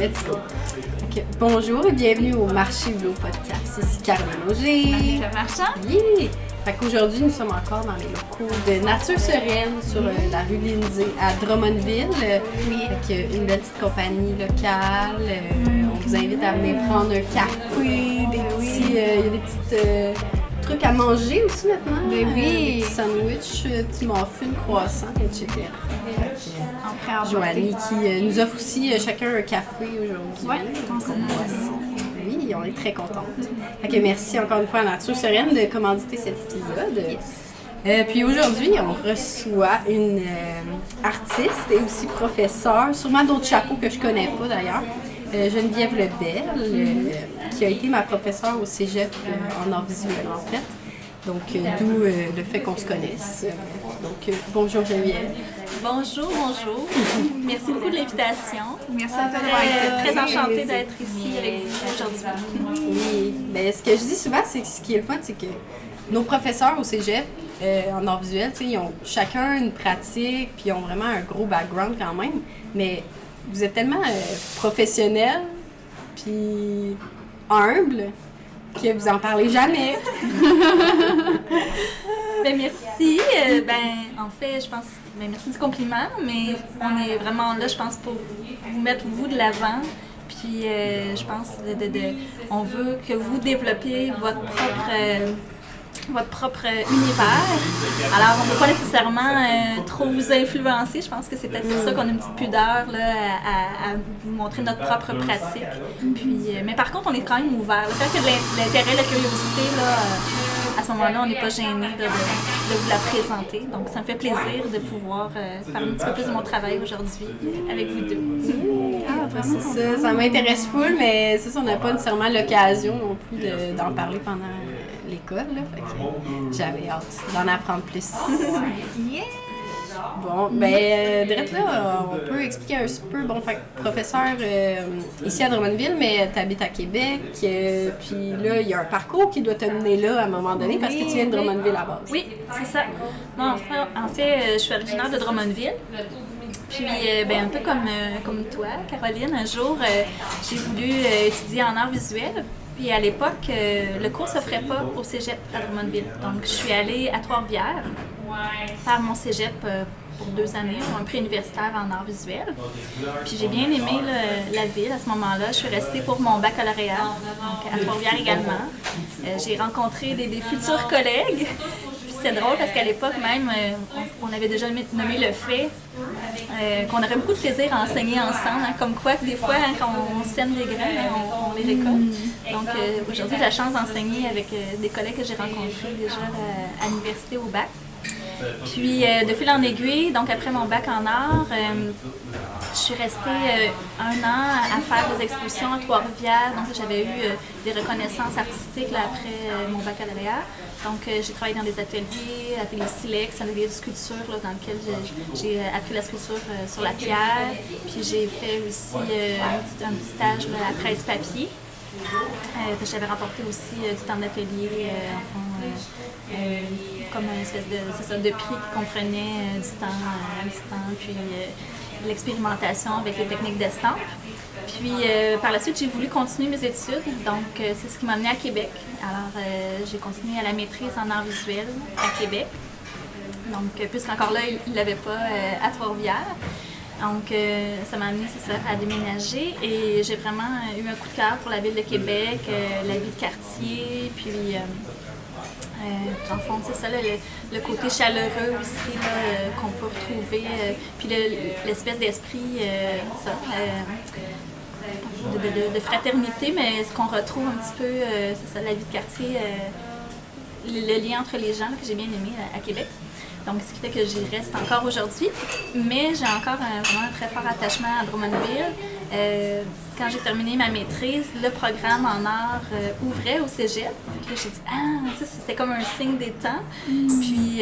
let's go. Bonjour et bienvenue au Marché Bleu Podcast. Ici Caroline Auger. Marie-Ève Marchand. Oui! Fait qu'aujourd'hui, nous sommes encore dans les locaux de Nature Sereine sur la rue Lindsay à Drummondville. Oui. Avec une belle petite compagnie locale. On vous invite à venir prendre un café, il y a des petits trucs à manger aussi maintenant. Ben oui. Des petits sandwichs, petits muffins, croissants, etc. Joanie qui nous offre aussi chacun un café aujourd'hui. Oui, oui, on est très contente. Fait que merci encore une fois à Nature Sereine de commanditer cet épisode. Yes. Puis aujourd'hui, on reçoit une artiste et aussi professeure, sûrement d'autres chapeaux que je connais pas d'ailleurs, Geneviève Lebel, qui a été ma professeure au cégep en art visuel en fait. Donc, d'où le fait qu'on se connaisse. Donc, bonjour Geneviève. Bonjour. Merci beaucoup de l'invitation. Merci à toi d'avoir été Très enchantée d'être ici avec vous aujourd'hui. Oui, bien, ce que je dis souvent, c'est que ce qui est le fun, c'est que nos professeurs au cégep en art visuel, ils ont chacun une pratique, puis ils ont vraiment un gros background quand même, mais vous êtes tellement professionnels, puis humbles, que vous en parlez jamais. Ben merci. En fait, je pense, merci du compliment, mais on est vraiment là, je pense, pour vous mettre vous de l'avant. Puis je pense on veut que vous développiez votre propre univers. Alors, on ne veut pas nécessairement trop vous influencer. Je pense que c'est peut-être pour ça qu'on a une petite pudeur là, à vous montrer notre propre pratique. Puis, mais par contre, on est quand même ouvert. Le fait que l'intérêt, la curiosité, là, à ce moment-là, on n'est pas gêné de vous la présenter. Donc, ça me fait plaisir de pouvoir parler un petit peu plus de mon travail aujourd'hui avec vous deux. C'est ça m'intéresse full, mais c'est ça, on n'a pas nécessairement l'occasion non plus d'en parler pendant l'école, là. Fait que j'avais hâte d'en apprendre plus. Yeah! Bon, direct là, on peut expliquer un peu, fait que professeur ici à Drummondville, mais tu habites à Québec, puis là, il y a un parcours qui doit te mener là à un moment donné, parce que tu viens de Drummondville à la base. Oui, c'est ça. Non, en fait, je suis originaire de Drummondville. Puis, un peu comme toi, Caroline, un jour, j'ai voulu étudier en art visuel. Puis à l'époque, le cours ne s'offrait pas au cégep à Drummondville. Donc, je suis allée à Trois-Rivières faire mon cégep pour 2 années, un prix universitaire en art visuel. Puis j'ai bien aimé la ville à ce moment-là. Je suis restée pour mon baccalauréat, donc à Trois-Rivières également. J'ai rencontré des futurs collègues. C'est drôle parce qu'à l'époque même, on avait déjà nommé le fait qu'on aurait beaucoup de plaisir à enseigner ensemble, comme quoi que des fois, quand on sème les graines, on les récolte. Donc aujourd'hui, j'ai la chance d'enseigner avec des collègues que j'ai rencontrés déjà à l'université au bac. Puis de fil en aiguille, donc après mon bac en art, je suis restée 1 an à faire des expositions à Trois-Rivières. Donc j'avais eu des reconnaissances artistiques là, après mon baccalauréat. Donc j'ai travaillé dans des ateliers silex, ateliers de sculpture là, dans lesquels j'ai appris la sculpture sur la pierre. Puis j'ai fait aussi un petit stage là, à presse-papier. J'avais remporté aussi du temps d'atelier, comme une espèce de prix qui comprenait du temps, puis l'expérimentation avec les techniques d'estampe. Puis par la suite, j'ai voulu continuer mes études, donc c'est ce qui m'a amenée à Québec. Alors j'ai continué à la maîtrise en art visuel à Québec. Donc puisqu'encore là, il ne l'avait pas à Trois-Rivières. Donc, ça m'a amené, c'est ça, à déménager et j'ai vraiment eu un coup de cœur pour la ville de Québec, la vie de quartier, puis en fond, c'est ça, là, le côté chaleureux aussi là, qu'on peut retrouver, puis l'espèce d'esprit de fraternité, mais ce qu'on retrouve un petit peu, c'est ça, la vie de quartier, le lien entre les gens que j'ai bien aimé à Québec. Donc, ce qui fait que j'y reste encore aujourd'hui. Mais j'ai encore vraiment un très fort attachement à Drummondville. Quand j'ai terminé ma maîtrise, le programme en art ouvrait au cégep. Puis j'ai dit, ça, c'était comme un signe des temps. Puis,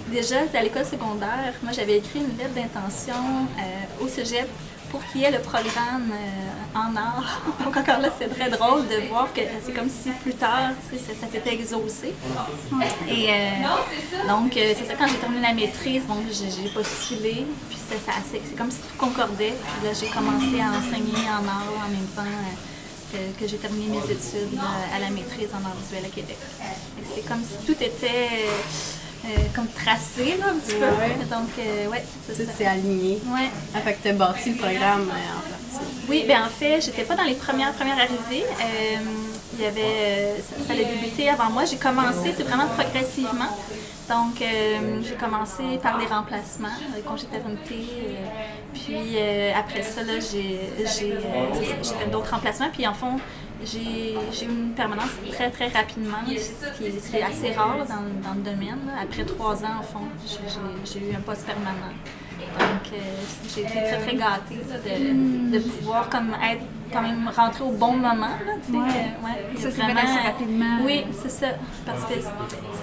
déjà, à l'école secondaire, moi, j'avais écrit une lettre d'intention au cégep pour qu'il y ait le programme en art. Donc encore là, c'est très drôle de voir que c'est comme si plus tard, ça s'était exaucé. Et donc, c'est ça, quand j'ai terminé la maîtrise, donc j'ai postulé, puis c'est comme si tout concordait. Puis là, j'ai commencé à enseigner en art en même temps que j'ai terminé mes études à la maîtrise en art visuel à Québec. C'est comme si tout était comme tracé, là, un petit peu. Donc, ouais, c'est ça. C'est aligné. Ouais. Fait que tu as bâti le programme en partie. Oui, bien en fait, j'étais pas dans les premières arrivées. Il y avait, ça allait débuter avant moi. J'ai commencé vraiment progressivement. Donc, j'ai commencé par des remplacements, congé paternité. Puis après ça, là, j'ai fait d'autres remplacements. Puis en fond, j'ai eu une permanence très, très rapidement, ce qui est assez rare là, dans le domaine. Là. Après 3 ans, en fond, j'ai eu un poste permanent. Donc, j'ai été très, très gâtée là, de pouvoir comme être quand même rentrer au bon moment. Là, ça s'est fait assez rapidement. Oui, c'est ça. Parce que ça,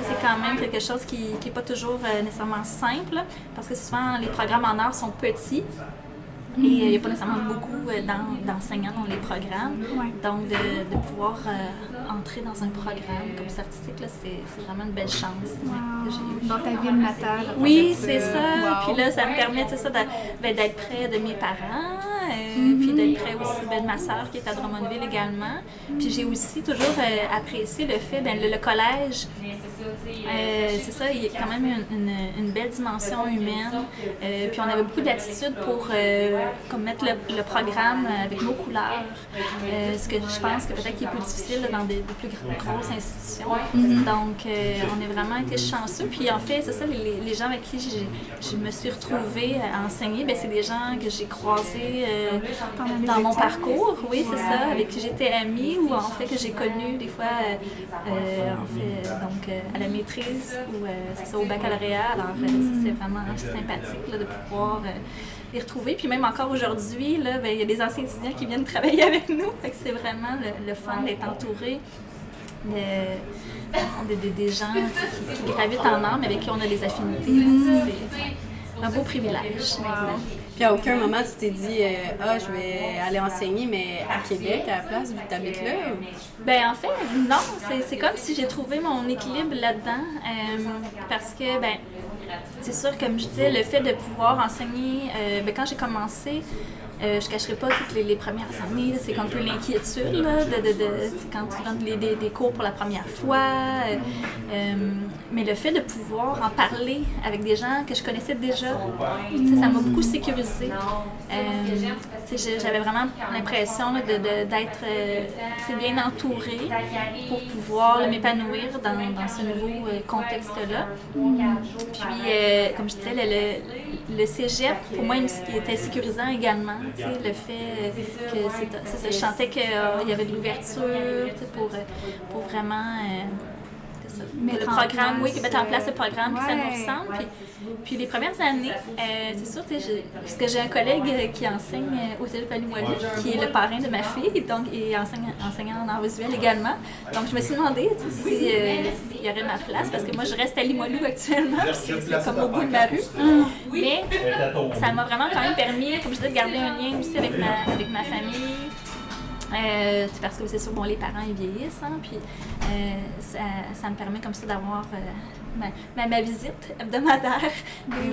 c'est quand même quelque chose qui n'est pas toujours nécessairement simple. Là, parce que souvent, les programmes en art sont petits. Et il n'y a pas nécessairement beaucoup d'enseignants dans les programmes. Donc, de pouvoir entrer dans un programme comme ça artistique, là, c'est vraiment une belle chance que j'ai eue. Dans ta ville natale. Oui, c'est ça. Puis là, ça me permet ça, d'être près de mes parents, puis d'être près aussi de ma sœur qui est à Drummondville également. Puis j'ai aussi toujours apprécié le fait, le collège, c'est ça, il y a quand même une belle dimension humaine. Puis on avait beaucoup d'attitude pour comme mettre le programme avec nos couleurs, ce que je pense que peut-être qui est plus difficile là, dans des plus grosses institutions. Donc, on a vraiment été chanceux. Puis en fait, c'est ça, les gens avec qui je me suis retrouvée à enseigner, c'est des gens que j'ai croisés dans mon parcours, oui, c'est ça, avec qui j'étais amie ou en fait que j'ai connu des fois, en fait, donc à la maîtrise ou c'est ça, au baccalauréat. Alors, ça, c'est vraiment sympathique là, de pouvoir les retrouver. Puis même encore aujourd'hui, il y a des anciens étudiants qui viennent travailler avec nous. Fait que c'est vraiment le fun d'être entouré des gens qui gravitent en art, mais avec qui on a des affinités. C'est un beau privilège. Puis à aucun moment tu t'es dit je vais aller enseigner, mais à Québec à la place, vu que tu habites là? Ou... Ben en fait, non. C'est comme si j'ai trouvé mon équilibre là-dedans. Parce que, c'est sûr, comme je disais, le fait de pouvoir enseigner, quand j'ai commencé, je ne cacherai pas que les premières années, c'est un peu l'inquiétude là, quand tu donnes des cours pour la première fois. Mais le fait de pouvoir en parler avec des gens que je connaissais déjà, ça m'a beaucoup sécurisée. J'avais vraiment l'impression là, d'être bien entourée pour pouvoir m'épanouir dans ce nouveau contexte-là. Puis, comme je disais, le cégep, pour moi, il était sécurisant également. Le fait que je sentais qu'il y avait de l'ouverture pour vraiment mettre en place le programme, puis ça nous ressemble. Puis les premières années, c'est sûr, parce que j'ai un collègue qui enseigne au Cégep à Limoilou, qui est le parrain de ma fille, donc, et enseignant en art visuel également. Donc je me suis demandé s'il y aurait ma place, parce que moi je reste à Limoilou actuellement, puis c'est comme au bout de ma rue. Mais ça m'a vraiment quand même permis, comme je disais, de garder un lien aussi avec ma famille. Parce que c'est sûr, les parents ils vieillissent, puis ça me permet comme ça d'avoir ma visite hebdomadaire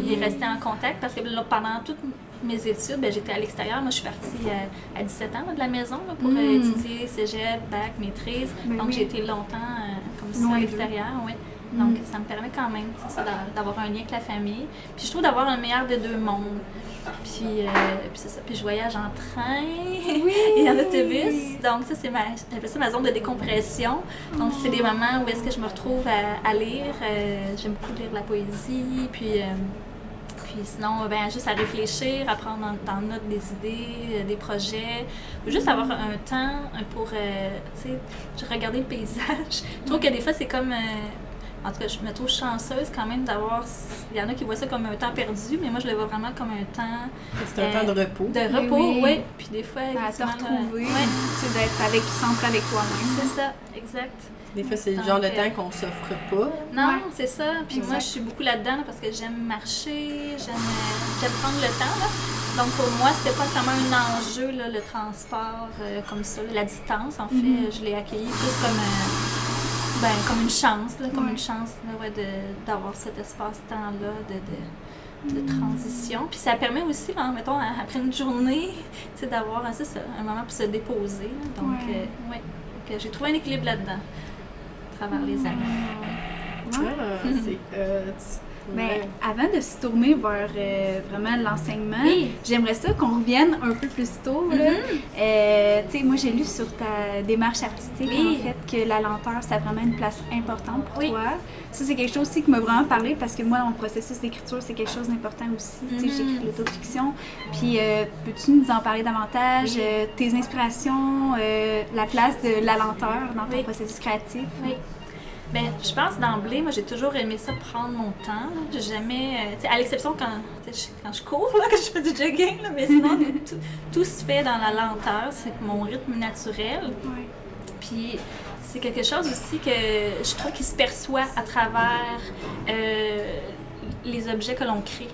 et rester en contact parce que là, pendant toutes mes études, j'étais à l'extérieur. Moi, je suis partie à 17 ans là, de la maison là, pour étudier cégep, bac, maîtrise. Donc, j'ai été longtemps comme ça à l'extérieur. Oui. Donc, ça me permet quand même d'avoir un lien avec la famille. Puis, je trouve d'avoir le meilleur des deux mondes. Puis c'est ça. Puis je voyage en train et en autobus. Donc ça, j'appelle ça ma zone de décompression. Donc c'est des moments où est-ce que je me retrouve à lire. J'aime beaucoup lire de la poésie. Puis sinon, juste à réfléchir, à prendre en note des idées, des projets. Ou juste avoir un temps pour, regarder le paysage. Je trouve que des fois, c'est comme... en tout cas, je me trouve chanceuse quand même d'avoir... Il y en a qui voient ça comme un temps perdu, mais moi, je le vois vraiment comme un temps... C'est un temps de repos. De repos, oui. Puis des fois... À te retrouver, c'est d'être centré avec toi-même. C'est ça, exact. Des fois, c'est le genre de temps qu'on s'offre pas. Non, c'est ça. Puis moi, je suis beaucoup là-dedans parce que j'aime marcher, j'aime prendre le temps. Là. Donc pour moi, c'était pas nécessairement un enjeu, là, le transport comme ça, la distance en fait. Je l'ai accueilli plus comme une chance, là, comme une chance là, d'avoir cet espace-temps-là de transition. Puis ça permet aussi, là, mettons, après une journée, d'avoir un moment pour se déposer. Là. Donc, donc, j'ai trouvé un équilibre là-dedans, à travers les années. Mais avant de se tourner vers vraiment l'enseignement, j'aimerais ça qu'on revienne un peu plus tôt. Moi, j'ai lu sur ta démarche artistique en fait que la lenteur, ça a vraiment une place importante pour toi. Ça, c'est quelque chose aussi qui m'a vraiment parlé parce que moi, mon processus d'écriture, c'est quelque chose d'important aussi. J'écris de l'autofiction. Puis, peux-tu nous en parler davantage? Tes inspirations, la place de la lenteur dans ton processus créatif? Ben, je pense d'emblée, moi j'ai toujours aimé ça prendre mon temps. J'ai jamais, à l'exception quand je cours, là, que je fais du jogging, là, mais sinon tout se fait dans la lenteur, c'est mon rythme naturel. Puis c'est quelque chose aussi que je trouve qui se perçoit à travers les objets que l'on crée.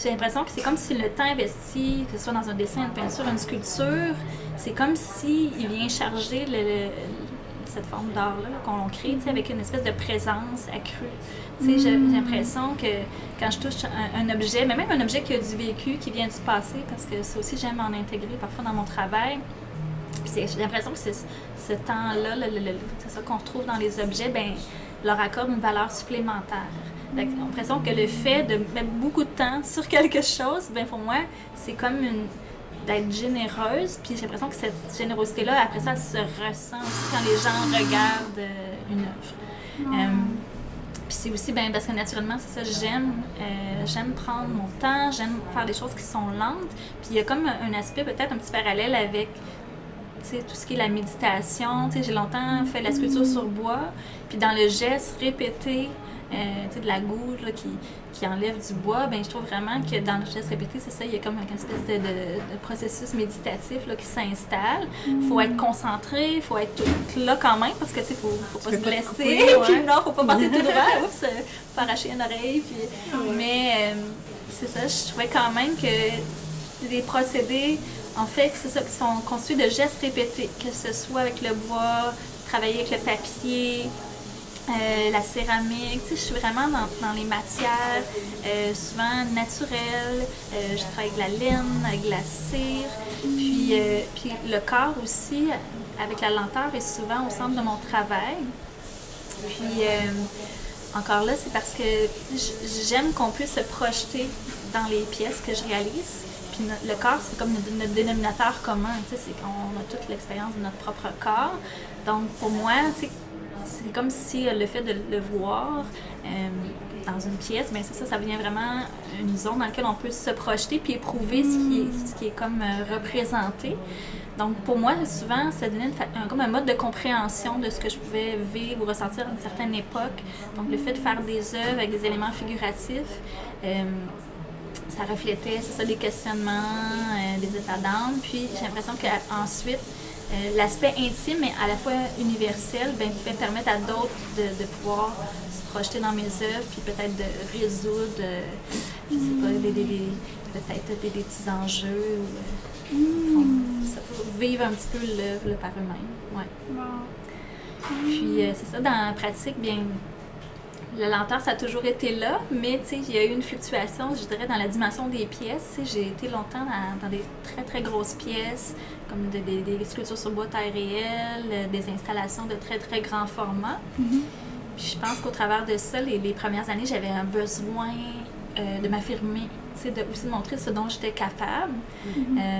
J'ai l'impression que c'est comme si le temps investi, que ce soit dans un dessin, une peinture, une sculpture, c'est comme s'il vient charger cette forme d'art-là qu'on crée, avec une espèce de présence accrue. J'ai l'impression que quand je touche un objet, mais même un objet qui a du vécu, qui vient du passé, parce que ça aussi j'aime en intégrer parfois dans mon travail, j'ai l'impression que ce temps-là, c'est ça qu'on retrouve dans les objets, ben, leur accorde une valeur supplémentaire. J'ai l'impression que le fait de mettre beaucoup de temps sur quelque chose, ben, pour moi, c'est comme d'être généreuse, puis j'ai l'impression que cette générosité-là, après ça, elle se ressent aussi quand les gens regardent une œuvre. Puis c'est aussi, parce que naturellement, c'est ça, j'aime prendre mon temps, j'aime faire des choses qui sont lentes, puis il y a comme un aspect peut-être un petit parallèle avec tout ce qui est la méditation. J'ai longtemps fait de la sculpture sur bois, puis dans le geste répété, de la goutte là, qui enlève du bois, je trouve vraiment que dans le geste répété, c'est ça, il y a comme une espèce de processus méditatif là, qui s'installe. Il faut être concentré, il faut être tout là quand même, parce que faut pas se blesser, puis non, faut pas passer tout droit, oups, pas arracher une oreille. Mais c'est ça, je trouvais quand même que les procédés, en fait, c'est ça, qui sont construits de gestes répétés, que ce soit avec le bois, travailler avec le papier, la céramique, je suis vraiment dans les matières souvent naturelles. Je travaille avec la laine, avec la cire, puis le corps aussi, avec la lenteur, est souvent au centre de mon travail. Puis encore là, c'est parce que j'aime qu'on puisse se projeter dans les pièces que je réalise. Puis le corps, c'est comme notre dénominateur commun, c'est qu'on a toute l'expérience de notre propre corps. Donc pour moi, c'est comme si le fait de le voir dans une pièce, ça vient vraiment une zone dans laquelle on peut se projeter puis éprouver ce qui est comme représenté. Donc pour moi, souvent, ça donnait comme un mode de compréhension de ce que je pouvais vivre ou ressentir à une certaine époque. Donc le fait de faire des œuvres avec des éléments figuratifs, ça reflétait, des questionnements, des états d'âme. Puis j'ai l'impression qu'ensuite, l'aspect intime et à la fois universel pouvait permettre à d'autres de pouvoir se projeter dans mes œuvres puis peut-être de résoudre, je sais pas, peut-être des petits enjeux ou vivre un petit peu l'œuvre par eux-mêmes. Puis c'est ça, dans la pratique, la lenteur, ça a toujours été là, mais il y a eu une fluctuation, je dirais, dans la dimension des pièces. J'ai été longtemps dans des très, très grosses pièces, comme des sculptures sur bois taille réelle, des installations de très, très grand format. Puis je pense qu'au travers de ça, les premières années, j'avais un besoin de m'affirmer, aussi de montrer ce dont j'étais capable.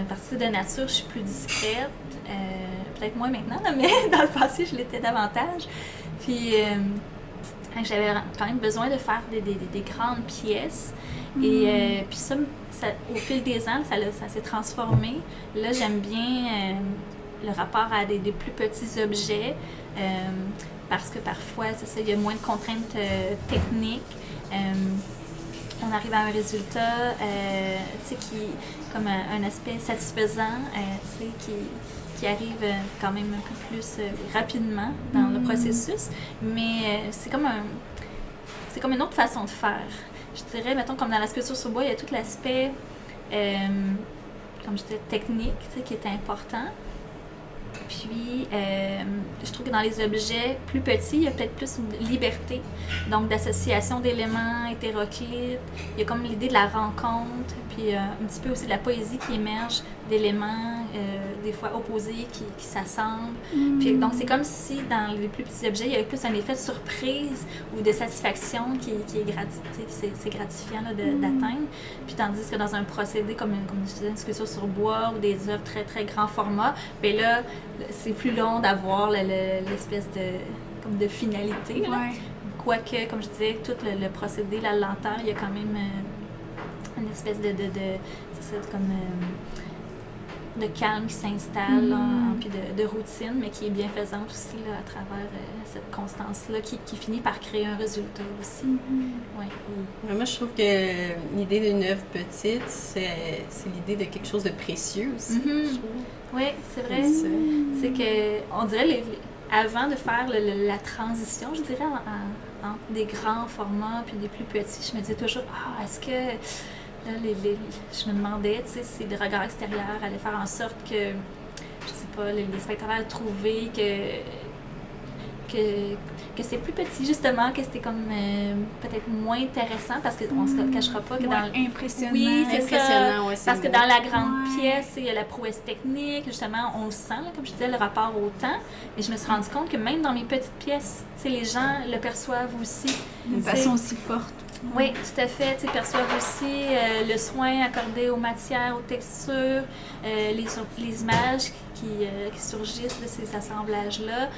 Parce que de nature, je suis plus discrète, peut-être moins maintenant, mais dans le passé, je l'étais davantage. Puis j'avais quand même besoin de faire des grandes pièces. Et puis ça, au fil des ans, ça s'est transformé. Là, j'aime bien le rapport à des plus petits objets parce que parfois, il y a moins de contraintes techniques. On arrive à un résultat comme un aspect satisfaisant, qui arrive quand même un peu plus rapidement dans le processus, mais c'est comme une autre façon de faire. Je dirais, mettons, comme dans la sculpture sur bois, il y a tout l'aspect comme je disais, technique, qui était important. Puis, je trouve que dans les objets plus petits, il y a peut-être plus de liberté, donc d'association d'éléments hétéroclites. Il y a comme l'idée de la rencontre, puis un petit peu aussi de la poésie qui émerge d'éléments, des fois opposés, qui s'assemblent. Puis, donc, c'est comme si dans les plus petits objets, il y avait plus un effet de surprise ou de satisfaction qui est c'est gratifiant là, d'atteindre. Puis, tandis que dans un procédé comme je disais, une sculpture sur bois ou des œuvres très, très grand format, bien là, c'est plus long d'avoir l'espèce de finalité. Là. Quoique, comme je disais, tout le procédé, la lenteur, il y a quand même une espèce de calme qui s'installe, puis de routine, mais qui est bienfaisante aussi là, à travers cette constance-là, qui finit par créer un résultat aussi. Moi, je trouve que l'idée d'une œuvre petite, c'est l'idée de quelque chose de précieux aussi. Oui, c'est vrai. C'est que, on dirait, avant de faire la transition, je dirais, entre des grands formats puis des plus petits, je me disais toujours, est-ce que... Là, je me demandais, tu sais, si le regard extérieur allait faire en sorte que, je sais pas, les spectateurs allaient trouver que c'est plus petit, justement, que c'était comme peut-être moins intéressant, parce qu'on ne se le cachera pas que dans... impressionnant. Oui, c'est impressionnant, ça. Parce que dans la grande pièce, il y a la prouesse technique, justement, on le sent, là, comme je disais, le rapport au temps. Et je me suis rendu compte que même dans mes petites pièces, tu sais, les gens le perçoivent aussi. D'une façon aussi forte. Oui, tout à fait. Tu perçoivent aussi le soin accordé aux matières, aux textures, les images qui surgissent de ces assemblages-là.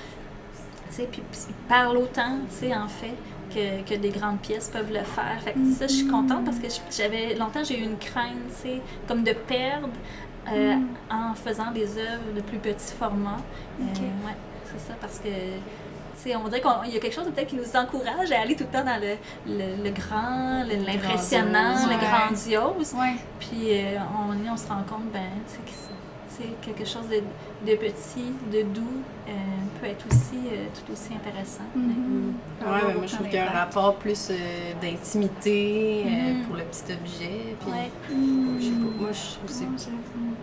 Puis ils parlent autant, en fait, que des grandes pièces peuvent le faire. Fait que ça, je suis contente parce que longtemps, j'ai eu une crainte, comme de perdre en faisant des œuvres de plus petit format. Ouais, c'est ça, parce que... on dirait qu'il y a quelque chose peut-être qui nous encourage à aller tout le temps dans le grand, l'impressionnant, le grandiose. Puis on se rend compte que c'est quelque chose de petit, de doux, peut être aussi tout aussi intéressant. Moi, je trouve qu'il y a un rapport plus d'intimité pour le petit objet. Puis, je sais pas, moi, je trouve que c'est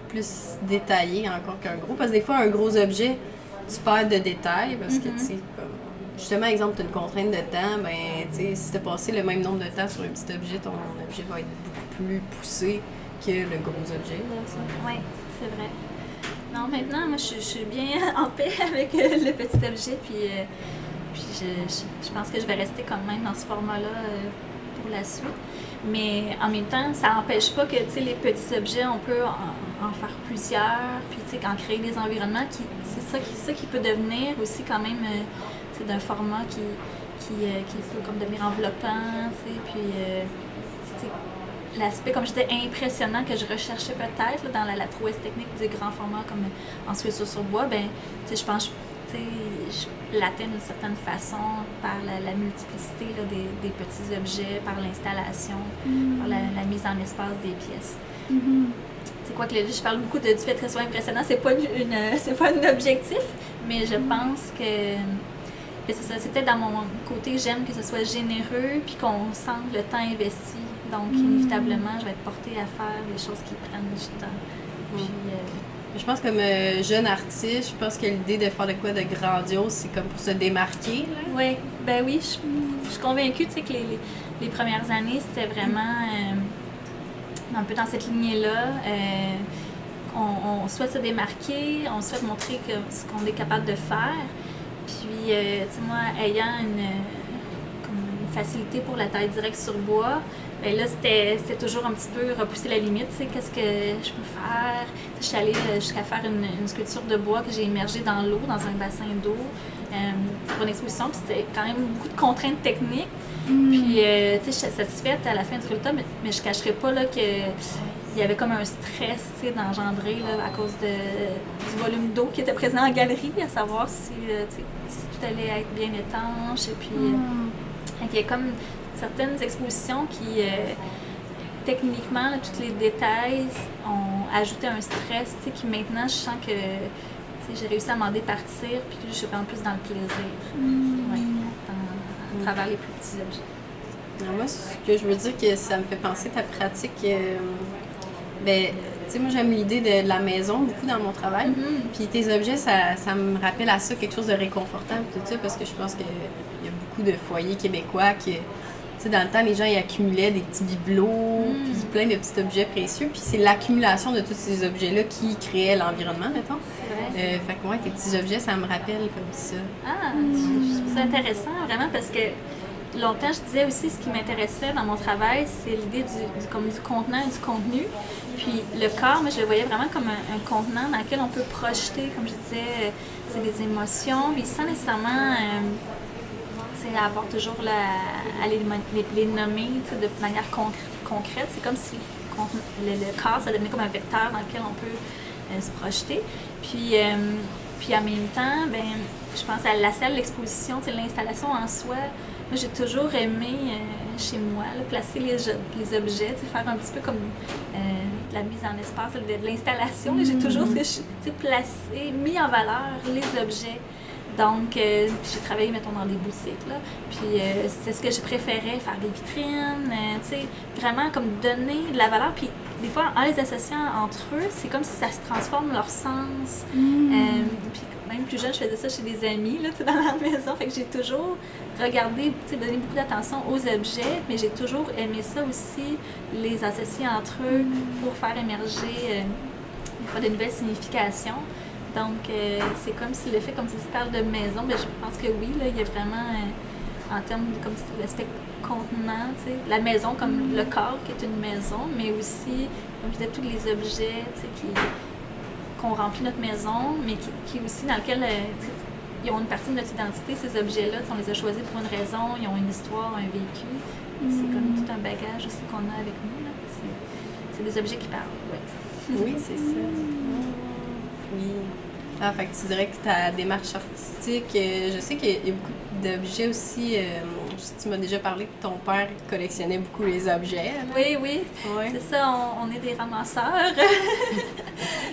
plus détaillé encore qu'un gros. Parce que des fois, un gros objet, tu perds de détails parce que, tu sais, comme... Justement, exemple, tu as une contrainte de temps, si tu as passé le même nombre de temps sur un petit objet, ton objet va être beaucoup plus poussé que le gros objet. Oui, c'est vrai. Non, maintenant, moi, je suis bien en paix avec le petit objet, puis je pense que je vais rester quand même dans ce format-là pour la suite. Mais en même temps, ça n'empêche pas que, les petits objets, on peut en faire plusieurs, puis, en créer des environnements c'est ça qui peut devenir aussi quand même... c'est d'un format qui peut comme devenir enveloppant, puis l'aspect, comme je disais, impressionnant que je recherchais peut-être là, dans la prouesse technique du grand format comme en sculpture sur bois, je pense je l'atteins d'une certaine façon par la multiplicité là, des petits objets, par l'installation, par la mise en espace des pièces. C'est quoi que je parle beaucoup du fait que ce soit impressionnant, c'est pas un objectif, mais je pense que c'est ça, c'est peut-être dans mon côté, j'aime que ce soit généreux puis qu'on sente le temps investi. Donc, inévitablement, je vais être portée à faire des choses qui prennent du temps. Puis, je pense comme jeune artiste, je pense que l'idée de faire de quoi de grandiose, c'est comme pour se démarquer. Là. Oui, je suis convaincue que les premières années, c'était vraiment un peu dans cette lignée-là. On souhaite se démarquer, on souhaite montrer ce qu'on est capable de faire. Puis, moi, ayant une facilité pour la taille directe sur bois, là, c'était toujours un petit peu repousser la limite, qu'est-ce que je peux faire. Je suis allée jusqu'à faire une sculpture de bois que j'ai immergée dans l'eau, dans un bassin d'eau, pour une exposition, puis c'était quand même beaucoup de contraintes techniques. Puis, je suis satisfaite à la fin du résultat, mais je ne cacherai pas là, que... Il y avait comme un stress d'engendrer là, à cause du volume d'eau qui était présent en galerie, à savoir si tout allait être bien étanche. Et puis, il y a comme certaines expositions qui, techniquement, là, tous les détails ont ajouté un stress qui maintenant, je sens que j'ai réussi à m'en départir, puis que je suis en plus dans le plaisir, à travers les plus petits objets. Alors moi, ce que je veux dire, que ça me fait penser à ta pratique... Ben, tu sais, moi, j'aime l'idée de la maison beaucoup dans mon travail. Puis tes objets, ça me rappelle à ça quelque chose de réconfortant, tout ça, parce que je pense qu'il y a beaucoup de foyers québécois qui, tu sais, dans le temps, les gens, ils accumulaient des petits bibelots, puis plein de petits objets précieux. Puis c'est l'accumulation de tous ces objets-là qui créait l'environnement, mettons. C'est vrai. Fait que moi, tes petits objets, ça me rappelle comme ça. Ah, je trouve ça intéressant, vraiment, parce que longtemps, je disais aussi ce qui m'intéressait dans mon travail, c'est l'idée du contenant et du contenu. Puis le corps, moi, je le voyais vraiment comme un contenant dans lequel on peut projeter, comme je disais, c'est des émotions, puis sans nécessairement avoir toujours à les nommer de manière concrète. C'est comme si le corps, ça devenait comme un vecteur dans lequel on peut se projeter. Puis en même temps, ben, je pense à la salle d'exposition, l'installation en soi. Moi, j'ai toujours aimé, chez moi, là, placer les objets, faire un petit peu comme de la mise en espace, de l'installation. J'ai toujours placé, mis en valeur les objets. Donc, j'ai travaillé, mettons, dans des boutiques, là. Puis, c'est ce que je préférais, faire des vitrines, vraiment comme donner de la valeur. Puis, des fois, en les associant entre eux, c'est comme si ça se transforme leur sens. Puis, même plus jeune, je faisais ça chez des amis, là, dans la maison. Fait que j'ai toujours regardé, donné beaucoup d'attention aux objets, mais j'ai toujours aimé ça aussi, les associer entre eux pour faire émerger, des fois, de nouvelles significations. Donc, c'est comme si le fait, comme tu parles de maison, bien, je pense que oui, là, il y a vraiment, en termes de comme l'aspect contenant, la maison comme le corps qui est une maison, mais aussi, comme je disais, tous les objets qu'on remplit notre maison, mais qui aussi dans lequel ils ont une partie de notre identité, ces objets-là, on les a choisis pour une raison, ils ont une histoire, un vécu. C'est comme tout un bagage aussi qu'on a avec nous. Là. C'est des objets qui parlent, ouais. Oui, c'est ça. Oui. Ah, fait que tu dirais que ta démarche artistique, je sais qu'il y a beaucoup d'objets aussi. Tu m'as déjà parlé que ton père collectionnait beaucoup les objets. Là. Oui, ouais. C'est ça, on est des ramasseurs.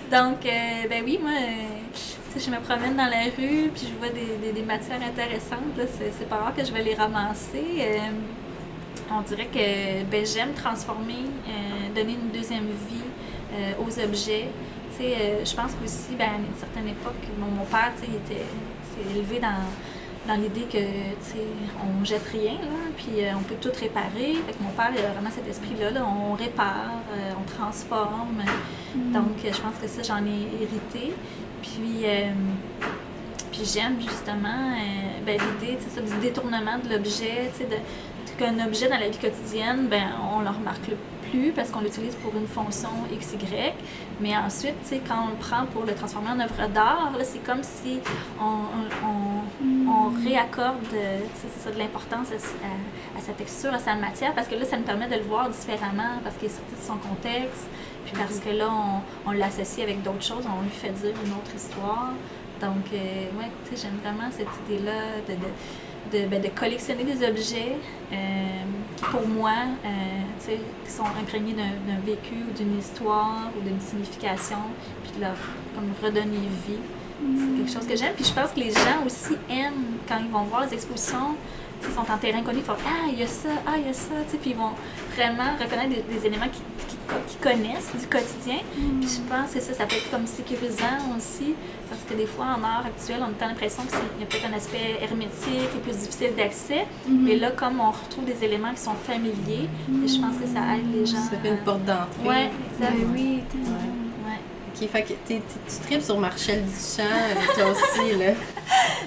Donc, ben oui, moi, je me promène dans la rue puis je vois des matières intéressantes. Là, c'est pas rare que je vais les ramasser. On dirait que j'aime transformer, donner une deuxième vie aux objets. Je pense qu'aussi, à une certaine époque, mon père, il s'est élevé dans l'idée que, on jette rien, là, puis on peut tout réparer. Fait que mon père, il a vraiment cet esprit-là, là, on répare, on transforme. Donc, je pense que ça, j'en ai hérité. Puis j'aime justement l'idée, du détournement de l'objet, qu'un objet dans la vie quotidienne, on le remarque plus parce qu'on l'utilise pour une fonction XY. Mais ensuite, quand on le prend pour le transformer en œuvre d'art, là, c'est comme si on réaccorde de l'importance à sa texture, à sa matière, parce que là, ça nous permet de le voir différemment, parce qu'il est sorti de son contexte, puis parce que là, on l'associe avec d'autres choses, on lui fait dire une autre histoire. Donc, j'aime vraiment cette idée-là de collectionner des objets qui, pour moi, qui sont imprégnés d'un vécu ou d'une histoire ou d'une signification, puis de leur comme redonner vie. C'est quelque chose que j'aime. Puis je pense que les gens aussi aiment, quand ils vont voir les expositions, ils sont en terrain connu, ils font « Ah, il y a ça, puis ils vont vraiment reconnaître des éléments qu'ils connaissent du quotidien. Puis je pense que ça peut être comme sécurisant aussi, parce que des fois, en art actuel, on a l'impression qu'il y a peut-être un aspect hermétique et plus difficile d'accès. Mais là, comme on retrouve des éléments qui sont familiers, je pense que ça aide les gens. Ça fait une porte d'entrée. Oui, exactement. Oui, OK, fait que tu tripes sur Marcel Duchamp, toi aussi, là.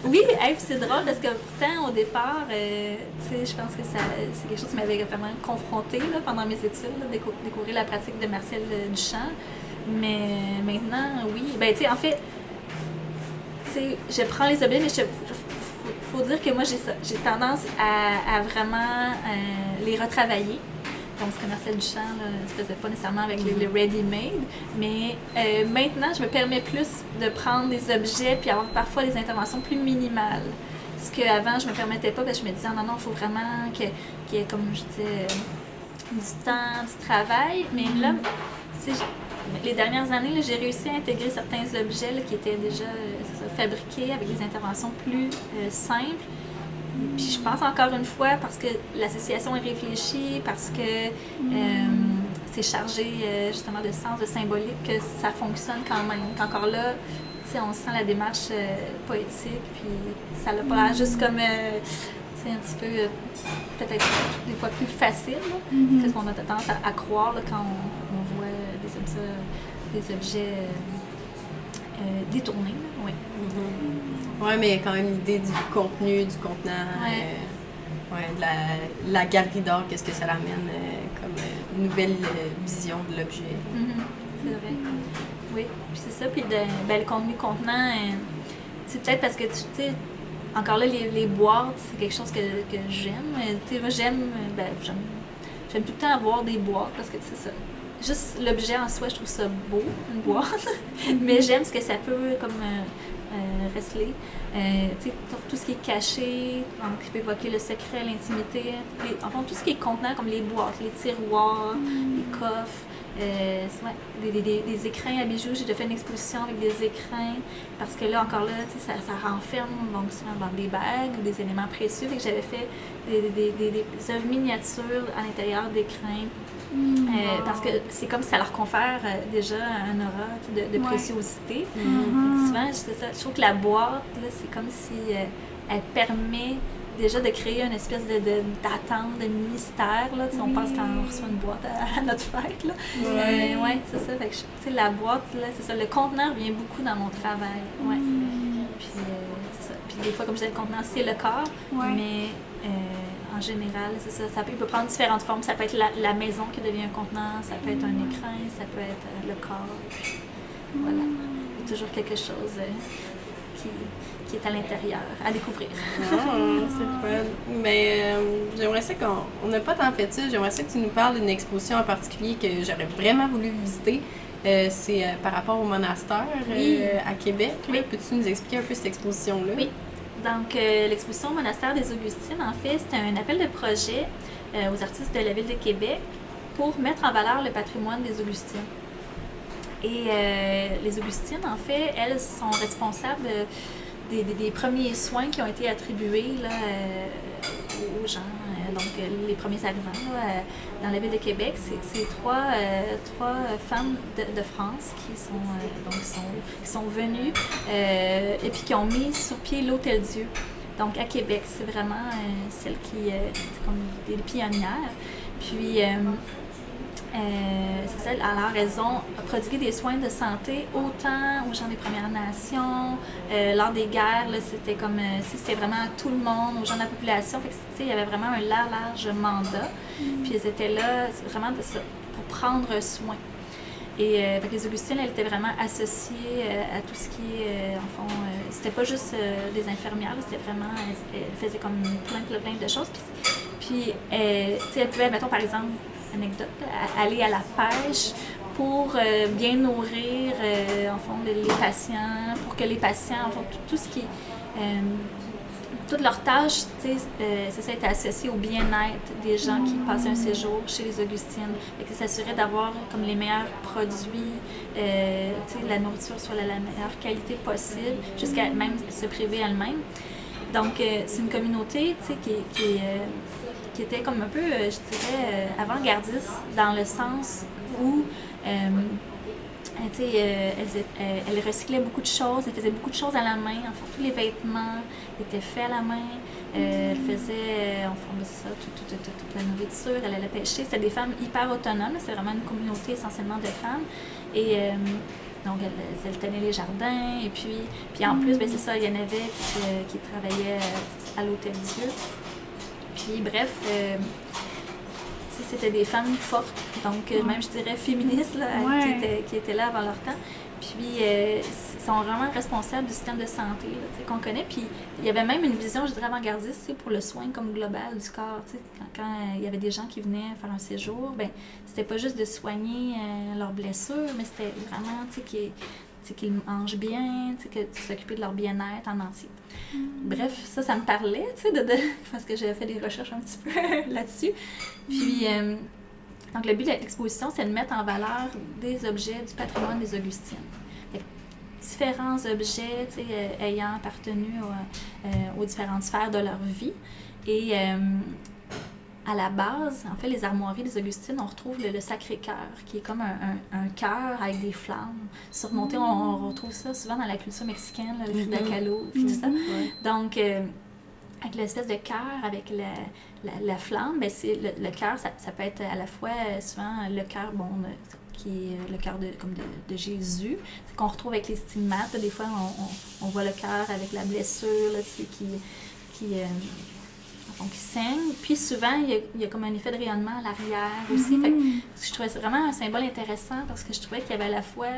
Oui, c'est drôle parce que pourtant, au départ, je pense que c'est quelque chose qui m'avait vraiment confrontée là, pendant mes études, là, découvrir la pratique de Marcel Duchamp. Mais maintenant, oui. En fait, je prends les objets, mais faut dire que moi, j'ai tendance à vraiment les retravailler. Donc, ce que Marcel Duchamp ne se faisait pas nécessairement avec les ready-made. Mais maintenant, je me permets plus de prendre des objets puis avoir parfois des interventions plus minimales. Ce qu'avant, je me permettais pas parce que je me disais, non, il faut vraiment qu'il y ait, comme je disais, du temps, du travail. Mais là, les dernières années, là, j'ai réussi à intégrer certains objets là, qui étaient déjà fabriqués avec des interventions plus simples. Puis je pense encore une fois, parce que l'association est réfléchie, parce que c'est chargé justement de sens, de symbolique, que ça fonctionne quand même. Encore là, on sent la démarche poétique, puis ça l'a pas juste comme, un petit peu, peut-être des fois plus facile, parce qu'on a tendance à croire là, quand on voit des objets détournés. Oui. Oui, mais il y a quand même l'idée du contenu, du contenant, de la galerie d'art, qu'est-ce que ça l'amène comme nouvelle vision de l'objet. C'est vrai. Oui, puis c'est ça. Puis le contenu contenant, c'est peut-être parce que, tu sais, encore là, les boîtes, c'est quelque chose que j'aime. Tu sais, moi, j'aime tout le temps avoir des boîtes parce que, c'est ça. Juste l'objet en soi, je trouve ça beau, une boîte. Mais j'aime ce que ça peut, comme, receler. Tu sais, tout ce qui est caché, donc, qui peut évoquer le secret, l'intimité. Enfin, tout ce qui est contenant, comme les boîtes, les tiroirs, les coffres. Des écrins à bijoux. J'ai déjà fait une exposition avec des écrins parce que là, encore là, ça renferme donc, souvent des bagues ou des éléments précieux. Fait que j'avais fait des œuvres miniatures à l'intérieur d'écrins. Parce que c'est comme si ça leur confère déjà un aura de préciosité. Souvent, je trouve que la boîte, là, c'est comme si elle permet déjà de créer une espèce d'attente, de mystère. Là. On pense quand on reçoit une boîte à notre fête. Là. C'est ça. Fait que, la boîte, là, c'est ça. Le contenant revient beaucoup dans mon travail. Ouais. Puis, c'est ça. Puis des fois, comme je disais, le contenant, c'est le corps. Mais en général, c'est ça. Il peut prendre différentes formes. Ça peut être la maison qui devient un contenant. Ça peut être un écrin. Ça peut être le corps. Puis, voilà. Il y a toujours quelque chose qui est à l'intérieur, à découvrir. C'est fun. Mais j'aimerais ça qu'on n'a pas tant fait ça. J'aimerais ça que tu nous parles d'une exposition en particulier que j'aurais vraiment voulu visiter. C'est par rapport au monastère à Québec. Oui. Peux-tu nous expliquer un peu cette exposition-là? Oui. Donc, l'exposition Monastère des Augustines, en fait, c'était un appel de projet aux artistes de la Ville de Québec pour mettre en valeur le patrimoine des Augustines. Et les Augustines, en fait, elles sont responsables des premiers soins qui ont été attribués là, aux gens, donc les premiers arrivants là, dans la ville de Québec. C'est trois femmes de France qui sont venues et puis qui ont mis sur pied l'Hôtel-Dieu. Donc à Québec, c'est vraiment celle qui c'est comme des pionnières. Puis c'est ça, alors elles ont prodigué des soins de santé autant aux gens des Premières Nations, lors des guerres, là, c'était comme si c'était vraiment à tout le monde, aux gens de la population, fait que, il y avait vraiment un large mandat, puis elles étaient là vraiment pour prendre soin. Et fait que les Augustines, elles étaient vraiment associées à tout ce qui est, en fond, c'était pas juste des infirmières, c'était vraiment, elles faisaient comme plein de choses, puis elles pouvaient, mettons par exemple, anecdote, aller à la pêche pour bien nourrir en fond, les patients, pour que les patients, en fond, tout ce qui toutes leurs tâches, ça était associé au bien-être des gens qui passaient un séjour chez les Augustines. Et que ça s'assurait d'avoir comme les meilleurs produits, la nourriture soit la meilleure qualité possible, jusqu'à même se priver elle-même. Donc, c'est une communauté qui était comme un peu, je dirais, avant-gardiste dans le sens où elle recyclait beaucoup de choses, elle faisait beaucoup de choses à la main. En fait, tous les vêtements étaient faits à la main. Elle faisait, ça, toute la nourriture, elle allait pêcher. C'était des femmes hyper autonomes, c'est vraiment une communauté essentiellement de femmes. Et donc, elle tenait les jardins. Et puis en plus, c'est ça, il y en avait qui travaillaient à l'Hôtel-Dieu. Puis bref, c'était des femmes fortes, donc même je dirais féministes, là, qui étaient là avant leur temps. Puis ils sont vraiment responsables du système de santé là, qu'on connaît. Puis il y avait même une vision, je dirais, avant-gardiste pour le soin comme global du corps. Quand il y avait des gens qui venaient faire un séjour, c'était pas juste de soigner leurs blessures, mais c'était vraiment qu'ils mangent bien, de s'occuper de leur bien-être en entier. Bref, ça me parlait, parce que j'avais fait des recherches un petit peu là-dessus. Puis, donc le but de l'exposition, c'est de mettre en valeur des objets du patrimoine des Augustines. Différents objets, ayant appartenu aux différentes sphères de leur vie. Et à la base, en fait, les armoiries des Augustines, on retrouve le Sacré-Cœur, qui est comme un cœur avec des flammes surmontées. On retrouve ça souvent dans la culture mexicaine, là, le Frida Kahlo, puis tout ça. Donc, avec l'espèce de cœur, avec la flamme, ben c'est le cœur, ça peut être à la fois souvent le cœur, qui est le cœur de Jésus, c'est qu'on retrouve avec les stigmates. Là, des fois, on voit le cœur avec la blessure là, qui saigne. Puis souvent, il y a comme un effet de rayonnement à l'arrière aussi. Fait que je trouvais ça vraiment un symbole intéressant parce que je trouvais qu'il y avait à la fois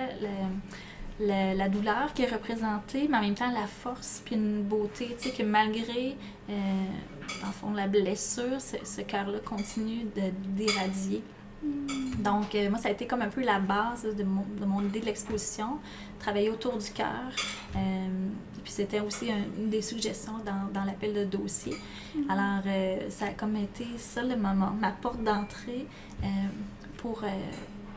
la douleur qui est représentée, mais en même temps la force puis une beauté, tu sais, que malgré, dans le fond, la blessure, ce cœur-là continue d'irradier. Donc, moi, ça a été comme un peu la base de mon idée de l'exposition, travailler autour du cœur. Puis c'était aussi une des suggestions dans l'appel de dossier. Alors, ça a comme été ça ma porte d'entrée pour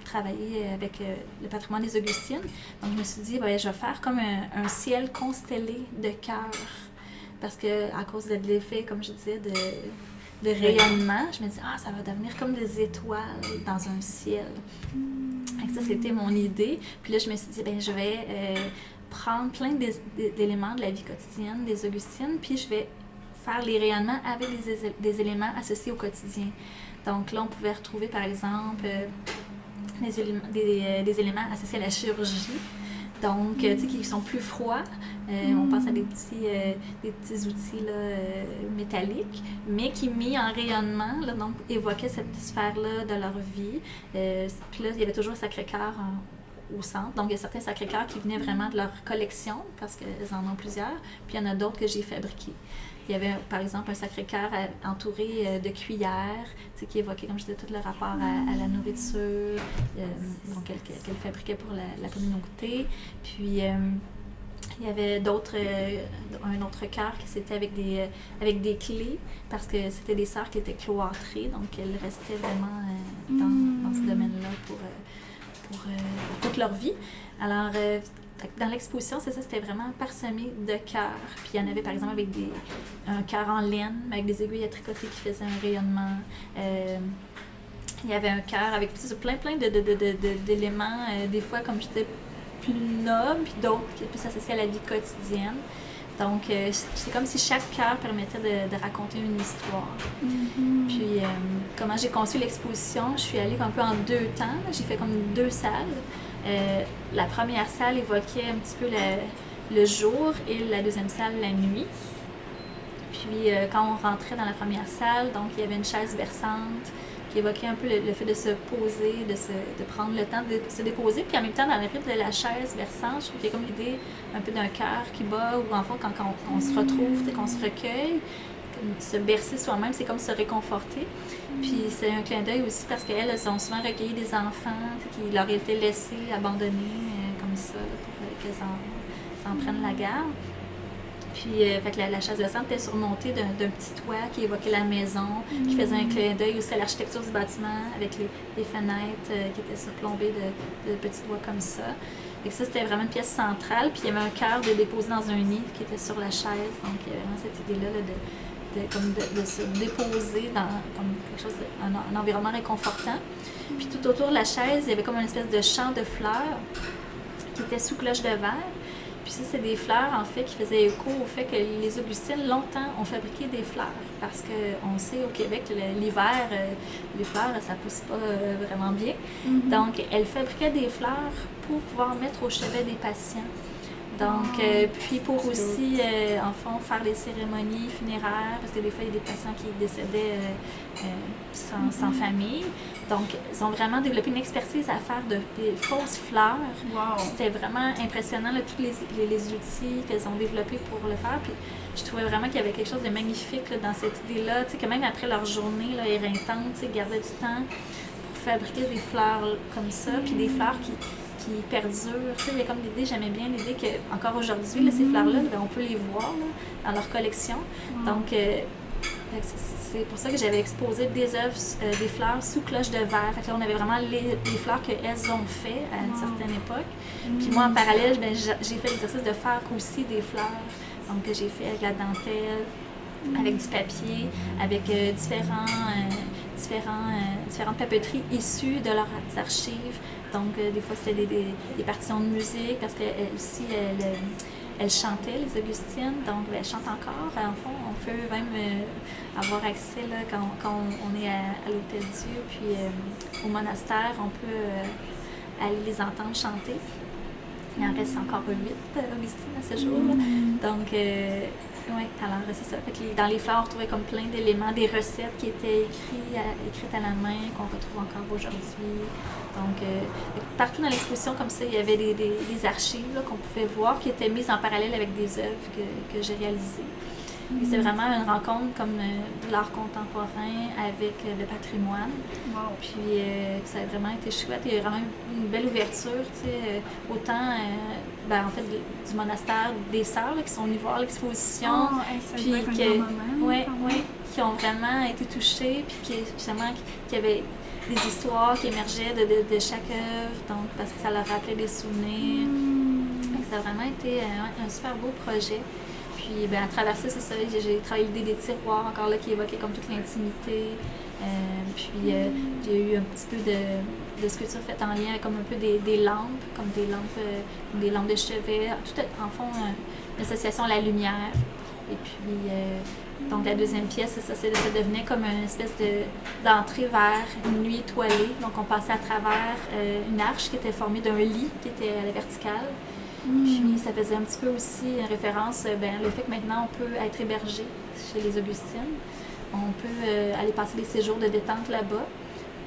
travailler avec le patrimoine des Augustines. Donc, je me suis dit, je vais faire comme un ciel constellé de cœurs. Parce que à cause de l'effet, comme je disais, de rayonnement, je me dis, ça va devenir comme des étoiles dans un ciel. Et ça, c'était mon idée. Puis là, je me suis dit, je vais prendre plein d'éléments de la vie quotidienne des Augustines, puis je vais faire les rayonnements avec des éléments associés au quotidien. Donc là, on pouvait retrouver, par exemple, des éléments associés à la chirurgie. Donc, tu sais, qui sont plus froids. On pense à des petits outils là, métalliques, mais qui, mis en rayonnement, là, donc, évoquaient cette sphère-là de leur vie. Puis là, il y avait toujours le Sacré-Cœur au centre. Donc, il y a certains Sacré-Cœurs qui venaient vraiment de leur collection, parce qu'elles en ont plusieurs. Puis, il y en a d'autres que j'ai fabriqués. Il y avait, par exemple, un Sacré-Cœur entouré de cuillères, qui évoquait, comme je disais, tout le rapport à la nourriture, donc qu'elle fabriquait pour la communauté. Puis, il y avait un autre cœur qui c'était avec des clés, parce que c'était des sœurs qui étaient cloîtrées, donc elles restaient vraiment dans ce domaine-là pour toute leur vie. Alors, dans l'exposition, c'est ça, c'était vraiment parsemé de cœurs. Puis il y en avait par exemple avec un cœur en laine, avec des aiguilles à tricoter qui faisaient un rayonnement. Il y avait un cœur avec plein d'éléments, des fois, comme je disais, plus nobles, puis d'autres qui étaient plus associés à la vie quotidienne. Donc, c'est comme si chaque cœur permettait de raconter une histoire. Puis, comment j'ai conçu l'exposition, je suis allée un peu en 2 temps. J'ai fait comme 2 salles. La première salle évoquait un petit peu le jour et la deuxième salle, la nuit. Puis, quand on rentrait dans la première salle, donc il y avait une chaise versante qui évoquait un peu le fait de se poser, de prendre le temps de se déposer. Puis en même temps, dans le rythme de la chaise versante, je trouve qu'il y a comme l'idée un peu d'un cœur qui bat, ou en fait, quand on se retrouve, qu'on se recueille, se bercer soi-même, c'est comme se réconforter. Puis c'est un clin d'œil aussi parce qu'elles ont souvent recueilli des enfants qui leur étaient laissés, abandonnés comme ça, pour qu'elles s'en prennent la garde. Puis fait que la chaise versante était surmontée d'un petit toit qui évoquait la maison, qui faisait un clin d'œil aussi à l'architecture du bâtiment, avec les fenêtres qui étaient surplombées de petits toits comme ça. Et ça, c'était vraiment une pièce centrale. Puis il y avait un cœur déposé dans un nid qui était sur la chaise. Donc il y avait vraiment cette idée-là de se déposer dans comme quelque chose un environnement réconfortant. Puis tout autour de la chaise, il y avait comme une espèce de champ de fleurs qui était sous cloche de verre. Puis ça, c'est des fleurs, en fait, qui faisaient écho au fait que les Augustines, longtemps, ont fabriqué des fleurs. Parce qu'on sait, au Québec, l'hiver, les fleurs, ça pousse pas vraiment bien. Donc, elles fabriquaient des fleurs pour pouvoir mettre au chevet des patients. Donc, puis pour aussi, en fond, faire les cérémonies funéraires, parce que des fois, il y a des patients qui décédaient sans famille. Donc, ils ont vraiment développé une expertise à faire des fausses fleurs. Wow. C'était vraiment impressionnant, là, tous les outils qu'elles ont développés pour le faire. Puis, je trouvais vraiment qu'il y avait quelque chose de magnifique là, dans cette idée-là, que même après leur journée là, éreintante, ils gardaient du temps pour fabriquer des fleurs comme ça, puis des fleurs qui perdurent. Il y a comme l'idée, j'aimais bien l'idée qu'encore aujourd'hui, ces fleurs-là, on peut les voir là, dans leur collection. Donc, c'est pour ça que j'avais exposé des œuvres, des fleurs sous cloche de verre. Fait que là, on avait vraiment les fleurs qu'elles ont fait à une certaine époque. Puis moi, en parallèle, j'ai fait l'exercice de faire aussi des fleurs. Donc, j'ai fait avec la dentelle. avec du papier, avec différentes papeteries issues de leurs archives. Donc, des fois, c'était des partitions de musique, parce qu'elle aussi, elle chantait, les Augustines, donc elle chante encore. En fond, on peut même avoir accès là, quand on est à l'Hôtel Dieu, puis au monastère, on peut aller les entendre chanter. Il en reste encore 8 Augustines à ce jour. Donc, oui, alors c'est ça. Fait que dans les fleurs, on retrouvait comme plein d'éléments, des recettes qui étaient écrites à la main, qu'on retrouve encore aujourd'hui. Donc, partout dans l'exposition, comme ça, il y avait des archives là, qu'on pouvait voir qui étaient mises en parallèle avec des œuvres que j'ai réalisées. Et c'est vraiment une rencontre comme l'art contemporain avec le patrimoine. Wow. Puis ça a vraiment été chouette. Il y a vraiment une belle ouverture, tu sais, autant en fait du monastère des sœurs là, qui sont venues voir l'exposition. Oh, ça doit être un grand moment, qui ont vraiment été touchées, puis qui justement qui avaient des histoires qui émergeaient de chaque œuvre, donc parce que ça leur rappelait des souvenirs. Ça a vraiment été un super beau projet. Puis à travers ça, c'est ça, j'ai travaillé l'idée des tiroirs, encore là, qui évoquait comme toute l'intimité. Puis j'ai eu un petit peu de sculpture faite en lien avec comme un peu des lampes, comme des lampes de chevet, tout en fond une association à la lumière. Et puis, donc la deuxième pièce, ça devenait comme une espèce d'entrée vers une nuit étoilée. Donc on passait à travers une arche qui était formée d'un lit qui était à la verticale. Puis ça faisait un petit peu aussi référence le fait que maintenant on peut être hébergé chez les Augustines. On peut aller passer des séjours de détente là-bas.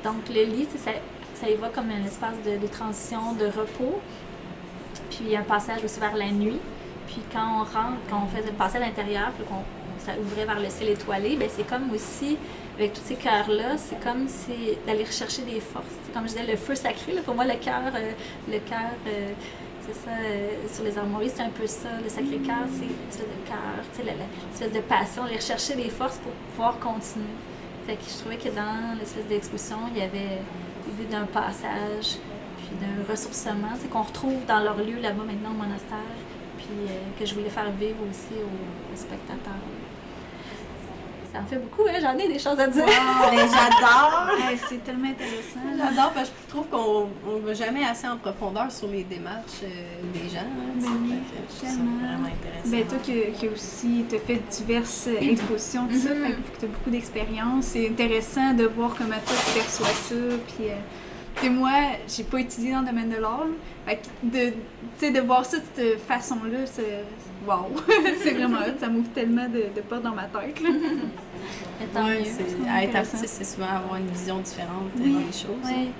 Donc le lit, ça évoque comme un espace de transition, de repos. Puis un passage aussi vers la nuit. Puis quand on rentre, quand on fait passer à l'intérieur, puis ça ouvrait vers le ciel étoilé, bien c'est comme aussi, avec tous ces cœurs-là, c'est comme si d'aller rechercher des forces. C'est comme je disais, le feu sacré, là, pour moi le cœur, c'est ça, sur les armoiries, c'est un peu ça. Le Sacré-Cœur, c'est une espèce de cœur, l'espèce de passion, aller rechercher des forces pour pouvoir continuer. Fait que je trouvais que dans l'espèce d'exposition, il y avait l'idée d'un passage, puis d'un ressourcement, qu'on retrouve dans leur lieu là-bas maintenant au monastère, puis que je voulais faire vivre aussi aux spectateurs. Ça me fait beaucoup, hein? J'en ai des choses à dire. Wow, mais j'adore! C'est tellement intéressant. J'adore parce que je trouve qu'on ne va jamais assez en profondeur sur les démarches des gens. C'est vraiment intéressant. Ben, toi qui aussi t'as fait diverses expositions, tout ça, fait que tu as beaucoup d'expérience. C'est intéressant de voir comment toi tu perçois ça. Puis, moi, j'ai pas étudié dans le domaine de l'art. Fait que de voir ça de cette façon-là, c'est wow! C'est vraiment hot, ça m'ouvre tellement de portes dans ma tête. Être artiste, c'est souvent avoir une vision différente des choses. Oui.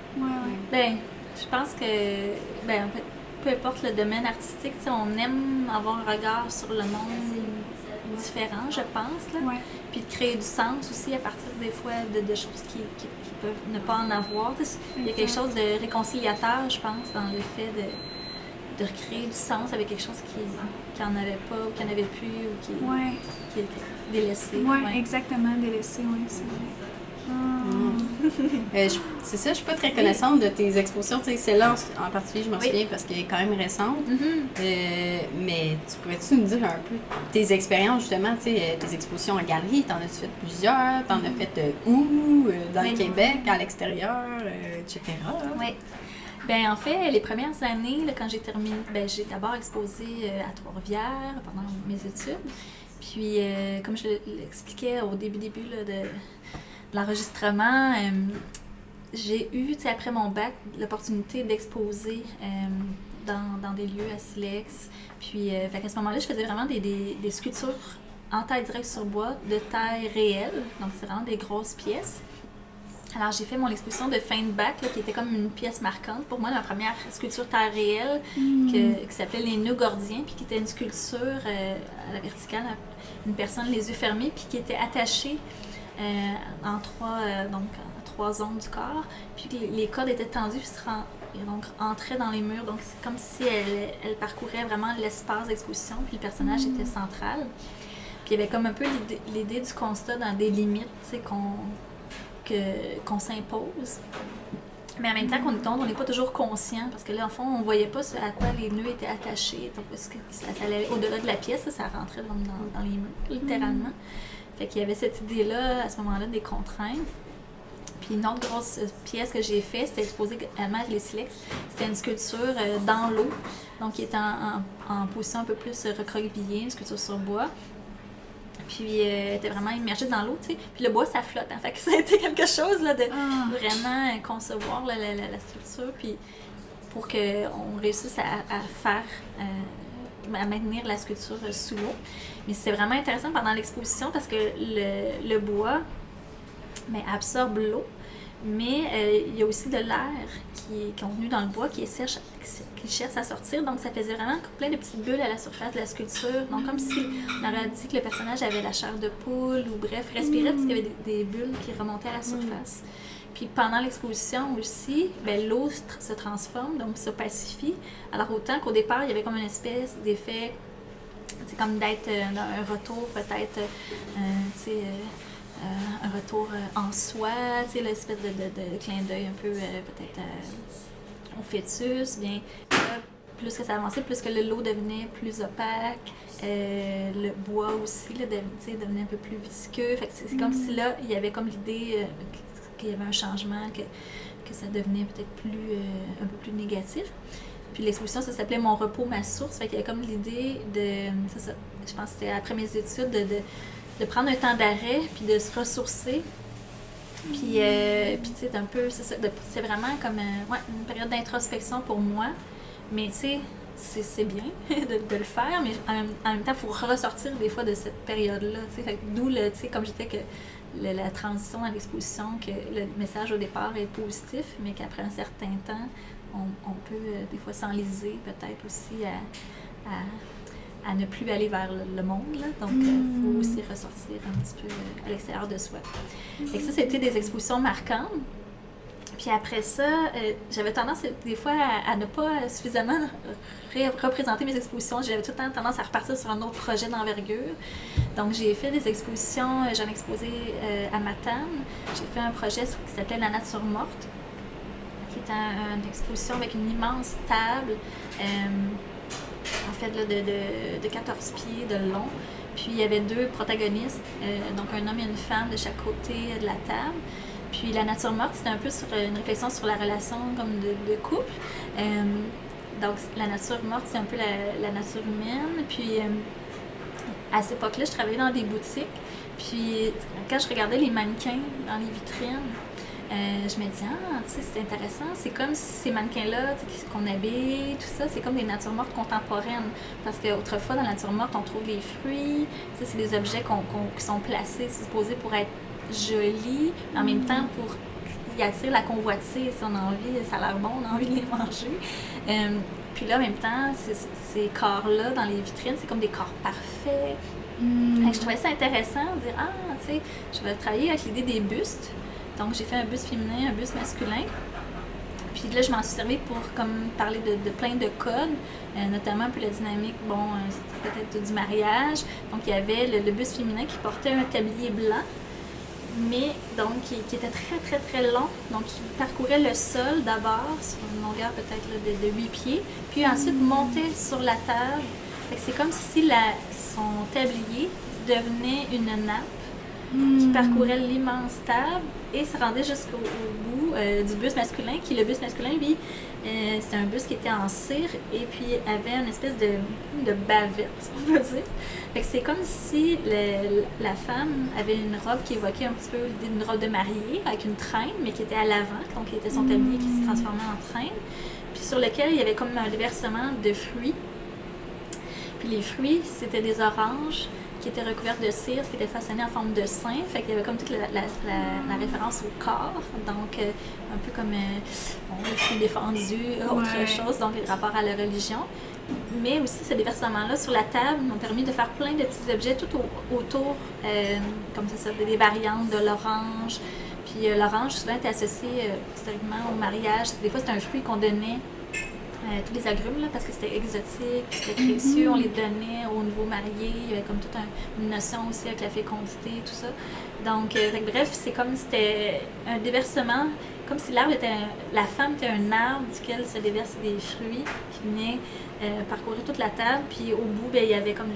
Ben, je pense que, en fait, peu importe le domaine artistique, on aime avoir un regard sur le monde différent, je pense. Là. Ouais. Puis de créer du sens aussi à partir des fois de choses qui peuvent ne pas en avoir. Il y a quelque chose de réconciliateur, je pense, dans le fait de recréer du sens avec quelque chose qui n'en avait pas ou qui n'en avait plus ou qui était délaissé. Oui, exactement, délaissé, oui, c'est vrai. C'est ça, je suis pas très connaissante de tes expositions. Celle-là en particulier, je m'en souviens parce qu'elle est quand même récente. Mais pourrais-tu nous dire un peu tes expériences, justement, tes expositions en galerie? T'en as fait plusieurs? T'en as fait où? Dans le Québec, à l'extérieur, etc. Oui. Ben en fait, les premières années, là, quand j'ai terminé, j'ai d'abord exposé à Trois-Rivières pendant mes études. Puis, comme je l'expliquais au début là, de l'enregistrement, j'ai eu, après mon bac, l'opportunité d'exposer dans des lieux à Silex. Puis, à ce moment-là, je faisais vraiment des sculptures en taille directe sur bois de taille réelle. Donc, c'est vraiment des grosses pièces. Alors, j'ai fait mon exposition de fin de bac, là, qui était comme une pièce marquante. Pour moi, ma première sculpture taille réelle, qui s'appelait Les Nœuds Gordiens, puis qui était une sculpture à la verticale, une personne les yeux fermés, puis qui était attachée en trois zones du corps. Puis les cordes étaient tendues, puis donc entraient dans les murs. Donc, c'est comme si elle parcourait vraiment l'espace d'exposition, puis le personnage était central. Puis il y avait comme un peu l'idée du constat dans des limites, qu'on s'impose. Mais en même temps qu'on tombe, on n'est pas toujours conscient parce que là, en fond, on ne voyait pas à quoi les nœuds étaient attachés. Donc, parce que ça allait au-delà de la pièce, ça rentrait dans les murs, littéralement. Fait qu'il y avait cette idée-là, à ce moment-là, des contraintes. Puis une autre grosse pièce que j'ai faite, c'était exposée également à les Silex. C'était une sculpture dans l'eau, donc qui était en position un peu plus recroquevillée, une sculpture sur bois. Puis elle était vraiment immergée dans l'eau, tu sais. Puis le bois, ça flotte, hein. Fait que ça a été quelque chose là, de vraiment concevoir la structure, puis pour qu'on réussisse à faire, à maintenir la sculpture sous l'eau. Mais c'est vraiment intéressant pendant l'exposition parce que le bois absorbe l'eau, mais il y a aussi de l'air qui est contenu dans le bois qui cherche à sortir. Donc, ça faisait vraiment plein de petites bulles à la surface de la sculpture. Donc, comme si on aurait dit que le personnage avait la chair de poule ou bref, respirait parce qu'il y avait des bulles qui remontaient à la surface. Puis pendant l'exposition aussi, l'eau se transforme, donc s'opacifie. Alors, autant qu'au départ, il y avait comme une espèce d'effet, c'est comme d'être un retour peut-être, un retour en soi, tu sais, l'espèce de clin d'œil un peu peut-être au fœtus, bien là, plus que ça avançait, plus que l'eau devenait plus opaque, le bois aussi là, devenait un peu plus visqueux. Fait que c'est comme si là, il y avait comme l'idée qu'il y avait un changement, que ça devenait peut-être un peu plus négatif. Puis l'exposition, ça s'appelait « Mon repos, ma source ». Fait qu'il y avait comme l'idée de, c'est ça, je pense que c'était après mes études, de prendre un temps d'arrêt, puis de se ressourcer. Puis tu sais, un peu, c'est vraiment comme une période d'introspection pour moi. Mais tu sais, c'est bien de le faire, mais en même temps, il faut ressortir des fois de cette période-là. D'où, tu sais, comme je disais, que la transition à l'exposition, que le message au départ est positif, mais qu'après un certain temps, on peut des fois s'enliser peut-être aussi à ne plus aller vers le monde. Là. Donc, il faut aussi ressortir un petit peu à l'extérieur de soi. Et ça, c'était des expositions marquantes. Puis après ça, j'avais tendance des fois à ne pas suffisamment représenter mes expositions. J'avais tout le temps tendance à repartir sur un autre projet d'envergure. Donc, j'ai fait des expositions. J'en ai exposé à Matane. J'ai fait un projet qui s'appelait « La nature morte », qui était une exposition avec une immense table. En fait, là, de 14 pieds de long. Puis, il y avait deux protagonistes, donc un homme et une femme de chaque côté de la table. Puis, la nature morte, c'était un peu sur une réflexion sur la relation comme de couple. Donc, la nature morte, c'est un peu la nature humaine. Puis, à cette époque-là, je travaillais dans des boutiques. Puis, quand je regardais les mannequins dans les vitrines, je me disais, tu sais, c'est intéressant. C'est comme si ces mannequins-là qu'on habille, tout ça, c'est comme des natures mortes contemporaines. Parce qu'autrefois, dans la nature morte, on trouve les fruits. Tu sais, c'est des objets qui sont placés, supposés pour être jolis, mais en même temps pour qu'ils attirent la convoitise. Si on a envie, ça a l'air bon, on a envie de les manger. Puis là, en même temps, ces corps-là dans les vitrines, c'est comme des corps parfaits. Je trouvais ça intéressant de dire, tu sais, je vais travailler avec l'idée des bustes. Donc, j'ai fait un buste féminin, un buste masculin. Puis là, je m'en suis servi pour parler de plein de codes, notamment un peu la dynamique, peut-être du mariage. Donc, il y avait le buste féminin qui portait un tablier blanc, mais donc qui était très, très, très long. Donc, il parcourait le sol d'abord, sur une longueur peut-être de 8 pieds, puis ensuite montait sur la table. Fait que c'est comme si son tablier devenait une nappe qui parcourait l'immense table et se rendait jusqu'au bout du buste masculin, le buste masculin, lui, c'était un buste qui était en cire et puis avait une espèce de bavette, si on peut dire. Fait que c'est comme si la femme avait une robe qui évoquait un petit peu une robe de mariée avec une traîne, mais qui était à l'avant, donc qui était son tablier qui se transformait en traîne, puis sur lequel il y avait comme un déversement de fruits. Puis les fruits, c'était des oranges qui étaient recouvertes de cire, qui étaient façonnées en forme de sein. Fait qu'il y avait comme toute la référence au corps. Donc, un peu comme les fruits défendus, autre chose, donc le rapport à la religion. Mais aussi, ce déversement-là sur la table m'ont permis de faire plein de petits objets tout autour, comme c'est ça, des variantes de l'orange. Puis l'orange, souvent, était associé historiquement au mariage. Des fois, c'était un fruit qu'on donnait tous les agrumes, là, parce que c'était exotique, c'était précieux, on les donnait aux nouveaux mariés, il y avait comme toute une notion aussi avec la fécondité, tout ça. Donc, bref, c'est comme si c'était un déversement, comme si la femme était un arbre duquel se déversent des fruits qui venaient parcourir toute la table, puis au bout, il y avait comme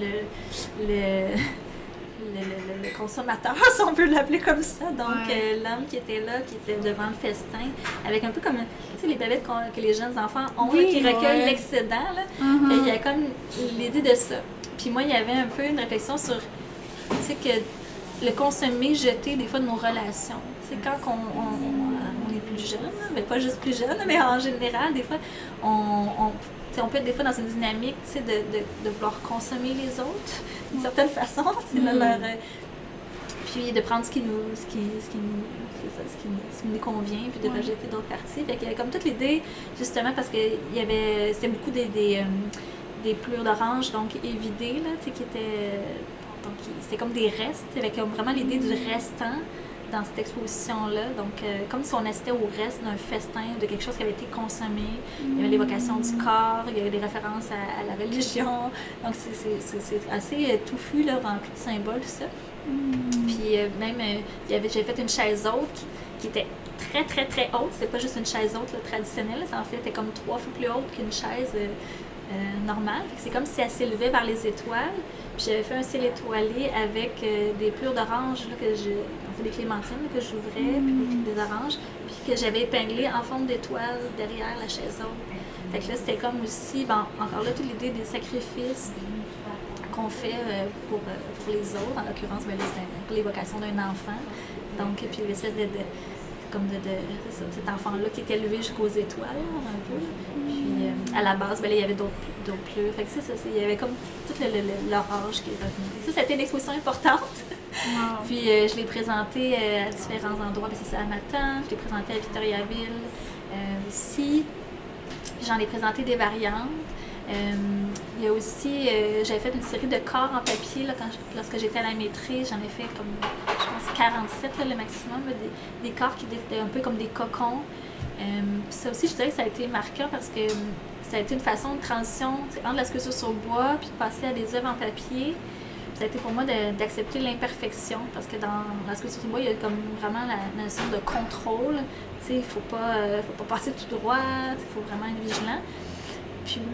le consommateur, si on peut l'appeler comme ça. Donc, l'homme qui était là, qui était devant le festin, avec un peu comme, tu sais, les bavettes que les jeunes enfants ont, là, qui recueillent l'excédent. Là. Il y a comme l'idée de ça. Puis moi, il y avait un peu une réflexion sur, tu sais, que le consommer, jeter, des fois, de nos relations. Tu sais, quand on est plus jeune, mais pas juste plus jeune, mais en général, des fois, on peut être des fois dans une dynamique de vouloir consommer les autres d'une certaine façon, puis de prendre ce qui nous convient, puis de rejeter d'autres parties. Fait qu'il y avait comme toute l'idée, justement, parce que c'était beaucoup des plures d'orange, donc évidées, là, qui étaient... Donc, c'était comme des restes, avec vraiment l'idée du restant dans cette exposition-là. Donc, comme si on assistait au reste d'un festin, de quelque chose qui avait été consommé. Il y avait l'évocation du corps, il y avait des références à la religion. Donc, c'est assez touffu, là, rempli de symboles, tout ça. Puis, même, j'avais fait une chaise haute qui était très, très, très haute. C'était pas juste une chaise haute là, traditionnelle. En fait, elle était comme 3 fois plus haute qu'une chaise normale. C'est comme si elle s'élevait vers les étoiles. Puis j'avais fait un ciel étoilé avec des plures d'orange, des clémentines là, que j'ouvrais, puis des oranges, puis que j'avais épinglé en forme d'étoile derrière la chaise haute. Fait que là, c'était comme aussi, encore là, toute l'idée des sacrifices qu'on fait pour les autres, en l'occurrence, pour l'évocation d'un enfant. Donc, puis l'espèce cet enfant-là qui est élevé jusqu'aux étoiles, un peu. Puis, à la base, il y avait d'autres pleurs. Fait que il y avait comme tout l'orage qui est revenu. Ça a été une exposition importante. Wow. Puis, je l'ai présentée à différents endroits. Puis, c'est ça, à Matane, je l'ai présentée à Victoriaville aussi. J'en ai présenté des variantes. Il y a aussi, j'avais fait une série de corps en papier là, lorsque j'étais à la maîtrise. J'en ai fait comme, je pense, 47 là, le maximum, des corps qui étaient un peu comme des cocons. Ça aussi, je dirais que ça a été marquant parce que ça a été une façon de transition entre la sculpture sur bois puis de passer à des œuvres en papier. Ça a été pour moi d'accepter l'imperfection parce que dans la sculpture sur bois, il y a comme vraiment la notion de contrôle. Il ne faut pas passer tout droit, il faut vraiment être vigilant.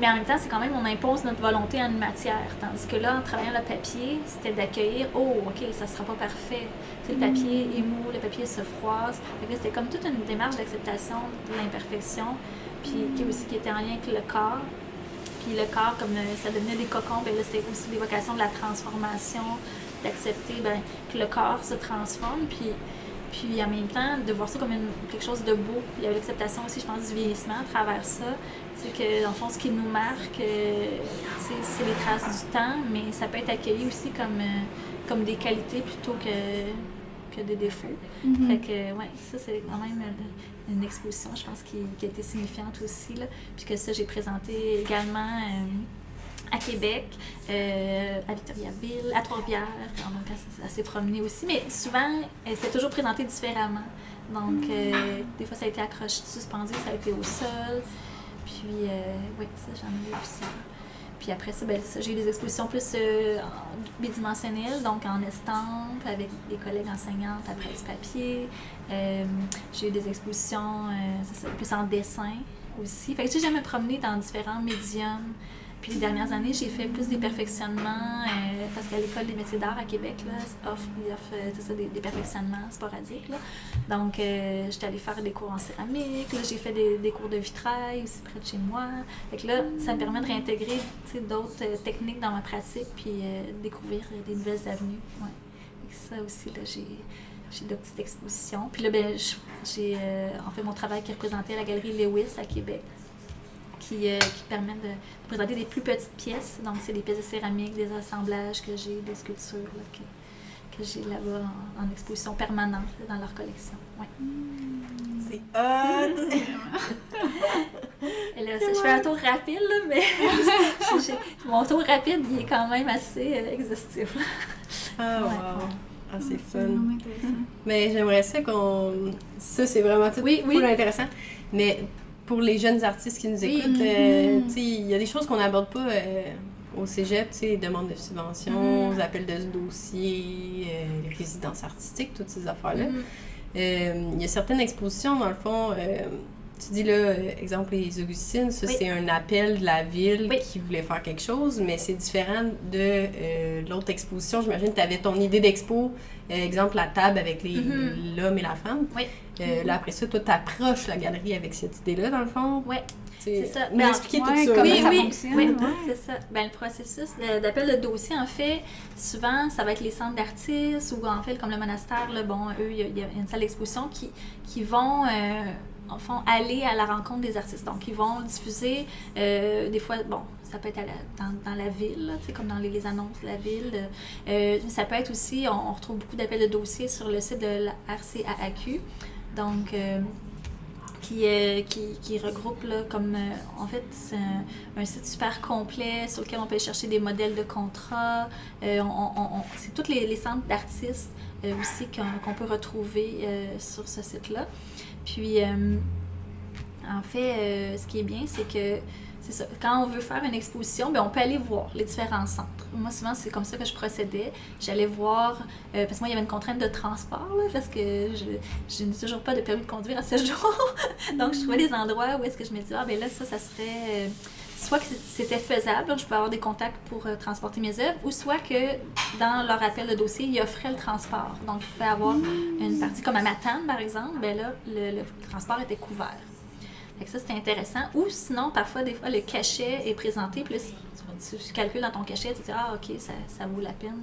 Mais en même temps, c'est quand même, on impose notre volonté à une matière. Tandis que là, en travaillant le papier, c'était d'accueillir, OK, ça sera pas parfait. Le papier est mou, le papier se froisse. C'était comme toute une démarche d'acceptation de l'imperfection, puis qui était en lien avec le corps. Puis le corps, comme ça devenait des cocons, là, c'est aussi l'évocation de la transformation, d'accepter que le corps se transforme. Puis en même temps, de voir ça comme quelque chose de beau. Il y avait l'acceptation aussi, je pense, du vieillissement à travers ça. C'est que, dans le fond, ce qui nous marque, c'est les traces du temps, mais ça peut être accueilli aussi comme des qualités plutôt que des défauts. Fait que, ça, c'est quand même une exposition, je pense, qui a été signifiante aussi. Là. Puis que ça, j'ai présenté également à Québec, à Victoriaville, à Trois-Rivières, donc elle s'est promenée aussi, mais souvent, elle s'est toujours présentée différemment. Donc, des fois, ça a été accroché, suspendu, ça a été au sol. Puis, ça, j'en ai eu ça. Puis après ça, j'ai eu des expositions plus bidimensionnelles, donc en estampe, avec des collègues enseignantes à presse-papier. J'ai eu des expositions plus en dessin aussi. Fait que j'ai jamais promené dans différents médiums. Puis les dernières années, j'ai fait plus des perfectionnements, parce qu'à l'École des métiers d'art à Québec, là, ils offrent des perfectionnements sporadiques. Là. Donc, j'étais allée faire des cours en céramique, là, j'ai fait des cours de vitrail aussi près de chez moi. Fait que là, ça me permet de réintégrer d'autres techniques dans ma pratique, puis découvrir des nouvelles avenues. Ouais. Fait que ça aussi, là, j'ai de petites expositions. Puis là, j'ai en fait mon travail qui est représenté à la Galerie Lewis à Québec. Qui permet de présenter des plus petites pièces. Donc, c'est des pièces de céramique, des assemblages que j'ai, des sculptures là, que j'ai là-bas en exposition permanente là, dans leur collection. Ouais. C'est hot! Et là, je fais un tour rapide, là, mais mon tour rapide, il est quand même assez exhaustif. Ah, wow! Ah, c'est fun. Mais j'aimerais ça Ça, c'est vraiment tout full intéressant. Mais pour les jeunes artistes qui nous écoutent, tu sais, il y a des choses qu'on n'aborde pas au cégep, tu sais, les demandes de subventions, les appels de dossier, les résidences artistiques, toutes ces affaires-là. Il y a certaines expositions, dans le fond, tu dis là, exemple, les Augustines, ça c'est un appel de la ville qui voulait faire quelque chose, mais c'est différent de l'autre exposition. J'imagine que tu avais ton idée d'expo, exemple la table avec l'homme et la femme. Là, après ça, toi, tu approches la galerie avec cette idée-là, dans le fond. Oui. C'est ça. Mais expliquer tout ça. Comment ça fonctionne. C'est ça. Ben, le processus d'appel de dossier, en fait, souvent, ça va être les centres d'artistes ou en fait, comme le monastère, là, bon, eux, il y a une salle d'exposition qui vont... en fond, aller à la rencontre des artistes. Donc, ils vont diffuser, des fois, bon, ça peut être dans la ville, tu sais, comme dans les annonces de la ville. Ça peut être aussi, on retrouve beaucoup d'appels de dossiers sur le site de la RCAAQ. Donc, qui regroupe, là, comme, en fait, c'est un site super complet sur lequel on peut chercher des modèles de contrats. C'est tous les centres d'artistes aussi qu'on peut retrouver sur ce site-là. Puis, en fait, ce qui est bien, c'est que c'est ça. Quand on veut faire une exposition, bien, on peut aller voir les différents centres. Moi, souvent, c'est comme ça que je procédais. J'allais voir, parce que moi, il y avait une contrainte de transport, là, parce que je n'ai toujours pas de permis de conduire à ce jour. Donc, je trouvais des endroits où est-ce que je me disais, ah, bien là, ça serait... soit que c'était faisable, donc je peux avoir des contacts pour transporter mes œuvres, ou soit que dans leur appel de dossier, ils offraient le transport. Donc, je pouvais avoir une partie comme à Matane, par exemple, bien là, le transport était couvert. Fait que ça, c'était intéressant. Ou sinon, parfois, des fois, le cachet est présenté, puis là, tu calcules dans ton cachet, tu te dis, ah, OK, ça vaut la peine,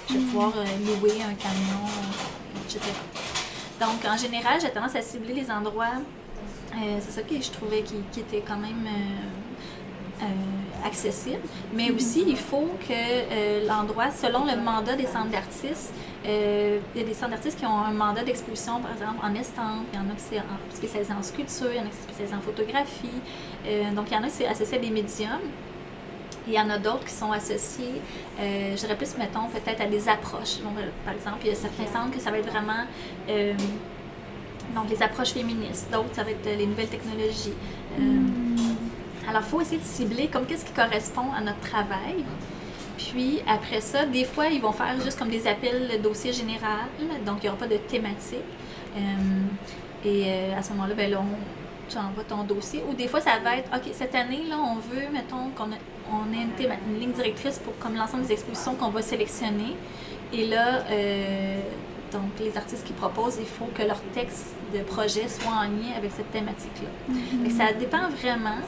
je vais pouvoir louer un camion, etc. Donc, en général, j'ai tendance à cibler les endroits, c'est ça que je trouvais qui était quand même... accessible, mais aussi il faut que l'endroit, selon le mandat des centres d'artistes, il y a des centres d'artistes qui ont un mandat d'exposition, par exemple, en estampe, il y en a qui sont spécialisés en sculpture, il y en a qui sont spécialisés en photographie, donc il y en a qui sont associés à des médiums, il y en a d'autres qui sont associés, je dirais plus, mettons, peut-être à des approches. Donc, par exemple, il y a certains centres que ça va être vraiment... donc, les approches féministes, d'autres, ça va être les nouvelles technologies. Alors, il faut essayer de cibler comme qu'est-ce qui correspond à notre travail. Puis, après ça, des fois, ils vont faire juste comme des appels de dossier général, donc il n'y aura pas de thématique. À ce moment-là, ben là, tu envoies ton dossier. Ou des fois, ça va être, OK, cette année, là, on veut, mettons, qu'on ait une ligne directrice pour comme l'ensemble des expositions qu'on va sélectionner. Et là, donc, les artistes qui proposent, il faut que leur texte de projet soit en lien avec cette thématique-là. Ça dépend vraiment.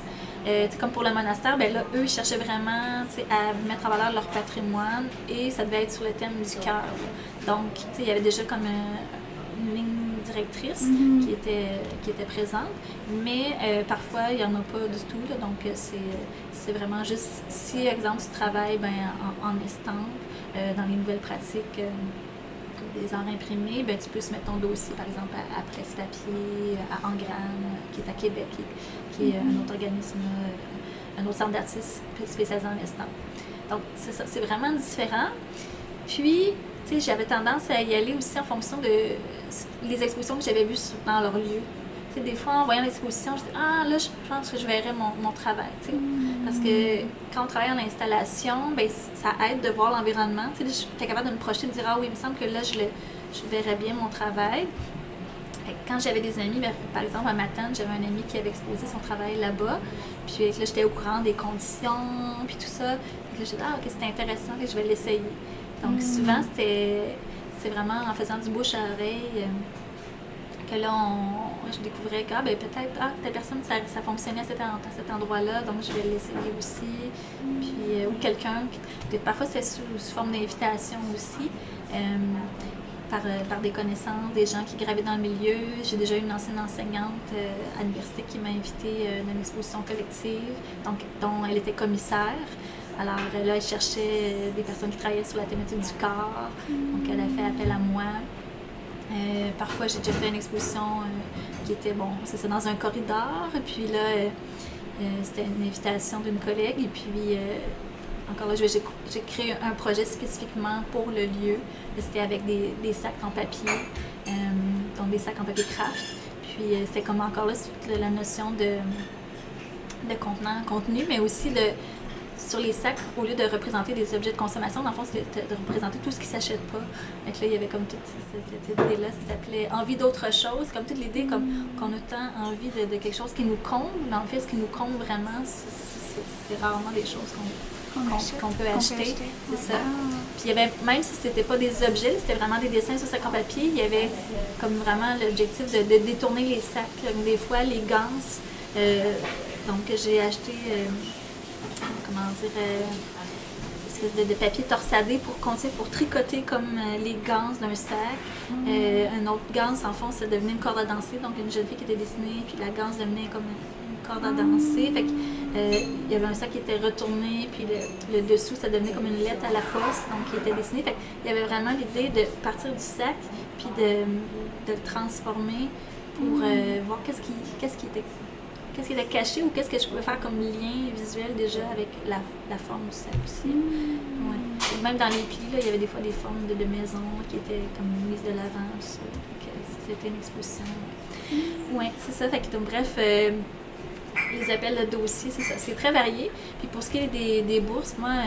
Comme pour le monastère, ben là, eux, ils cherchaient vraiment à mettre en valeur leur patrimoine et ça devait être sur le thème du cœur. Donc, il y avait déjà comme une ligne directrice qui était présente, mais parfois, il n'y en a pas du tout. Là, donc, c'est vraiment juste, si, exemple, tu travailles en estampe, dans les nouvelles pratiques des arts imprimés, ben, tu peux se mettre ton dossier, par exemple, à Presse-Papier, à Engramme, qui est à Québec, qui est un autre organisme, un autre centre d'artistes spécialisé en estampe. Donc, c'est ça, c'est vraiment différent. Puis, tu sais, j'avais tendance à y aller aussi en fonction de les expositions que j'avais vues dans leur lieu. Tu sais, des fois, en voyant l'exposition, je dis « Ah, là, je pense que je verrai mon travail. » Tu sais, parce que quand on travaille en installation, ben ça aide de voir l'environnement. Tu sais, je suis capable de me projeter, de dire « Ah oui, il me semble que là, je verrais bien mon travail. » Quand j'avais des amis, ben, par exemple, à Matane, j'avais un ami qui avait exposé son travail là-bas. Puis là, j'étais au courant des conditions, puis tout ça. Puis là, j'ai dit « Ah, OK, c'est intéressant, et je vais l'essayer. » Donc, souvent, c'est vraiment en faisant du bouche à oreille que là, je découvrais que peut-être, telle personne, ça fonctionnait à cet endroit-là, donc je vais l'essayer aussi. Puis, ou quelqu'un, parfois c'est sous forme d'invitation aussi, par des connaissances, des gens qui gravaient dans le milieu. J'ai déjà eu une ancienne enseignante à l'université qui m'a invitée dans une exposition collective, donc, dont elle était commissaire. Alors là, elle cherchait des personnes qui travaillaient sur la thématique du corps, donc elle a fait appel à moi. Parfois, j'ai déjà fait une exposition qui était, c'est ça, dans un corridor. Et puis là, c'était une invitation d'une collègue. Et puis, encore là, j'ai créé un projet spécifiquement pour le lieu. C'était avec des sacs en papier, donc des sacs en papier craft. Puis c'était comme encore là la notion de contenu, mais aussi sur les sacs, au lieu de représenter des objets de consommation, dans le fond, c'était de représenter tout ce qui ne s'achète pas. Donc là, il y avait comme toute cette idée-là, ça s'appelait « Envie d'autre chose », comme toute l'idée qu'on a tant envie de quelque chose qui nous comble, mais en fait, ce qui nous comble vraiment, c'est rarement des choses qu'on peut acheter. C'est ça. Puis il y avait, même si c'était pas des objets, c'était vraiment des dessins sur sac en papier, il y avait comme vraiment l'objectif de détourner les sacs. Des fois, les ganses, donc j'ai acheté... comment dire, espèce de papier torsadé pour tricoter comme les ganses d'un sac. Un autre ganse, en fond, ça devenait une corde à danser, donc une jeune fille qui était dessinée, puis la ganse devenait comme une corde à danser. Fait que, il y avait un sac qui était retourné, puis le dessous, ça devenait comme une lettre à la poste, donc qui était dessinée. Fait que, il y avait vraiment l'idée de partir du sac, puis de le transformer pour voir qu'est-ce qui était caché ou qu'est-ce que je pouvais faire comme lien visuel déjà avec la forme du sac aussi. Ouais. Et même dans les plis, là, il y avait des fois des formes de maison qui étaient comme mises de l'avant. C'était une exposition. Oui, c'est ça. Fait que, donc, bref, les appels de dossiers, c'est ça. C'est très varié. Puis pour ce qui est des bourses, moi,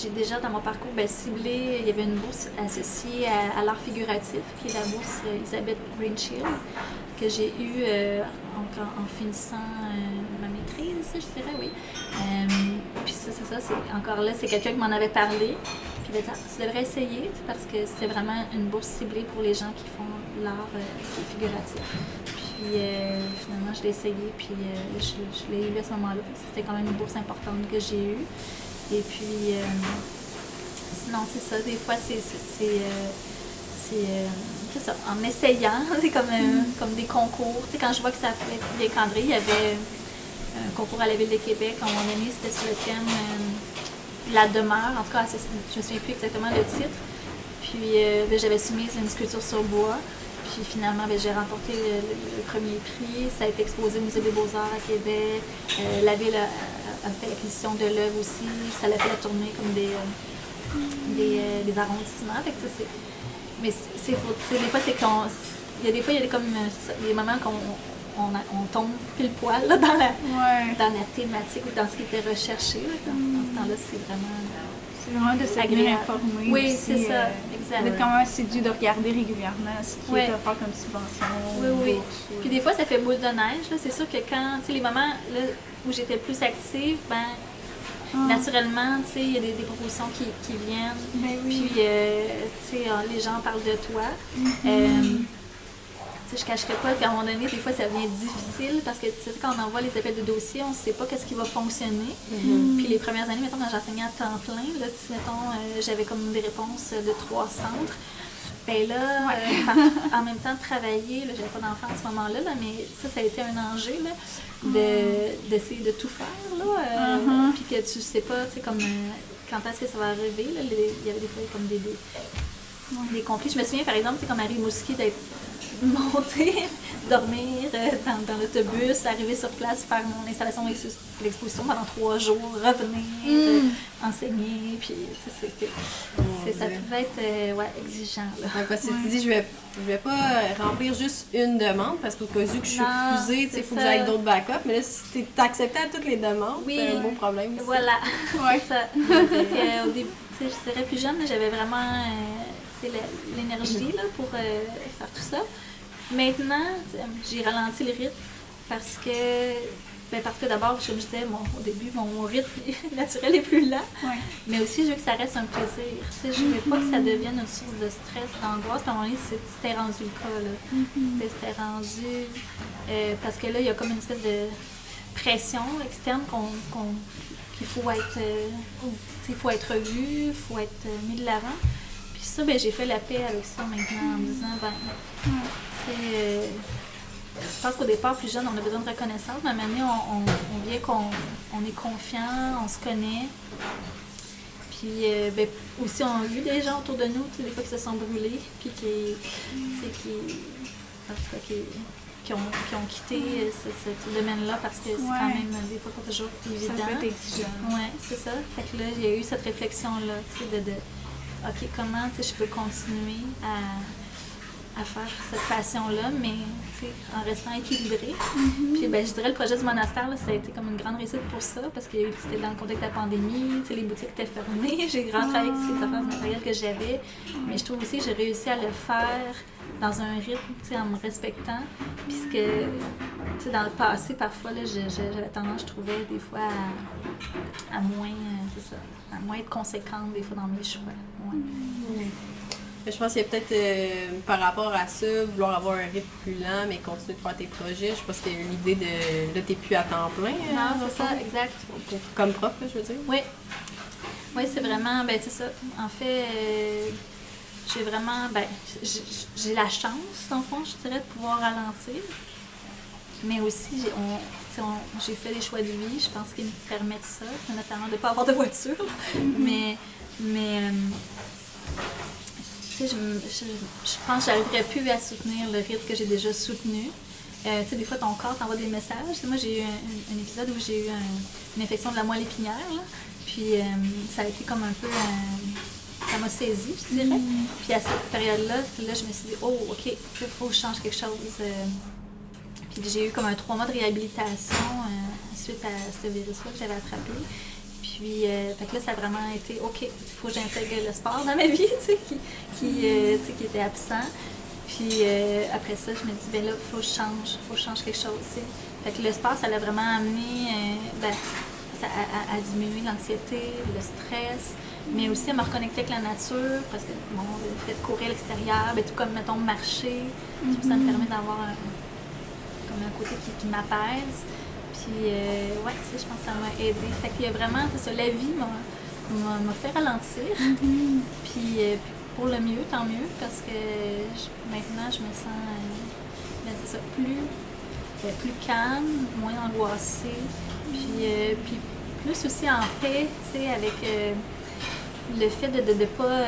j'ai déjà dans mon parcours ciblé, il y avait une bourse associée à l'art figuratif, qui est la bourse Elisabeth Greenshield, que j'ai eue en finissant ma maîtrise, je dirais, oui. Puis ça, c'est encore là, c'est quelqu'un qui m'en avait parlé. Puis il m'a dit, tu devrais essayer, parce que c'est vraiment une bourse ciblée pour les gens qui font l'art figuratif. Puis finalement, je l'ai essayé, puis je l'ai eu à ce moment-là. C'était quand même une bourse importante que j'ai eue. Et puis, sinon, c'est ça, des fois, c'est ça, en essayant, c'est comme des concours. Tu sais, quand je vois que ça fait bien cadré, il y avait un concours à la Ville de Québec, à un moment donné, c'était sur le thème La demeure, en tout cas, je ne me souviens plus exactement le titre. Puis, j'avais soumis une sculpture sur bois. Puis finalement, j'ai remporté le premier prix. Ça a été exposé au Musée des Beaux-Arts à Québec. La Ville a fait l'acquisition de l'œuvre aussi. Ça l'a fait la tournée comme des arrondissements. Fait que, mais des fois, il y a comme des moments qu'on tombe pile poil là, dans la thématique ou dans ce qui était recherché. Là. Dans ce temps-là, c'est vraiment de se tenir informé. Oui, c'est ça, exact. D'être quand même assidu de regarder régulièrement ce qui est offert comme subvention. Oui. Puis des fois, ça fait boule de neige. Là. C'est sûr que quand, les moments là, où j'étais plus active, naturellement, il y a des propositions qui viennent. Puis, les gens parlent de toi. Je ne cacherai pas qu'à un moment donné, des fois, ça devient difficile parce que quand on envoie les appels de dossier, on ne sait pas qu'est-ce qui va fonctionner. Puis les premières années, mettons, quand j'enseignais à temps plein, là, j'avais comme des réponses de 3 centres. Ben là, en même temps, travailler, j'avais pas d'enfant à ce moment-là, mais ça a été un enjeu là, d'essayer de tout faire. Là, puis que tu sais pas, comme quand est-ce que ça va arriver. Là, il y avait des fois comme des conflits. Je me souviens, par exemple, comme à Rimouski, d'être monter, dormir dans l'autobus, arriver sur place, faire mon installation de l'exposition pendant 3 jours, revenir, enseigner, puis ça pouvait être exigeant. Parce que tu dis, je vais pas remplir juste une demande, parce qu'au cas où que je suis refusée, il faut que j'aille d'autres backups, mais là, si tu es accepté à toutes les demandes, c'est un beau problème aussi. Voilà, c'est ça. Au début, je dirais plus jeune, j'avais vraiment l'énergie là, pour faire tout ça. Maintenant, j'ai ralenti le rythme parce que d'abord, comme je disais, au début, mon rythme naturel est plus lent, mais aussi je veux que ça reste un plaisir. Je ne veux pas que ça devienne une source de stress, d'angoisse. À un moment donné, c'était rendu le cas. Là. C'était rendu... parce que là, il y a comme une espèce de pression externe qu'il faut être vu, il faut être mis de l'avant. Puis ça, j'ai fait la paix avec ça maintenant en me disant, je pense qu'au départ, plus jeune, on a besoin de reconnaissance, mais maintenant, on vient qu'on est confiant, on se connaît. Puis aussi, on a vu des gens autour de nous, des fois qui se sont brûlés, puis qui ont quitté ce domaine-là parce que c'est quand même des fois pas toujours évident. Ça peut être exigeant. Oui, c'est ça. Fait que là, il y a eu cette réflexion-là, OK, comment je peux continuer à faire cette passion-là, mais en restant équilibrée. Puis je dirais le projet du monastère, là, ça a été comme une grande réussite pour ça, parce que c'était dans le contexte de la pandémie, les boutiques étaient fermées, j'ai rentré avec les affaires du matériel que j'avais, mais je trouve aussi que j'ai réussi à le faire dans un rythme, en me respectant, puisque dans le passé, parfois, là, j'avais tendance, je trouvais, des fois, à moins, à moins être conséquente, des fois, dans mes choix. Ouais. Je pense qu'il y a peut-être, par rapport à ça, vouloir avoir un rythme plus lent, mais continuer de faire tes projets. Je pense qu'il y a l'idée de... Là, t'es plus à temps plein. Non, c'est ça, exact. Comme prof, je veux dire. Oui. Oui, c'est vraiment, c'est ça. En fait, j'ai vraiment, j'ai la chance, dans le fond, je dirais, de pouvoir ralentir. Mais aussi, j'ai fait des choix de vie, je pense qu'ils me permettent ça, notamment de ne pas avoir de voiture. Mais je pense que j'arriverais plus à soutenir le rythme que j'ai déjà soutenu. Des fois, ton corps t'envoie des messages. Moi, j'ai eu un épisode où j'ai eu une infection de la moelle épinière. Là. Puis, ça a été comme un peu... ça m'a saisie, je dirais. Puis, à cette période-là, je me suis dit, oh, OK, il faut que je change quelque chose. Puis, j'ai eu comme un 3 mois de réhabilitation suite à ce virus-là que j'avais attrapé. Puis, fait que là, ça a vraiment été, OK, il faut que j'intègre le sport dans ma vie, qui était absent. Puis, après ça, je me dis, là, il faut que je change quelque chose, t'sais. Fait que le sport, ça l'a vraiment amené à diminuer l'anxiété, le stress, mais aussi à me reconnecter avec la nature, parce que, bon, le fait de courir à l'extérieur, tout comme, mettons, marcher, ça me permet d'avoir comme un côté qui m'apaise. Puis, je pense que ça m'a aidé. Fait qu'il y a vraiment, c'est ça, la vie m'a fait ralentir. Puis, pour le mieux, tant mieux, parce que maintenant, je me sens plus calme, moins angoissée. Puis plus aussi en paix, avec le fait de pas...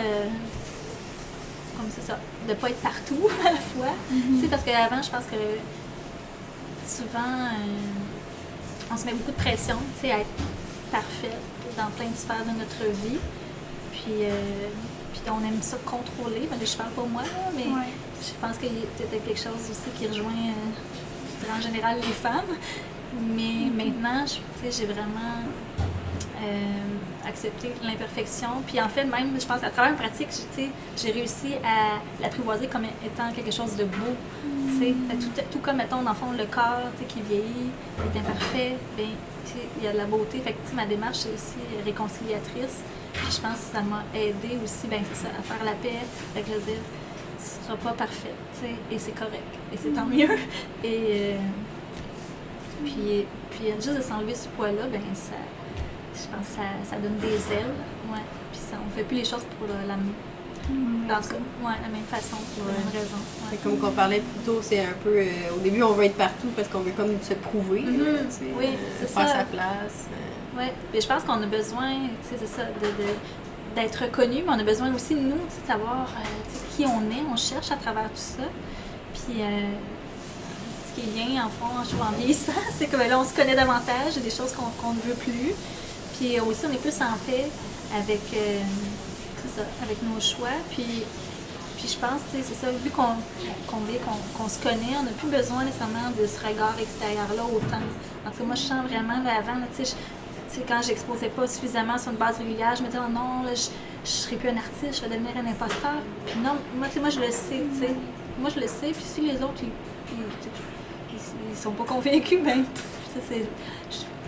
comme c'est ça, de pas être partout à la fois. Parce qu'avant, je pense que souvent... on se met beaucoup de pression, à être parfaite dans plein de sphères de notre vie. Puis on aime ça contrôler. Je parle pas moi, là, mais je pense qu'il y a peut-être quelque chose aussi qui rejoint, en général, les femmes. Mais maintenant, j'ai vraiment accepté l'imperfection. Puis en fait, même, je pense, à travers une pratique, j'ai réussi à l'apprivoiser comme étant quelque chose de beau. Tout comme, mettons, dans le fond, le corps qui vieillit, est imparfait, il y a de la beauté. Fait que ma démarche, c'est aussi réconciliatrice. Puis je pense que ça m'a aidé aussi, c'est ça, à faire la paix avec le dire, tu ne seras pas parfaite, et c'est correct, et c'est tant mieux. Et puis juste de s'enlever ce poids-là, ça, je pense que ça donne des ailes, Puis on ne fait plus les choses pour la même façon, pour la même raison. Ouais. Comme on parlait plus tôt, c'est un peu... au début, on veut être partout parce qu'on veut comme se prouver, oui, c'est faire ça. sa place. Oui, mais je pense qu'on a besoin, c'est ça, d'être reconnu, mais on a besoin aussi, nous, de savoir qui on est, on cherche à travers tout ça. Puis, ce qui est bien, en fond, en vieillissant, c'est que là, on se connaît davantage, il y a des choses qu'on ne veut plus. Puis aussi, on est plus en paix avec, avec nos choix. Puis je pense, c'est ça, vu qu'on se connaît, on n'a plus besoin nécessairement de ce regard extérieur-là autant. En tout cas, moi, je sens vraiment, avant, quand j'exposais pas suffisamment sur une base régulière, je me disais, oh non, là, je serais plus un artiste, je vais devenir un imposteur. Puis non, moi je le sais, Moi, je le sais, puis si les autres, ils sont pas convaincus,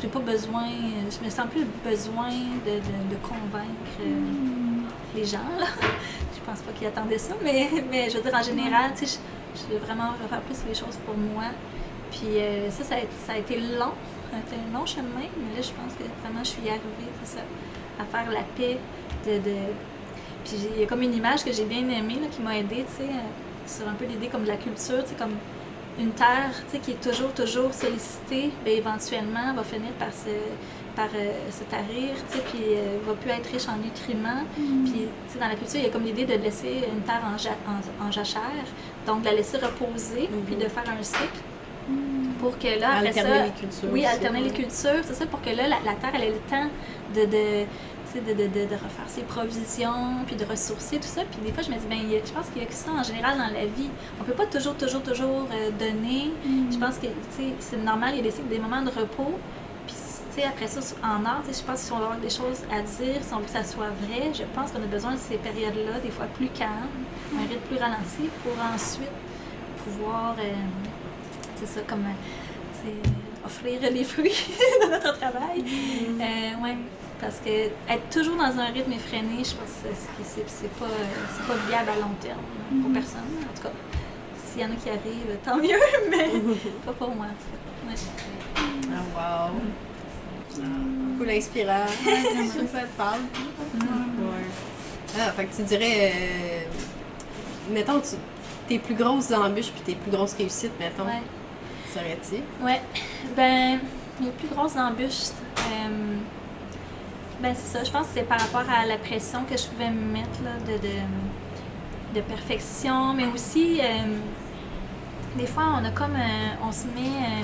j'ai pas besoin, je me sens plus besoin de convaincre les gens, là. Je pense pas qu'ils attendaient ça, mais je veux dire, en général, je veux vraiment refaire plus les choses pour moi. Puis ça a été long. Ça a été un long chemin, mais là, je pense que vraiment, je suis arrivée, c'est ça, à faire la paix Puis il y a comme une image que j'ai bien aimée, là, qui m'a aidée, sur un peu l'idée comme de la culture, comme une terre, qui est toujours sollicitée, éventuellement, va finir par se tarir, puis va plus être riche en nutriments. Puis, dans la culture, il y a comme l'idée de laisser une terre en jachère, donc de la laisser reposer, puis de faire un cycle. Pour que là, après alterner ça, les cultures. Oui, alterner les cultures, c'est ça, pour que là, la terre, elle ait le temps de refaire ses provisions, puis de ressourcer, tout ça. Puis des fois, je me dis, je pense qu'il y a que ça en général dans la vie. On peut pas toujours donner. Je pense que, c'est normal, il y a des moments de repos. Puis, après ça, en art, je pense que si on veut avoir des choses à dire, si on veut que ça soit vrai, je pense qu'on a besoin de ces périodes-là, des fois plus calmes, un rythme plus ralenti, pour ensuite pouvoir, c'est ça, comme, offrir les fruits de notre travail. Ouais. Parce que être toujours dans un rythme effréné, je pense que c'est pas viable à long terme pour personne. En tout cas, s'il y en a qui arrivent, tant mieux, mais pas pour moi. En tout cas. Ouais. Ah, wow! Beaucoup inspirant. Je ça te parle. Ouais. Ah, fait que tu dirais, mettons, tes plus grosses embûches puis tes plus grosses réussites, mettons, serait-tu? Ouais. Mes plus grosses embûches, c'est ça. Je pense que c'est par rapport à la pression que je pouvais me mettre là, de perfection, mais aussi, des fois, on a comme, on se met,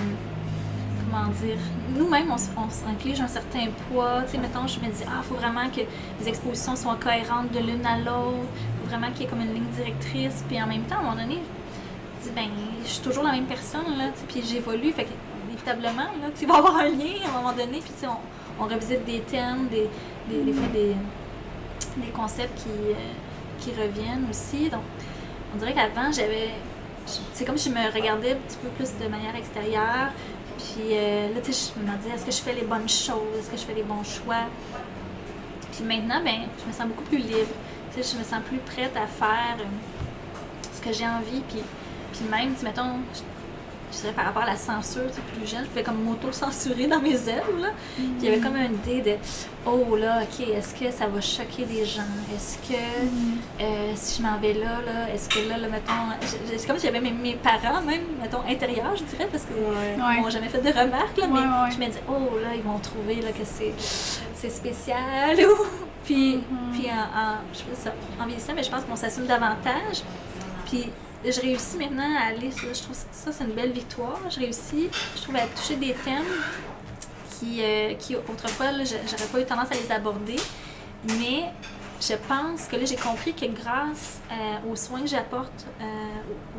comment dire, nous-mêmes, on s'inflige un certain poids. Tu sais, mettons, je me dis, il faut vraiment que les expositions soient cohérentes de l'une à l'autre, il faut vraiment qu'il y ait comme une ligne directrice, puis en même temps, à un moment donné, je dis, je suis toujours la même personne, là, puis j'évolue, fait que, inévitablement, là, il va y avoir un lien à un moment donné, puis tu sais, on revisite des thèmes, des fois des concepts qui reviennent aussi. Donc, on dirait qu'avant, c'est comme si je me regardais un petit peu plus de manière extérieure. Puis là, tu sais, je me demandais, est-ce que je fais les bonnes choses? Est-ce que je fais les bons choix? Puis maintenant, je me sens beaucoup plus libre. Tu sais, je me sens plus prête à faire ce que j'ai envie. Puis même, tu sais, mettons, je dirais par rapport à la censure, tu sais, plus jeune, je pouvais comme m'auto-censurer dans mes œuvres, là. Puis il y avait comme une idée de, oh là, OK, est-ce que ça va choquer des gens? Est-ce que si je m'en vais là, est-ce que là, mettons, c'est comme si j'avais mes parents, même, mettons, intérieurs, je dirais, parce qu'ils m'ont jamais fait de remarques, là, mais je me disais, oh là, ils vont trouver là, que c'est spécial, puis je fais ça, en vieillissant, mais je pense qu'on s'assume davantage, puis je réussis maintenant à aller, je trouve ça c'est une belle victoire, je réussis, je trouve, à toucher des thèmes qui autrefois, là, j'aurais pas eu tendance à les aborder, mais je pense que là, j'ai compris que grâce aux soins que j'apporte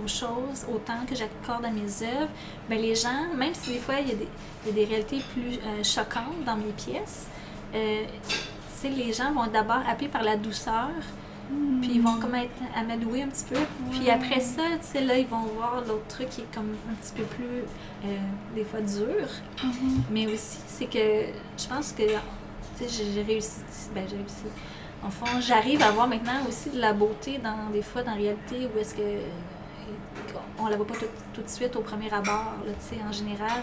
aux choses, au temps que j'accorde à mes œuvres, les gens, même si des fois, il y a des réalités plus choquantes dans mes pièces, les gens vont d'abord happer par la douceur, puis ils vont comme être amadoués un petit peu. Puis après ça, tu sais, là, ils vont voir l'autre truc qui est comme un petit peu plus, des fois, dur. Mais aussi, c'est que je pense que, tu sais, j'ai réussi. J'ai réussi. En fond, j'arrive à voir maintenant aussi de la beauté des fois, dans la réalité, où est-ce que on la voit pas tout de suite au premier abord, là, tu sais, en général.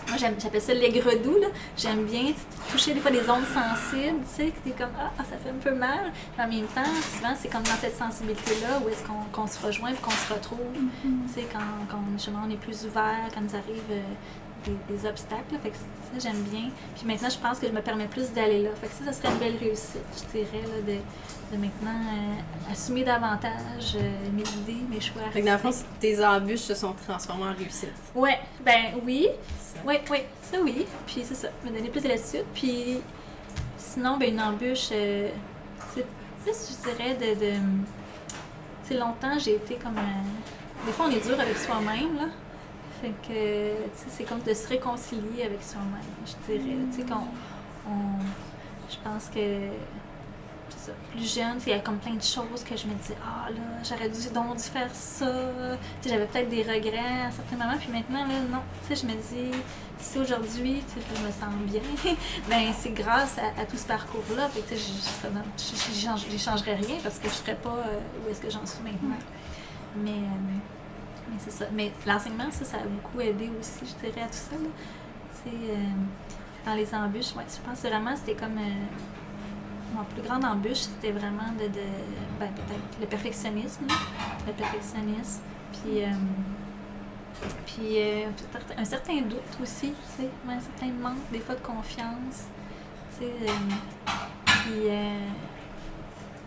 Moi, j'appelle ça l'aigre doux, là. J'aime bien toucher des fois des ondes sensibles, tu sais, que t'es comme, ça fait un peu mal. Mais en même temps, souvent, c'est comme dans cette sensibilité-là où est-ce qu'on se rejoint et qu'on se retrouve. Tu sais, quand justement, on est plus ouvert, quand nous arrivent des obstacles. Là. Fait que ça, j'aime bien. Puis maintenant, je pense que je me permets plus d'aller là. Fait que ça serait une belle réussite, je dirais, là, de maintenant assumer davantage mes idées, mes choix. Fait que dans le fond, tes embûches se sont transformées en réussite. Ouais, oui. Oui, ça oui. Puis c'est ça, me donner plus de latitude. Puis sinon, une embûche, c'est plus, je dirais, tu sais, longtemps, j'ai été comme... des fois, on est dur avec soi-même, là. Fait que, tu sais, c'est comme de se réconcilier avec soi-même, je dirais. Tu sais, je pense que... Ça. Plus jeune, il y a comme plein de choses que je me disais, là, j'aurais dû faire ça. Tu sais, j'avais peut-être des regrets à certains moments, puis maintenant, là, non. Tu sais, je me dis, si aujourd'hui, tu sais, je me sens bien, c'est grâce à tout ce parcours-là. Fait que, tu sais, j'y changerais rien parce que je ne serais pas où est-ce que j'en suis maintenant. Mais c'est ça. Mais l'enseignement, ça a beaucoup aidé aussi, je dirais, à tout ça, là. Tu sais, dans les embûches, je pense que vraiment, c'était comme... Mon plus grande embûche, c'était vraiment peut-être le perfectionnisme. Le perfectionnisme. Puis peut-être un certain doute aussi, tu sais, un certain manque, des fois, de confiance. Tu sais, puis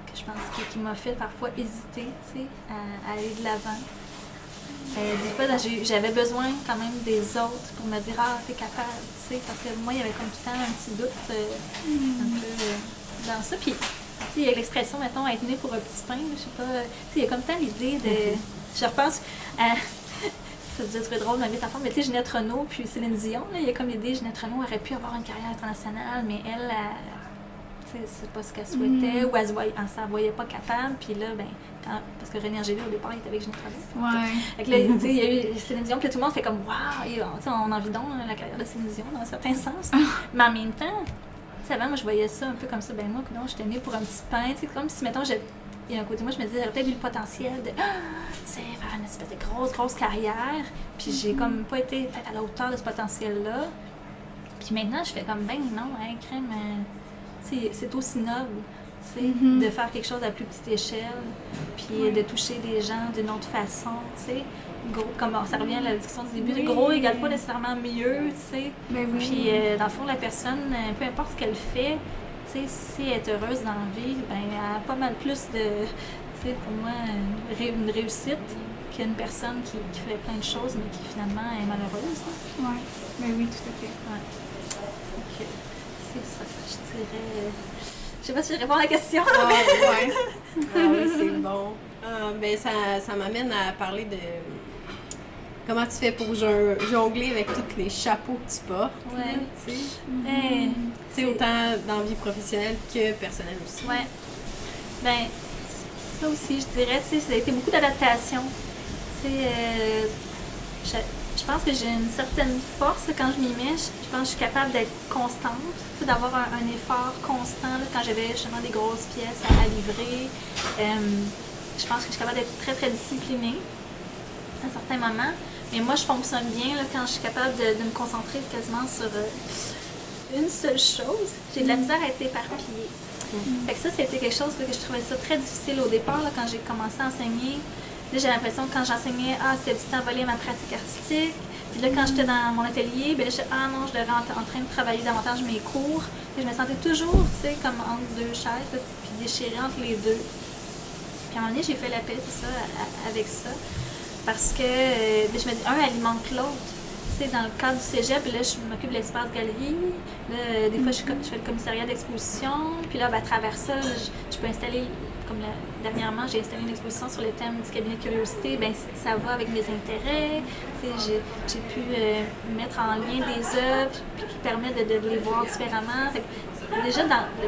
que je pense qui m'a fait parfois hésiter, tu sais, à aller de l'avant. Des fois, j'avais besoin quand même des autres pour me dire « Ah, t'es capable », tu sais, parce que moi, il y avait comme tout le temps un petit doute un peu... dans ça. Puis, il y a l'expression, mettons, être né pour un petit pain, je sais pas. Il y a comme tant l'idée de. Je repense à. Ça devait être drôle, ma métaphore, mais tu sais, Ginette Renault puis Céline Dion, là, il y a comme l'idée, Ginette Renault aurait pu avoir une carrière internationale, mais elle c'est pas ce qu'elle souhaitait, ou elle s'en voyait pas capable, puis là, ben, parce que René Angélil, au départ, il était avec Ginette Renault. Ouais. Fait que là, tu sais, il y a eu Céline Dion, puis tout le monde fait comme, waouh, on envie donc la carrière de Céline Dion, dans un certain sens. Mais en même temps, tu sais, avant, moi, je voyais ça un peu comme ça, ben moi, non, j'étais née pour un petit pain, tu sais, comme si, mettons, il y a un côté, moi, je me disais, j'aurais peut-être eu le potentiel de, tu sais, faire une espèce de grosse carrière. Puis j'ai comme pas été peut-être à la hauteur de ce potentiel-là. Puis maintenant, je fais comme, ben non, hein, crème, tu sais, c'est aussi noble, tu sais, de faire quelque chose à plus petite échelle, puis de toucher les gens d'une autre façon, tu sais. Gros, comme ça revient à la discussion du début, gros égale pas nécessairement mieux, tu sais. Puis dans le fond, la personne, peu importe ce qu'elle fait, tu sais, si elle est heureuse dans la vie, ben elle a pas mal plus de, tu sais, pour moi, une réussite qu'une personne qui fait plein de choses, mais qui finalement est malheureuse. Oui, ben oui, tout à fait. Ouais. Donc, c'est ça, je dirais. Je sais pas si je réponds à la question. Ouais. Oui, c'est bon. Ben, ça m'amène à parler de comment tu fais pour jongler avec tous les chapeaux que tu portes. Ouais. Tu sais, autant dans la vie professionnelle que personnelle aussi. Ouais. Ben, ça aussi, je dirais, tu sais, ça a été beaucoup d'adaptation. Tu sais, je pense que j'ai une certaine force quand je m'y mets. Je pense que je suis capable d'être constante, tu sais, d'avoir un effort constant là, quand j'avais justement des grosses pièces à livrer. Je pense que je suis capable d'être très, très disciplinée à certains moments. Mais moi, je fonctionne bien là, quand je suis capable de me concentrer quasiment sur une seule chose. J'ai de la misère à être éparpillée. Fait que ça, c'était quelque chose là, que je trouvais ça très difficile au départ là, quand j'ai commencé à enseigner. Là, j'ai l'impression que quand j'enseignais, c'était du temps volé à ma pratique artistique. Puis là, quand j'étais dans mon atelier, ben là, j'étais, non, je devrais en train de travailler davantage mes cours. Puis je me sentais toujours, tu sais, comme entre deux chaises, là, puis déchirée entre les deux. Puis à un moment donné, j'ai fait la paix, c'est ça, avec ça. Parce que je me dis, un alimente l'autre. Tu sais, dans le cadre du cégep, là, je m'occupe de l'espace galerie. Là, des fois, je fais le commissariat d'exposition. Puis là, à travers ça, je peux installer, comme dernièrement, j'ai installé une exposition sur le thème du cabinet de curiosité. Bien, ça va avec mes intérêts. Tu sais, j'ai pu mettre en lien des œuvres qui permettent de les voir différemment. Déjà,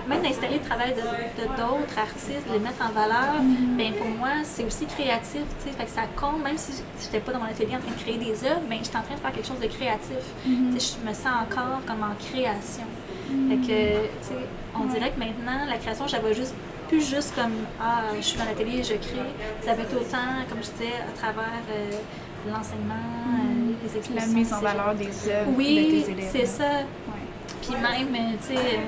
même d'installer le travail de d'autres artistes, de les mettre en valeur, bien pour moi, c'est aussi créatif, tu sais, fait que ça compte, même si j'étais pas dans mon atelier en train de créer des œuvres, bien, j'étais en train de faire quelque chose de créatif. Tu sais, je me sens encore comme en création. Fait que, tu sais, on dirait que maintenant, la création, je la vois plus juste comme, je suis dans l'atelier, je crée. Ça va être autant, comme je disais, à travers l'enseignement, les expositions. La mise en valeur des œuvres de tes élèves. Oui, c'est ça. Ouais. Puis même, tu sais,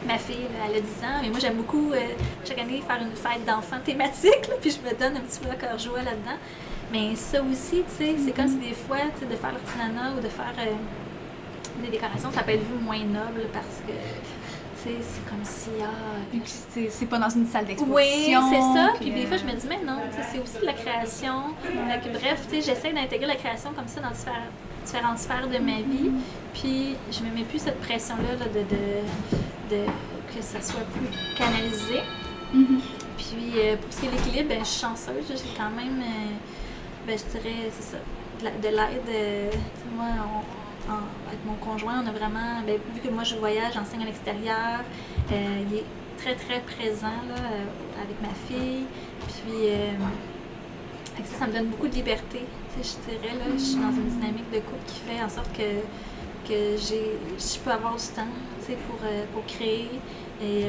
ma fille, elle a 10 ans, mais moi j'aime beaucoup chaque année faire une fête d'enfants thématique, là, puis je me donne un petit peu à cœur joie là-dedans. Mais ça aussi, tu sais, c'est comme si des fois, tu sais, de faire l'artisanat ou de faire des décorations, ça peut être vu moins noble parce que, tu sais, c'est comme si, Vu que c'est pas dans une salle d'exposition. Oui, c'est ça. Puis des fois, je me dis, mais non, c'est aussi de la création. Bref, tu sais, j'essaie d'intégrer la création comme ça dans différentes sphères de ma vie. Puis je me mets plus cette pression-là là, de que ça soit plus canalisé. Puis pour ce qui est de l'équilibre, ben, je suis chanceuse. J'ai quand même, ben, je dirais, c'est ça, de l'aide. Moi, avec mon conjoint, on a vraiment, ben, vu que moi je voyage, j'enseigne à l'extérieur, il est très très présent là, avec ma fille. Puis ça me donne beaucoup de liberté. Je dirais, là, je suis dans une dynamique de couple qui fait en sorte que je peux avoir du temps pour créer. Et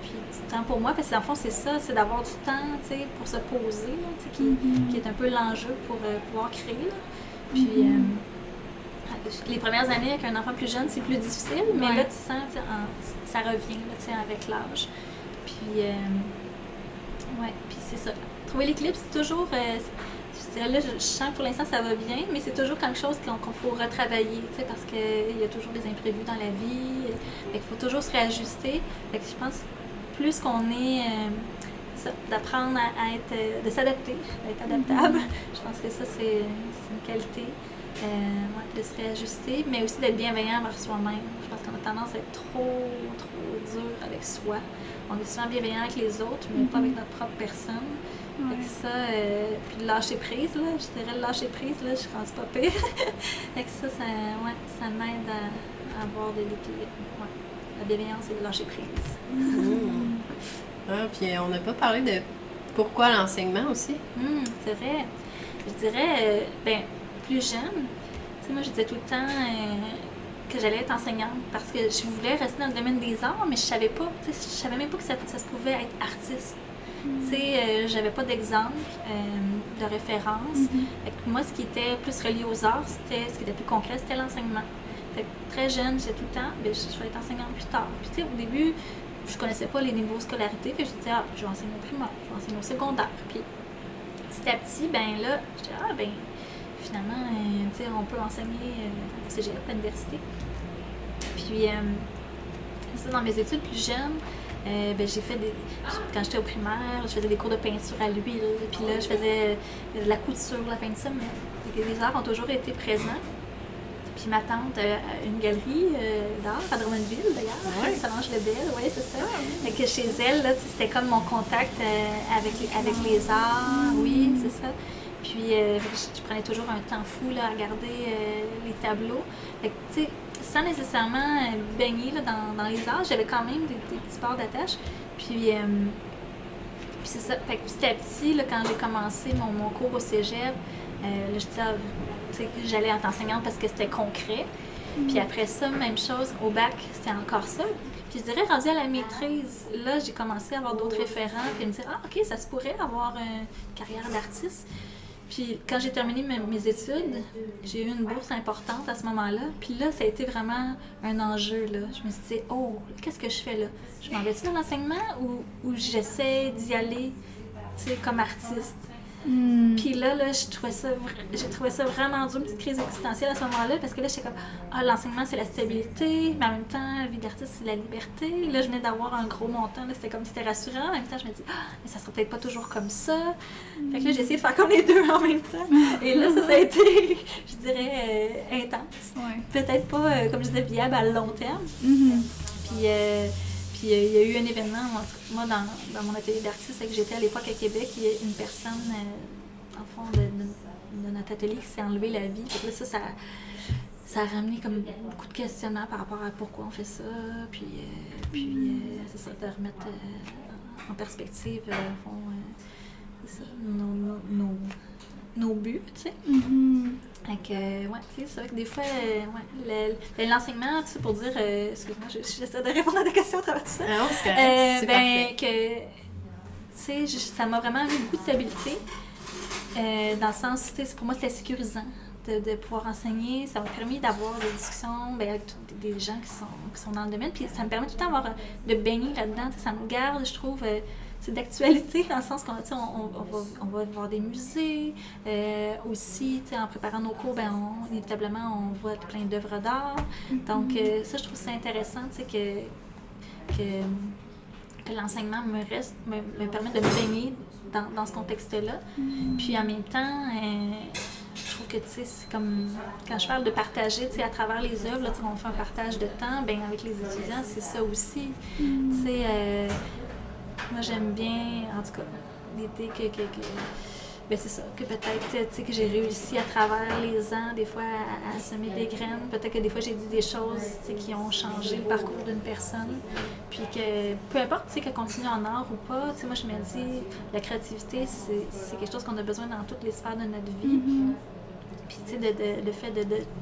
puis du temps pour moi, parce que dans le fond, c'est ça, c'est d'avoir du temps pour se poser, là, qui est un peu l'enjeu pour pouvoir créer. Là. Puis les premières années avec un enfant plus jeune, c'est plus difficile, mais là, tu sens, ça revient là, avec l'âge. Puis, puis c'est ça. Trouver l'équilibre, c'est toujours... je dirais là, je sens que pour l'instant, ça va bien, mais c'est toujours quelque chose qu'il faut retravailler, parce qu'il y a toujours des imprévus dans la vie. Il faut toujours se réajuster. Fait que je pense plus qu'on est... d'apprendre à être... de s'adapter, d'être adaptable. Je pense que ça, c'est une qualité. De se réajuster, mais aussi d'être bienveillant envers soi-même. Je pense qu'on a tendance à être trop dur avec avec soi. On est souvent bienveillant avec les autres, mais pas avec notre propre personne. Fait que ça, puis le lâcher prise, là, je dirais le lâcher prise, là, je suis rendue pas pire. Fait que ça m'aide à avoir de l'équilibre. Ouais. La bienveillance et le lâcher prise. Ah, puis on n'a pas parlé de pourquoi l'enseignement aussi. C'est vrai. Je dirais, plus jeune, tu sais, moi je disais tout le temps que j'allais être enseignante parce que je voulais rester dans le domaine des arts, mais je savais pas, tu sais, je savais même pas que ça se pouvait être artiste. Tu sais, j'avais pas d'exemple, de référence. Fait que moi, ce qui était plus relié aux arts, ce qui était plus concret, c'était l'enseignement. Fait que très jeune, j'étais tout le temps, je vais être enseignante plus tard. Puis tu sais, au début, je connaissais pas les niveaux de scolarité, fait que je disais, je vais enseigner au primaire, je vais enseigner au secondaire. Puis petit à petit, là, je disais, finalement, tu sais, on peut enseigner au cégep, à l'université. Puis, ça, dans mes études plus jeunes, j'ai fait quand j'étais au primaire, je faisais des cours de peinture à l'huile, puis là, je faisais de la couture la fin de semaine. Les arts ont toujours été présents. Puis ma tante a une galerie d'art à Drummondville, d'ailleurs, Solange Lebel, oui, c'est ça. Fait que chez elle, là, c'était comme mon contact avec les arts, oui, c'est ça. Puis je prenais toujours un temps fou là, à regarder les tableaux. Fait que, tu sais, sans nécessairement baigner là, dans les arts, j'avais quand même des petits ports d'attache. Puis c'est ça. Fait que petit à petit, là, quand j'ai commencé mon cours au cégep, là, je disais que j'allais être enseignante parce que c'était concret. Puis après ça, même chose, au bac, c'était encore ça. Puis je dirais, rendue à la maîtrise, là, j'ai commencé à avoir d'autres référents, puis me dire, OK, ça se pourrait avoir une carrière d'artiste. Puis quand j'ai terminé mes études, j'ai eu une bourse importante à ce moment-là. Puis là, ça a été vraiment un enjeu, là. Je me suis dit, qu'est-ce que je fais là? Je m'en vais-tu dans l'enseignement ou j'essaie d'y aller, tu sais, comme artiste? Puis là, j'ai trouvé ça vraiment dur, une petite crise existentielle à ce moment-là, parce que là, j'étais comme, l'enseignement, c'est la stabilité, mais en même temps, la vie d'artiste, c'est la liberté. Là, je venais d'avoir un gros montant, là, c'était comme, c'était rassurant. En même temps, je me dis, mais ça sera peut-être pas toujours comme ça. Fait que là, j'ai essayé de faire comme les deux en même temps. Et là, ça a été, je dirais, intense. Ouais. Peut-être pas, comme je disais, viable à long terme. Puis il y a eu un événement, moi, dans mon atelier d'artiste, que j'étais à l'époque à Québec, il y a une personne, en fond, de notre atelier qui s'est enlevé la vie. Fait que là, ça a ramené comme beaucoup de questionnements par rapport à pourquoi on fait ça, puis c'est ça, de remettre en perspective, au fond, c'est ça, nos buts, tu sais. Fait que, c'est vrai que des fois, l'enseignement, tu sais, pour dire, excuse-moi, j'essaie de répondre à ta question à travers tout ça. Non, c'est correct, c'est parfait. Que, tu sais, ça m'a vraiment mis beaucoup de stabilité, dans le sens, tu sais, pour moi, c'était sécurisant de pouvoir enseigner. Ça m'a permis d'avoir des discussions avec des gens qui sont dans le domaine, puis ça me permet tout le temps de baigner là-dedans, tu sais, ça me garde, je trouve, d'actualité, dans le sens qu'on on va voir des musées, aussi, en préparant nos cours, inévitablement, on voit plein d'œuvres d'art. Donc, ça, je trouve ça intéressant, que l'enseignement me permet de me baigner dans ce contexte-là. Puis, en même temps, je trouve que, c'est comme, quand je parle de partager, à travers les œuvres, là, on fait un partage de temps, avec les étudiants, c'est ça aussi. Moi, j'aime bien, en tout cas, l'idée c'est ça, que peut-être, que j'ai réussi à travers les ans, des fois, à semer des graines. Peut-être que des fois, j'ai dit des choses, qui ont changé le parcours d'une personne. Puis que, peu importe, qu'elle continue en art ou pas, moi, je me dis, la créativité, c'est quelque chose qu'on a besoin dans toutes les sphères de notre vie. Puis, le fait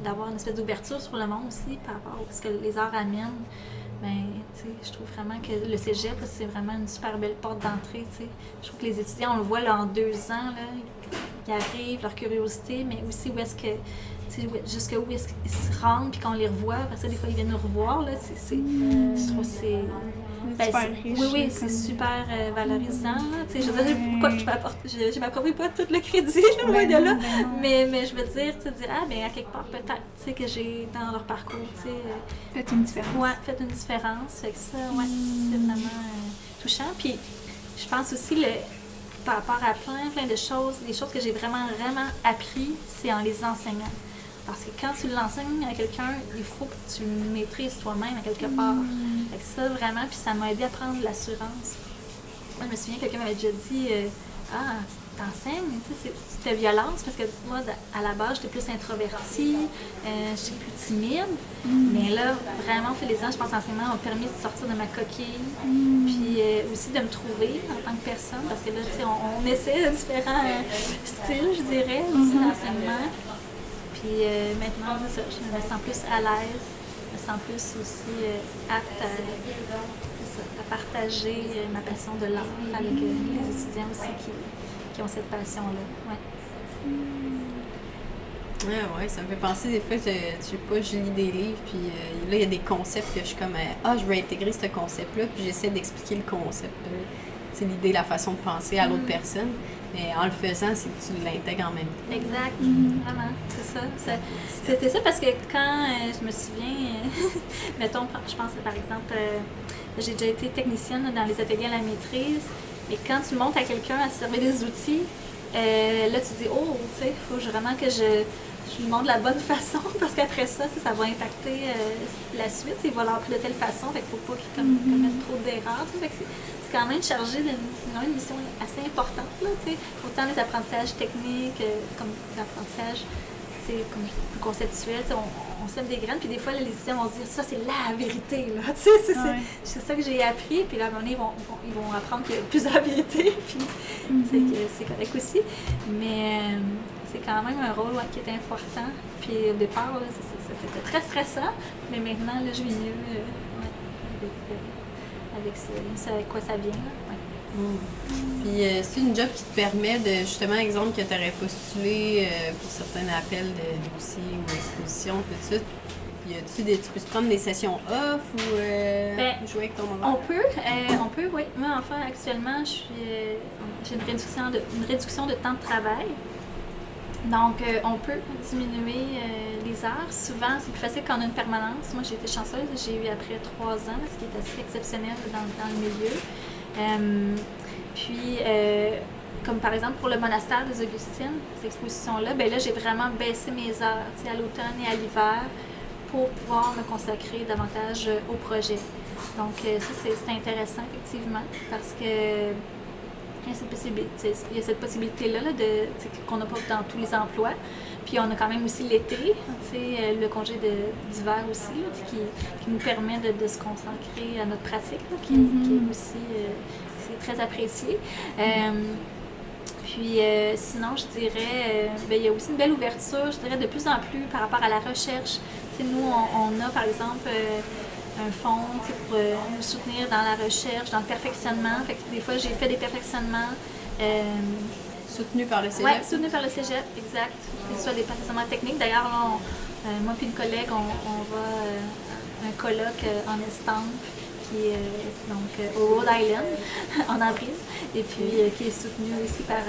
d'avoir une espèce d'ouverture sur le monde aussi, par rapport à ce que les arts amènent. Je trouve vraiment que le cégep, là, c'est vraiment une super belle porte d'entrée, Je trouve que les étudiants, on le voit là, en 2 ans, là, ils arrivent, leur curiosité, mais aussi où est-ce que, jusqu'où est-ce qu'ils se rendent, puis qu'on les revoit. Après ça, des fois, ils viennent nous revoir, là, je trouve que c'est... super riche. Oui, c'est super valorisant. Je veux dire, pourquoi je m'approprie pas tout le crédit, loin de là. Mais je veux dire, à quelque part, peut-être, que j'ai dans leur parcours, Faites une différence. Ouais, faites une différence. Fait que ça, c'est vraiment touchant. Puis, je pense aussi, par rapport à plein de choses, des choses que j'ai vraiment appris, c'est en les enseignant. Parce que quand tu l'enseignes à quelqu'un, il faut que tu le maîtrises toi-même à quelque part. Fait que ça, vraiment, puis ça m'a aidé à prendre l'assurance. Moi, je me souviens, quelqu'un m'avait déjà dit Ah, t'enseignes, tu sais, c'était violence, parce que moi, à la base, j'étais plus introvertie, j'étais plus timide. Mais là, vraiment, au fil des ans, je pense que l'enseignement m'a permis de sortir de ma coquille, puis aussi de me trouver en tant que personne, parce que là, tu sais, on essaie de différents styles, je dirais, aussi d'enseignement. Puis maintenant, c'est ça, je me sens plus à l'aise, je me sens plus aussi apte à partager ma passion de l'art avec les étudiants aussi qui ont cette passion-là. Ouais. Ouais, ça me fait penser des fois, je lis des livres, puis là, il y a des concepts que je suis comme, je veux intégrer ce concept-là, puis j'essaie d'expliquer le concept, c'est l'idée, la façon de penser à l'autre personne, mais en le faisant, c'est que tu l'intègres en même temps. Exact, vraiment, c'est ça. C'était ça parce que quand je me souviens, mettons, je pense par exemple, j'ai déjà été technicienne dans les ateliers à la maîtrise, et quand tu montres à quelqu'un à se servir des outils, là tu dis, oh, tu sais, il faut vraiment que je lui montre de la bonne façon, parce qu'après ça va impacter la suite, il va l'appris de telle façon, fait qu'il ne faut pas qu'il commette trop d'erreurs, fait que c'est quand même chargé d'une mission assez importante, là, tu sais, autant les apprentissages techniques comme les apprentissages comme plus conceptuels, on sème des graines, puis des fois, là, les étudiants vont se dire ça, c'est la vérité, là, tu sais, c'est ça que j'ai appris, puis là, à un moment donné, ils vont apprendre qu'il y a plusieurs vérités, puis que c'est correct aussi, mais c'est quand même un rôle qui est important, puis au départ, là, c'était très stressant, mais maintenant, là, je vis mieux avec quoi ça vient, là. Puis c'est une job qui te permet de, justement, exemple, que tu aurais postulé pour certains appels de dossiers ou expositions, tout ça. Tu peux te prendre des sessions off ou jouer avec ton moment? On peut, oui. Moi, enfin, actuellement, j'ai une réduction de temps de travail. Donc, on peut diminuer les heures. Souvent, c'est plus facile quand on a une permanence. Moi, j'ai été chanceuse. J'ai eu après 3 ans, ce qui est assez exceptionnel dans le milieu. Comme par exemple pour le monastère des Augustines, cette exposition-là, là j'ai vraiment baissé mes heures à l'automne et à l'hiver pour pouvoir me consacrer davantage au projet. Donc ça, c'est intéressant effectivement parce que il y a cette possibilité-là qu'on n'a pas dans tous les emplois. Puis on a quand même aussi l'été, le congé d'hiver aussi, qui nous permet de se consacrer à notre pratique, qui est aussi c'est très apprécié. Sinon, je dirais, il y a aussi une belle ouverture, je dirais, de plus en plus par rapport à la recherche. Nous, on a par exemple un fonds pour nous soutenir dans la recherche, dans le perfectionnement. Fait que des fois, j'ai fait des perfectionnements. Soutenu par le cégep? Oui, soutenu par le cégep, exact. Que ce soit des perfectionnements techniques. D'ailleurs, moi et une collègue, on va à un colloque en estampe qui est au Rhode Island en avril, et puis qui est soutenu aussi par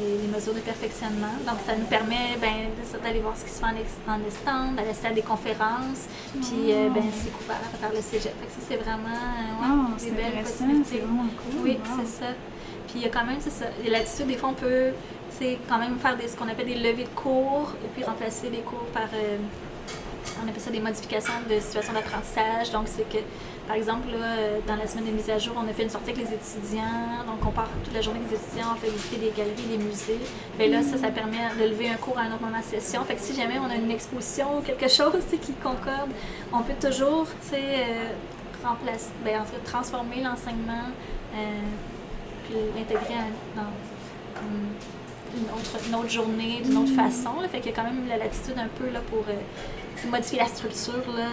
les mesures de perfectionnement. Donc, ça nous permet d'aller voir ce qui se fait en estampe, d'aller à des conférences, puis c'est couvert par le cégep. Fait que ça, c'est vraiment c'est des belles intéressant, possibilités. c'est vraiment cool. Oui, c'est ça. Puis il y a quand même, c'est ça. Et là-dessus, des fois, on peut quand même faire ce qu'on appelle des levées de cours, et puis remplacer les cours par, on appelle ça des modifications de situation d'apprentissage. Donc, c'est que, par exemple, là, dans la semaine de mise à jour, on a fait une sortie avec les étudiants. Donc, on part toute la journée avec les étudiants, on fait visiter des galeries, des musées. Bien là, ça permet de lever un cours à un autre moment de session. Fait que si jamais on a une exposition ou quelque chose qui concorde, on peut toujours, remplacer, transformer l'enseignement, puis l'intégrer dans une autre journée, d'une autre façon. Là. Fait qu'il y a quand même la latitude un peu là, pour modifier la structure, là,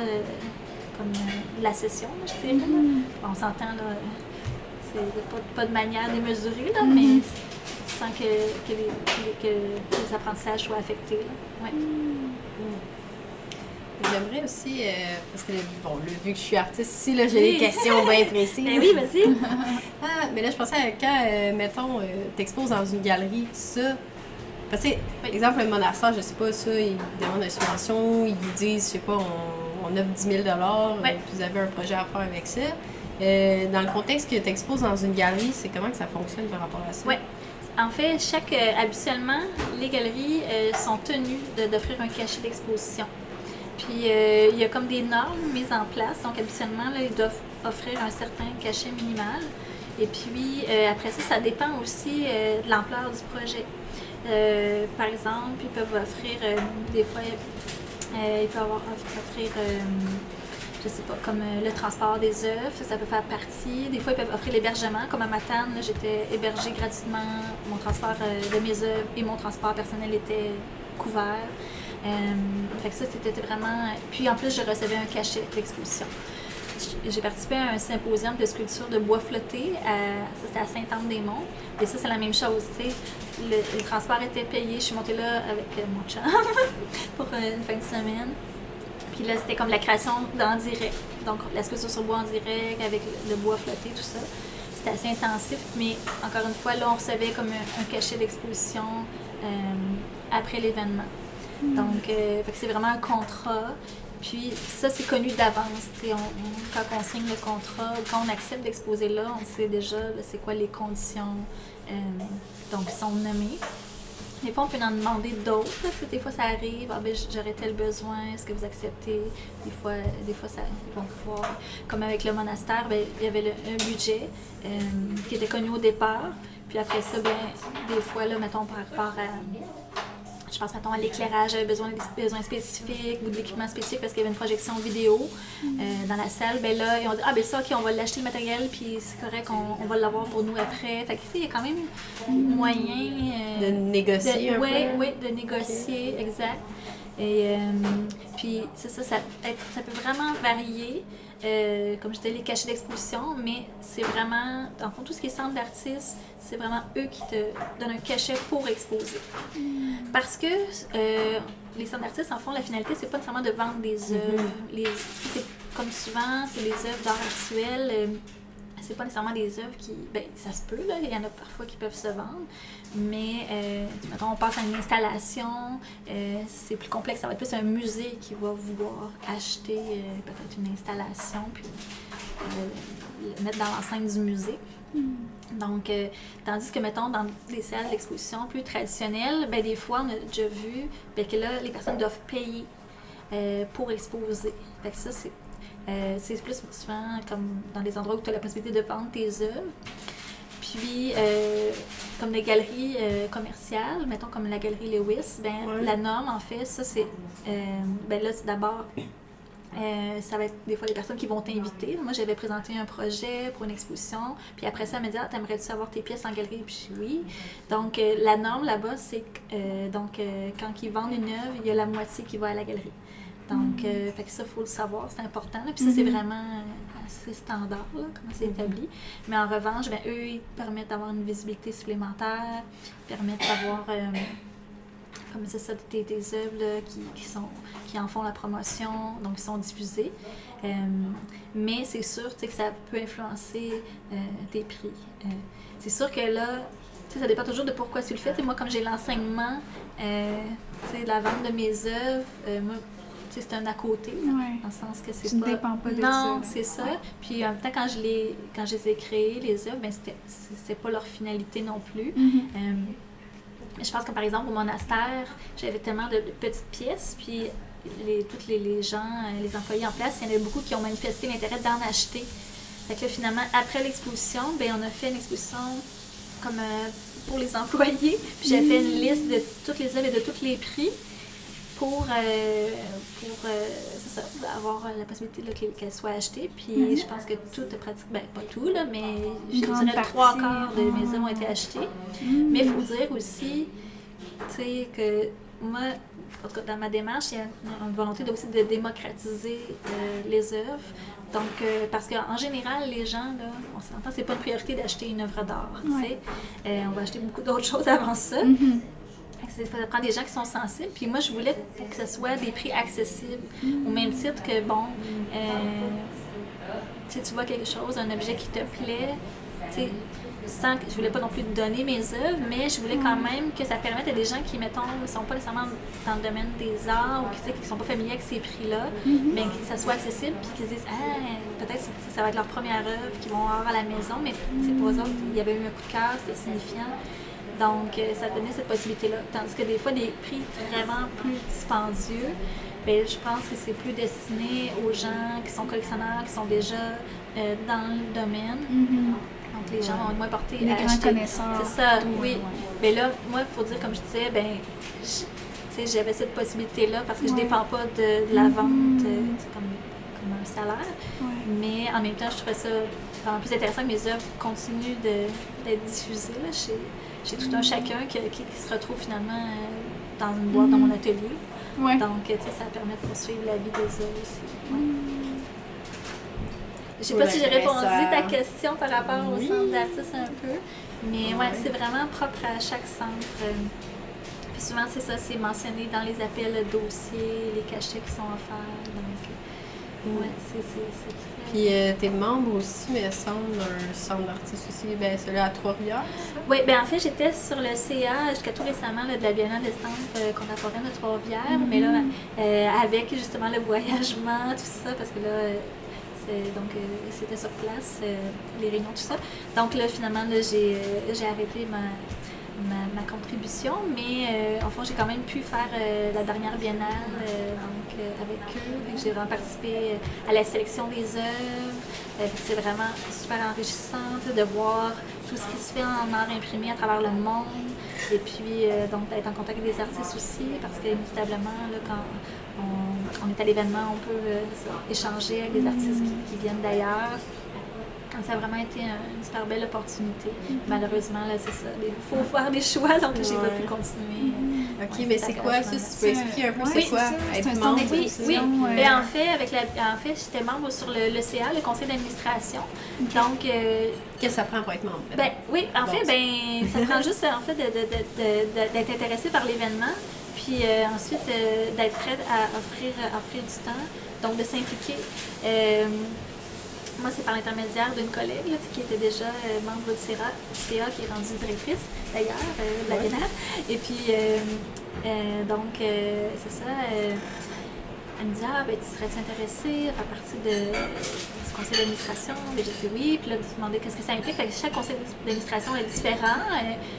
comme la session, là, je dirais. On s'entend, là, c'est pas de manière démesurée, là, mais sans que les apprentissages soient affectés. Là. Ouais. J'aimerais aussi, parce que vu que je suis artiste ici, là, j'ai des questions bien précises. Oui, vas-y. Mais là, je pensais à quand, mettons, t'exposes dans une galerie, ça. Parce que, par exemple, le monastère, je sais pas, ça, ils demandent une subvention, ils disent, je sais pas, on offre 10 000 $, puis vous avez un projet à faire avec ça. Dans le contexte que t'exposes dans une galerie, c'est comment que ça fonctionne par rapport à ça? Oui. En fait, habituellement, les galeries sont tenues d'offrir un cachet d'exposition. Puis, il y a comme des normes mises en place. Donc, habituellement, là, ils doivent offrir un certain cachet minimal. Et puis, après ça, ça dépend aussi de l'ampleur du projet. Par exemple, ils peuvent offrir, des fois, ils peuvent offrir, je sais pas, comme le transport des œuvres, ça peut faire partie. Des fois, ils peuvent offrir l'hébergement. Comme à Matane, là, j'étais hébergée gratuitement. Mon transport de mes œuvres et mon transport personnel était couvert. Fait que ça, c'était vraiment... Puis en plus, je recevais un cachet d'exposition. J'ai participé à un symposium de sculpture de bois flotté, ça c'était à Sainte-Anne-des-Monts. Et ça, c'est la même chose, tu sais. Le transport était payé, je suis montée là avec mon chum pour une fin de semaine. Puis là, c'était comme la création en direct. Donc, la sculpture sur bois en direct, avec le bois flotté, tout ça. C'était assez intensif, mais encore une fois, là, on recevait comme un cachet d'exposition après l'événement. Donc, fait que c'est vraiment un contrat. Puis ça, c'est connu d'avance. Quand on signe le contrat, quand on accepte d'exposer là, on sait déjà là, c'est quoi les conditions. Donc, ils sont nommés. Des fois, on peut en demander d'autres. Des fois, ça arrive. Ah, ben, j'aurais tel besoin. Est-ce que vous acceptez? Des fois ça, ils vont pouvoir. Comme avec le monastère, ben, il y avait un budget qui était connu au départ. Puis après ça, ben, des fois, là, mettons, par rapport à... Je pense, mettons, à l'éclairage, j'avais besoin spécifiques ou de l'équipement spécifique parce qu'il y avait une projection vidéo dans la salle. Ben là, ils ont dit, ah ben ça, ok, on va l'acheter le matériel, puis c'est correct, on va l'avoir pour nous après. Fait que, tu sais, il y a quand même moyen... de négocier un peu. Oui, de négocier, exact. Et puis, c'est ça, ça peut vraiment varier. Comme je disais, les cachets d'exposition, mais c'est vraiment, en fond, tout ce qui est centre d'artistes, c'est vraiment eux qui te donnent un cachet pour exposer. Parce que les centres d'artistes, en fond, la finalité, c'est pas nécessairement de vendre des œuvres. Comme souvent, c'est des œuvres d'art actuel. C'est pas nécessairement des œuvres qui... Ben, ça se peut, là. Il y en a parfois qui peuvent se vendre. Mais, mettons, on passe à une installation. C'est plus complexe. Ça va être plus un musée qui va vouloir acheter peut-être une installation puis le mettre dans l'enceinte du musée. Donc, tandis que, mettons, dans des salles d'exposition plus traditionnelles, ben, des fois, on a déjà vu ben, que là, les personnes doivent payer pour exposer. Fait que ça, c'est plus souvent comme dans des endroits où tu as la possibilité de vendre tes œuvres. Puis, comme les galeries commerciales, mettons comme la galerie Lewis, ben, la norme, en fait, ça, c'est... ben là, c'est d'abord... ça va être des fois les personnes qui vont t'inviter. Moi, j'avais présenté un projet pour une exposition, puis après ça, elle me dit « Ah, t'aimerais-tu avoir tes pièces en galerie? » Puis je dis « Oui. » Donc, la norme là-bas, c'est que quand ils vendent une œuvre, il y a la moitié qui va à la galerie. Donc, fait que ça, il faut le savoir, c'est important. Là. Puis ça, c'est vraiment assez standard, là, comment c'est établi. Mais en revanche, ben, eux, ils permettent d'avoir une visibilité supplémentaire, permettent d'avoir, comme c'est ça, des œuvres là, qui en font la promotion, donc qui sont diffusées. Mais c'est sûr que ça peut influencer tes prix. C'est sûr que là, ça dépend toujours de pourquoi tu le fais. T'sais, moi, comme j'ai l'enseignement, la vente de mes œuvres, moi, c'est un à côté, dans le sens que c'est pas... Tu ne dépends pas de ça. Non, c'est ça. Puis en même temps, quand je les ai créées, les œuvres, ben, c'était pas leur finalité non plus. Je pense que par exemple, au monastère, j'avais tellement de petites pièces, puis tous les gens, les employés en place, il y en avait beaucoup qui ont manifesté l'intérêt d'en acheter. Fait que là, finalement, après l'exposition, ben, on a fait une exposition comme pour les employés. Puis j'ai fait une liste de toutes les œuvres et de tous les prix pour c'est ça, avoir la possibilité là, qu'elles soient achetées. Puis je pense que tout est pratique, ben pas tout, là, mais je dirais 3/4 de mes œuvres ont été achetées. Mais il faut dire aussi, tu sais, que moi, en tout cas, dans ma démarche, il y a une volonté aussi de démocratiser les œuvres. Donc, parce qu'en général, les gens, là, on s'entend, c'est pas une priorité d'acheter une œuvre d'art, tu sais. On va acheter beaucoup d'autres choses avant ça. Ça prend des gens qui sont sensibles. Puis moi, je voulais que ce soit des prix accessibles. Au même titre que, bon, tu vois quelque chose, un objet qui te plaît, tu sais, sans que je voulais pas non plus donner mes œuvres, mais je voulais quand même que ça permette à des gens qui, mettons, ne sont pas nécessairement dans le domaine des arts ou qui ne sont pas familiers avec ces prix-là, mais que ça soit accessible puis qu'ils se disent « Ah, peut-être que ça va être leur première œuvre qu'ils vont avoir à la maison, mais pour eux autres, il y avait eu un coup de cœur, c'était signifiant. » Donc, ça donnait cette possibilité-là. Tandis que des fois, des prix vraiment plus dispendieux, ben, je pense que c'est plus destiné aux gens qui sont collectionneurs, qui sont déjà dans le domaine. Donc, les gens vont moins portés les à grands acheter. connaisseurs. C'est ça, tout, oui. Mais là, moi, il faut dire, comme je disais, ben, j'avais cette possibilité-là parce que je ne dépends pas de la vente comme un salaire. Mais en même temps, je trouvais ça vraiment plus intéressant que mes œuvres continuent d'être diffusées là, chez tout un chacun qui se retrouve finalement dans une boîte dans mon atelier. Ouais. Donc, ça permet de poursuivre la vie des œuvres aussi. Ouais. Je ne sais pas si j'ai répondu à ta question par rapport au centre d'artistes un peu, mais ouais, c'est vraiment propre à chaque centre. Puis souvent, c'est ça, c'est mentionné dans les appels dossiers, les cachets qui sont offerts. Donc, ouais, c'est très... Puis t'es membre aussi, mais semble, d'un centre d'artistes aussi, ben celui-là à Trois-Rivières, ça? Oui, bien en fait, j'étais sur le CA jusqu'à tout récemment là, de la Biennale d'estampes contemporaine de Trois-Rivières, mais là, avec justement le voyagement, tout ça, parce que là, c'était sur place, les réunions, tout ça. Donc là, finalement, là, j'ai arrêté ma contribution, mais en fond, j'ai quand même pu faire la dernière biennale avec eux. J'ai vraiment participé à la sélection des œuvres. C'est vraiment super enrichissant de voir tout ce qui se fait en art imprimé à travers le monde. Et puis, donc, d'être en contact avec des artistes aussi, parce qu'inévitablement, quand on est à l'événement, on peut échanger avec des artistes qui viennent d'ailleurs. Donc, ça a vraiment été une super belle opportunité. Malheureusement, là, c'est ça. Il faut faire des choix, donc j'ai pas pu continuer. OK, mais c'est quoi ça? Si tu peux expliquer un peu c'est quoi être membre? Oui. Et en fait, j'étais membre sur le CA, le conseil d'administration. Donc, qu'est-ce que ça prend pour être membre? Ben, oui, en fait, ça prend juste en fait d'être intéressé par l'événement, puis ensuite d'être prête à offrir du temps, donc de s'impliquer. Moi, c'est par l'intermédiaire d'une collègue là, qui était déjà membre du CA, qui est rendue directrice, d'ailleurs, de la Biennale. Et puis, donc, c'est ça. Elle me dit, tu serais-tu intéressée à faire partie du conseil d'administration? Et j'ai dit oui. Puis là, elle me demandait qu'est-ce que ça implique. Fait que chaque conseil d'administration est différent.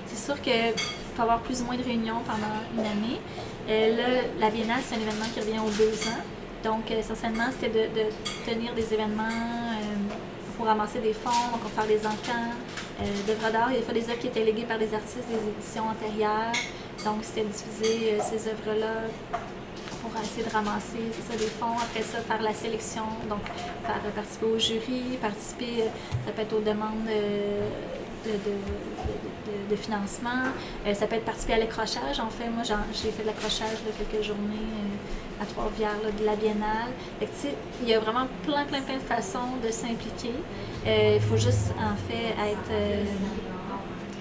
C'est sûr qu'il peut y avoir plus ou moins de réunions pendant une année. Là, la Biennale, c'est un événement qui revient aux 2 ans. Donc, essentiellement, c'était de tenir des événements pour ramasser des fonds, donc on va faire des encans d'œuvres d'art. Il y a des fois des œuvres qui étaient léguées par des artistes des éditions antérieures. Donc, c'était de diffuser ces œuvres-là pour essayer de ramasser des fonds. Après ça, faire la sélection, donc faire participer au jury, ça peut être aux demandes de financement. Ça peut être participer à l'accrochage. En fait, moi, j'ai fait de l'accrochage quelques journées à Trois-Rivières de la Biennale. Fait que, il y a vraiment plein de façons de s'impliquer. Il faut juste, en fait,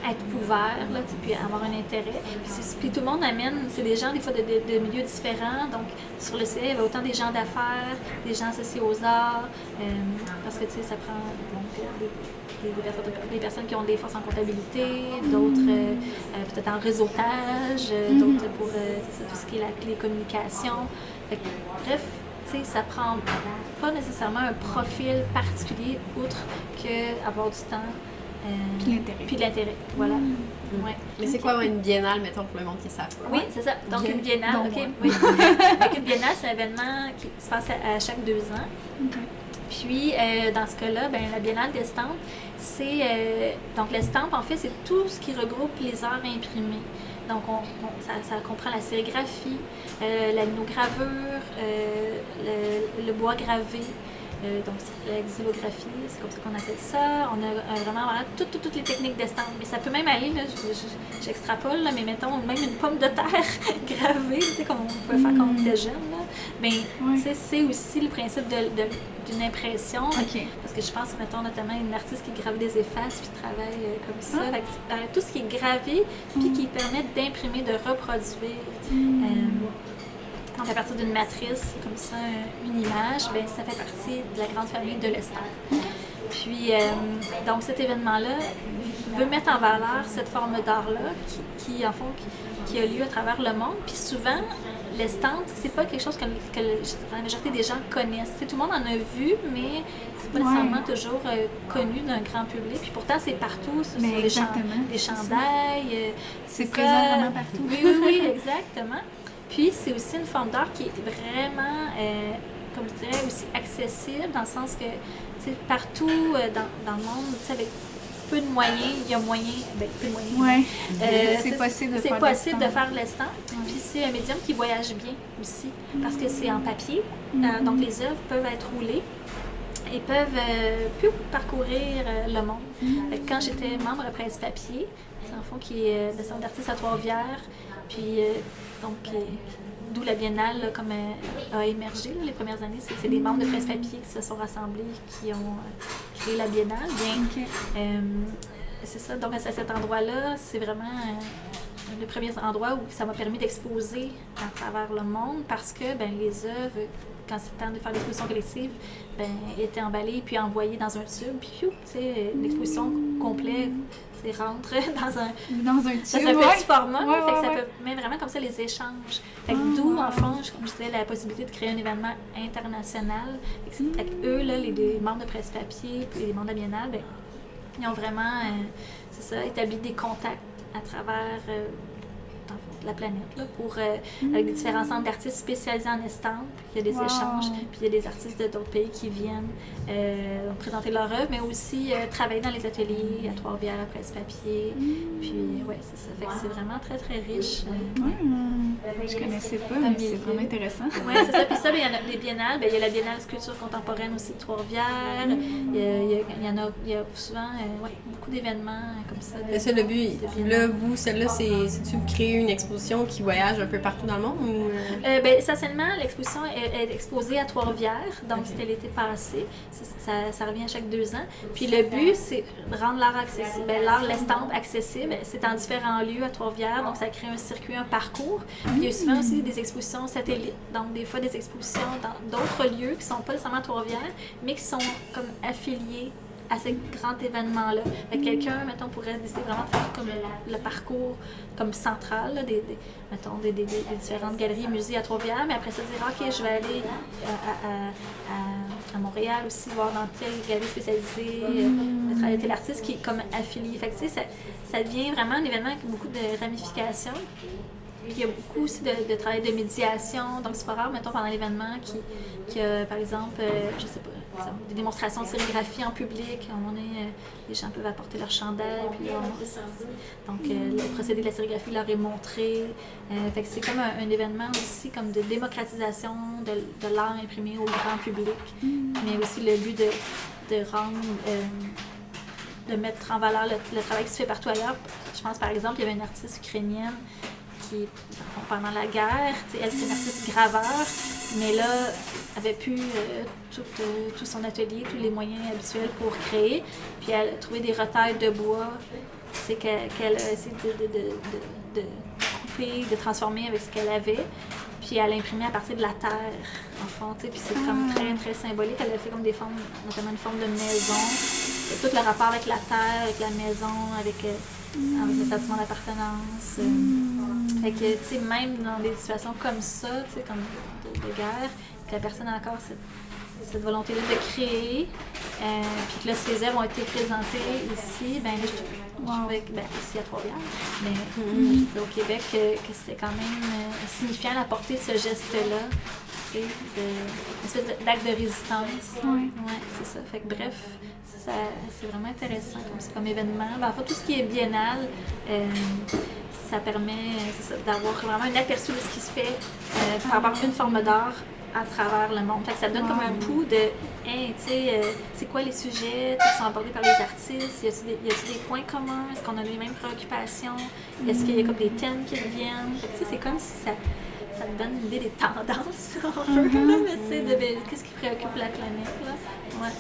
être ouvert, là, puis avoir un intérêt. Puis tout le monde amène, c'est des gens des fois de milieux différents. Donc sur le CA, il y avait autant des gens d'affaires, des gens associés aux arts, parce que ça prend des personnes qui ont des forces en comptabilité, d'autres peut-être en réseautage, d'autres pour tout ce qui est les communications. Fait que, bref, ça prend pas nécessairement un profil particulier, outre qu'avoir du temps. Puis l'intérêt, voilà. Ouais. Mais c'est quoi une biennale, mettons, pour le monde qui ne savent pas? Oui, c'est ça. Donc, une biennale, OK. Oui. Donc, une biennale, c'est un événement qui se passe à chaque 2 ans. Okay. Puis, dans ce cas-là, la biennale d'estampes, c'est... donc, l'estampe, en fait, c'est tout ce qui regroupe les arts imprimés. Donc, ça comprend la sérigraphie, la linogravure, le bois gravé. Donc, c'est la xylographie, c'est comme ça qu'on appelle ça. On a vraiment toutes les techniques d'estampes. Mais ça peut même aller, là, j'extrapole, là, mais mettons même une pomme de terre gravée, comme on pouvait faire quand on était jeune. Là. Mais c'est aussi le principe d'une impression. Okay. Parce que je pense, mettons, notamment une artiste qui grave des effaces puis travaille comme ça. Tout ce qui est gravé puis qui permet d'imprimer, de reproduire. Donc, à partir d'une matrice, comme ça, une image, ça fait partie de la grande famille de l'estampe. Puis, donc, cet événement-là veut mettre en valeur cette forme d'art-là qui a lieu à travers le monde. Puis souvent, l'estampes, c'est pas quelque chose que la majorité des gens connaissent. T'sais, tout le monde en a vu, mais c'est pas nécessairement toujours connu d'un grand public. Puis pourtant, c'est partout, sur les chandails. C'est présent vraiment partout. Oui, exactement. Puis c'est aussi une forme d'art qui est vraiment, comme je dirais, aussi accessible, dans le sens que, tu sais, partout dans le monde, tu sais, avec peu de moyens, il y a moyen, peu de moyens. Ouais. C'est possible de faire l'estampe. Puis c'est un médium qui voyage bien aussi, parce que c'est en papier, donc les œuvres peuvent être roulées et peuvent parcourir le monde. Quand j'étais membre à Presse Papier, c'est en fond qui est le centre d'artistes à Trois-Rivières, puis d'où la Biennale là, comme a émergé là, les premières années. C'est des membres de Presse Papier qui se sont rassemblés, qui ont créé la Biennale. C'est ça. Donc à cet endroit-là, c'est vraiment le premier endroit où ça m'a permis d'exposer à travers le monde, parce que les œuvres, quand c'est le temps de faire l'exposition collective, étaient emballées puis envoyées dans un tube. Puis l'exposition complète rentre dans un petit format. Fait que ça permet vraiment comme ça les échanges. D'où, en fond, comme je disais, la possibilité de créer un événement international. Fait que eux, là, les membres de Presse Papier et les membres de la Biennale, ils ont vraiment établi des contacts à travers la planète, là, avec des différents centres d'artistes spécialisés en estampes. Il y a des échanges, puis il y a des artistes d'autres pays qui viennent présenter leur œuvre, mais aussi travailler dans les ateliers à Trois-Rivières, à Presse Papier. Puis, c'est ça. Fait que c'est vraiment très, très riche. Je connaissais pas, mais c'est vraiment intéressant. Oui, c'est ça. Puis ça, il y en a des biennales. Il y a la Biennale Sculpture contemporaine aussi de Trois-Rivières. Il y a souvent beaucoup d'événements comme ça. C'est ça le but. Là, vous, celle-là, c'est-tu créer une exposition qui voyage un peu partout dans le monde? Ou... essentiellement, l'exposition est exposée à Trois-Rivières. Donc, c'était l'été passé. Ça revient à chaque 2 ans. Puis le but, c'est de rendre l'art accessible. L'estampe accessible. C'est en différents lieux à Trois-Rivières. Donc, ça crée un circuit, un parcours. Puis il y a souvent aussi des expositions satellites. Donc, des fois, des expositions dans d'autres lieux qui ne sont pas nécessairement à Trois-Rivières, mais qui sont comme affiliés à ce grand événement-là. Quelqu'un, mettons, pourrait décider vraiment de faire comme le parcours comme central, là, des différentes galeries, musées à Trois-Rivières, mais après ça, dire, OK, je vais aller à Montréal aussi, voir dans telle galerie spécialisée, travailler tel artiste qui est comme affilié. Fait que, tu sais, ça devient vraiment un événement avec beaucoup de ramifications. Puis il y a beaucoup aussi de travail de médiation. Donc, c'est pas rare, mettons, pendant l'événement, qui a, par exemple, je sais pas, des démonstrations de sérigraphie en public. À un moment donné, les gens peuvent apporter leur chandail, puis donc le procédé de la sérigraphie leur est montré. Fait que c'est comme un événement aussi comme de démocratisation de l'art imprimé au grand public, mais aussi le but de rendre... de mettre en valeur le travail qui se fait partout ailleurs. Je pense, par exemple, il y avait une artiste ukrainienne qui, pendant la guerre, elle, c'est une artiste graveur, mais là, avait pu tout son atelier, tous les moyens habituels pour créer, puis elle a trouvé des retailles de bois, c'est qu'elle a essayé de couper, de transformer avec ce qu'elle avait, puis elle a imprimé à partir de la terre, en fond, puis c'est comme très, très symbolique. Elle a fait comme des formes, notamment une forme de maison, tout le rapport avec la terre, avec la maison, avec le sentiment d'appartenance. Fait que, tu sais, même dans des situations comme ça, tu sais, comme de guerre, que la personne a encore cette volonté-là de créer, puis que là, ces œuvres ont été présentées ici, là, je trouvais que, ici à Trois-Rivières, mais au Québec, que c'était quand même signifiant la portée de ce geste-là, tu sais, une espèce d'acte de résistance. Oui. Ouais, c'est ça. Fait que bref, c'est vraiment intéressant comme événement. En fait, tout ce qui est biennal, ça permet d'avoir vraiment un aperçu de ce qui se fait par rapport à une forme d'art à travers le monde. Fait que ça donne comme un pouls de hey, tu sais, c'est quoi les sujets qui sont abordés par les artistes? Y a-t-il des points communs? Est-ce qu'on a les mêmes préoccupations? Est-ce qu'il y a comme des thèmes qui reviennent? Fait que, c'est comme si ça te donne une idée des tendances, un peu, là, mais tu sais, de qu'est-ce qui préoccupe la planète, là. Ouais,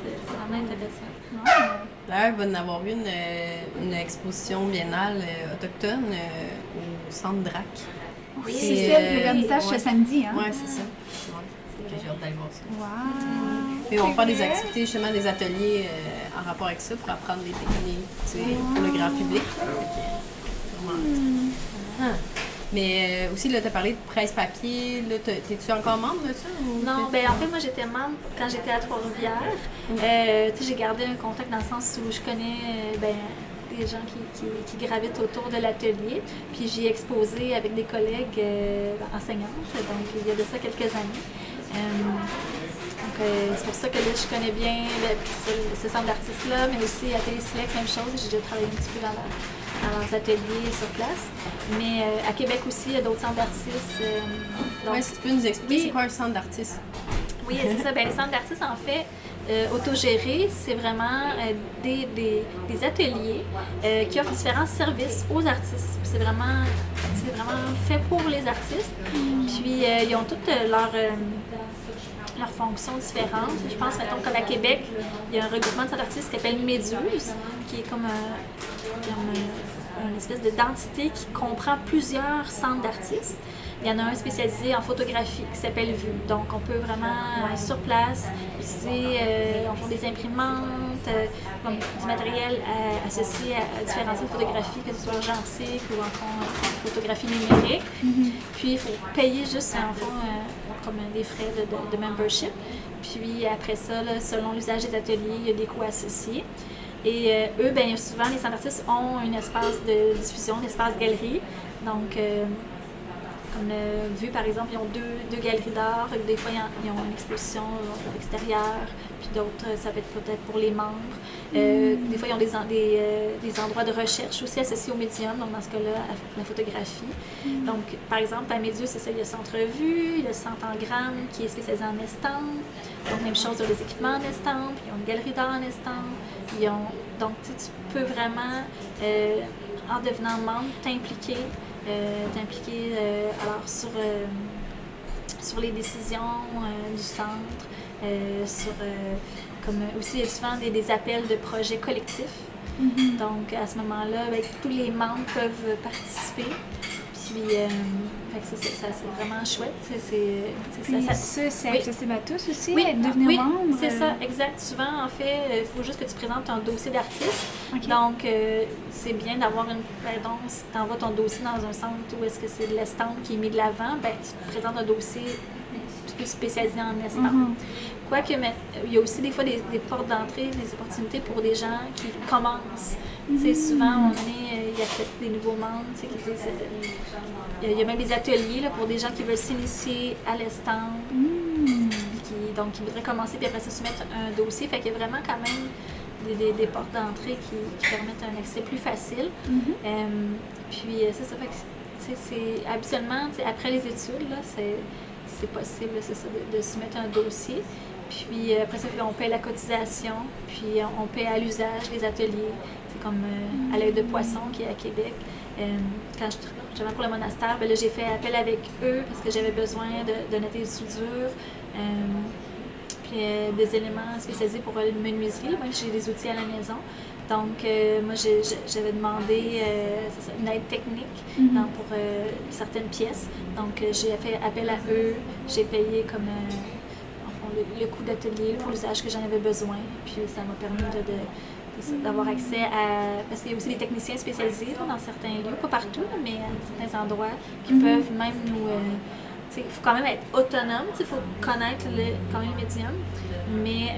c'est vraiment intéressant. D'ailleurs, il va y en avoir une exposition biennale autochtone au Centre Drac. Oui, c'est ça, le vernissage ce samedi, hein? Oui, c'est ça. Ouais, j'ai hâte d'aller voir ça. Wow! Et on va faire des activités, justement, des ateliers en rapport avec ça pour apprendre des techniques, tu sais, pour le grand public. Mais aussi, là, tu as parlé de presse-papier. Là, t'es-tu encore membre de ça? Non, ben en fait, moi, j'étais membre quand j'étais à Trois-Rivières. Tu sais, j'ai gardé un contact dans le sens où je connais des gens qui gravitent autour de l'atelier. Puis j'ai exposé avec des collègues enseignantes, donc il y a de ça quelques années. C'est pour ça que là, je connais bien ce centre d'artistes-là, mais aussi à Télésilex, même chose. J'ai déjà travaillé un petit peu dans leurs ateliers sur place. Mais à Québec aussi, il y a d'autres centres d'artistes. Oui, si tu peux nous expliquer, c'est quoi un centre d'artistes? Oui, c'est ça. Ben, les centres d'artistes, en fait, autogérés, c'est vraiment des ateliers qui offrent différents services aux artistes. C'est vraiment fait pour les artistes. Puis, ils ont toutes leurs fonctions différentes. Je pense, mettons, comme à Québec, il y a un regroupement de centres d'artistes qui s'appelle Méduse, qui est comme une espèce d'entité qui comprend plusieurs centres d'artistes. Il y en a un spécialisé en photographie qui s'appelle Vue. Donc, on peut vraiment, sur place, utiliser, on fait des imprimantes, comme du matériel associé à différents types de photographie, que ce soit argentique ou en fond photographie numérique. Puis, il faut payer juste en fond comme des frais de membership. Puis, après ça, là, selon l'usage des ateliers, il y a des coûts associés. Et eux, bien souvent, les centres d'artistes ont un espace de diffusion, un espace galerie. Donc, comme Vue, par exemple, ils ont deux galeries d'art. Des fois, ils ont une exposition à l'extérieur, puis d'autres, ça peut être peut-être pour les membres. Des fois, ils ont des endroits de recherche aussi associés au médium, donc dans ce cas-là, la photographie. Donc, par exemple, à Médieu, c'est ça, il y a Centre Vue, il y a Centre Engramme qui est spécialisé en estampes. Donc, même chose, il y a des équipements en estampes, ils ont une galerie d'art en estampes. Donc, tu peux vraiment, en devenant membre, t'impliquer alors sur les décisions du centre, comme aussi il y a souvent des appels de projets collectifs. Donc à ce moment-là, ben, tous les membres peuvent participer. Puis c'est vraiment chouette. C'est accessible à tous aussi, oui, devenir membre. C'est ça, exact. Souvent, en fait, il faut juste que tu présentes ton dossier d'artiste. Okay. Donc, c'est bien d'avoir pardon, si tu envoies ton dossier dans un centre où est-ce que c'est de l'estampe qui est mis de l'avant, ben, tu présentes un dossier plus spécialisé en estampe. Quoique, il y a aussi des fois des portes d'entrée, des opportunités pour des gens qui commencent. Souvent, ils acceptent des nouveaux membres qui disent. Il y a même des ateliers là, pour des gens qui veulent s'initier à l'estampe, qui voudraient commencer, puis après ça, soumettre un dossier. Fait qu'il y a vraiment quand même des portes d'entrée qui permettent un accès plus facile. Puis, c'est ça. Fait que, c'est habituellement, après les études, là, c'est possible, c'est ça, de soumettre un dossier. Puis après ça, on paie la cotisation, puis on paie à l'usage des ateliers. C'est comme à l'œil de poisson qui est à Québec. Quand je travaillais pour le monastère, ben là, j'ai fait appel avec eux parce que j'avais besoin de noter de soudure, puis des éléments spécialisés pour une menuiserie. Moi, j'ai des outils à la maison. Donc, moi, j'avais demandé une aide technique pour certaines pièces. Donc, j'ai fait appel à eux. J'ai payé comme le coût d'atelier pour l'usage que j'en avais besoin. Puis, ça m'a permis d'avoir accès à... Parce qu'il y a aussi des techniciens spécialisés là, dans certains lieux, pas partout, mais à certains endroits, qui peuvent même nous... il faut quand même être autonome, il faut connaître quand même le médium, mais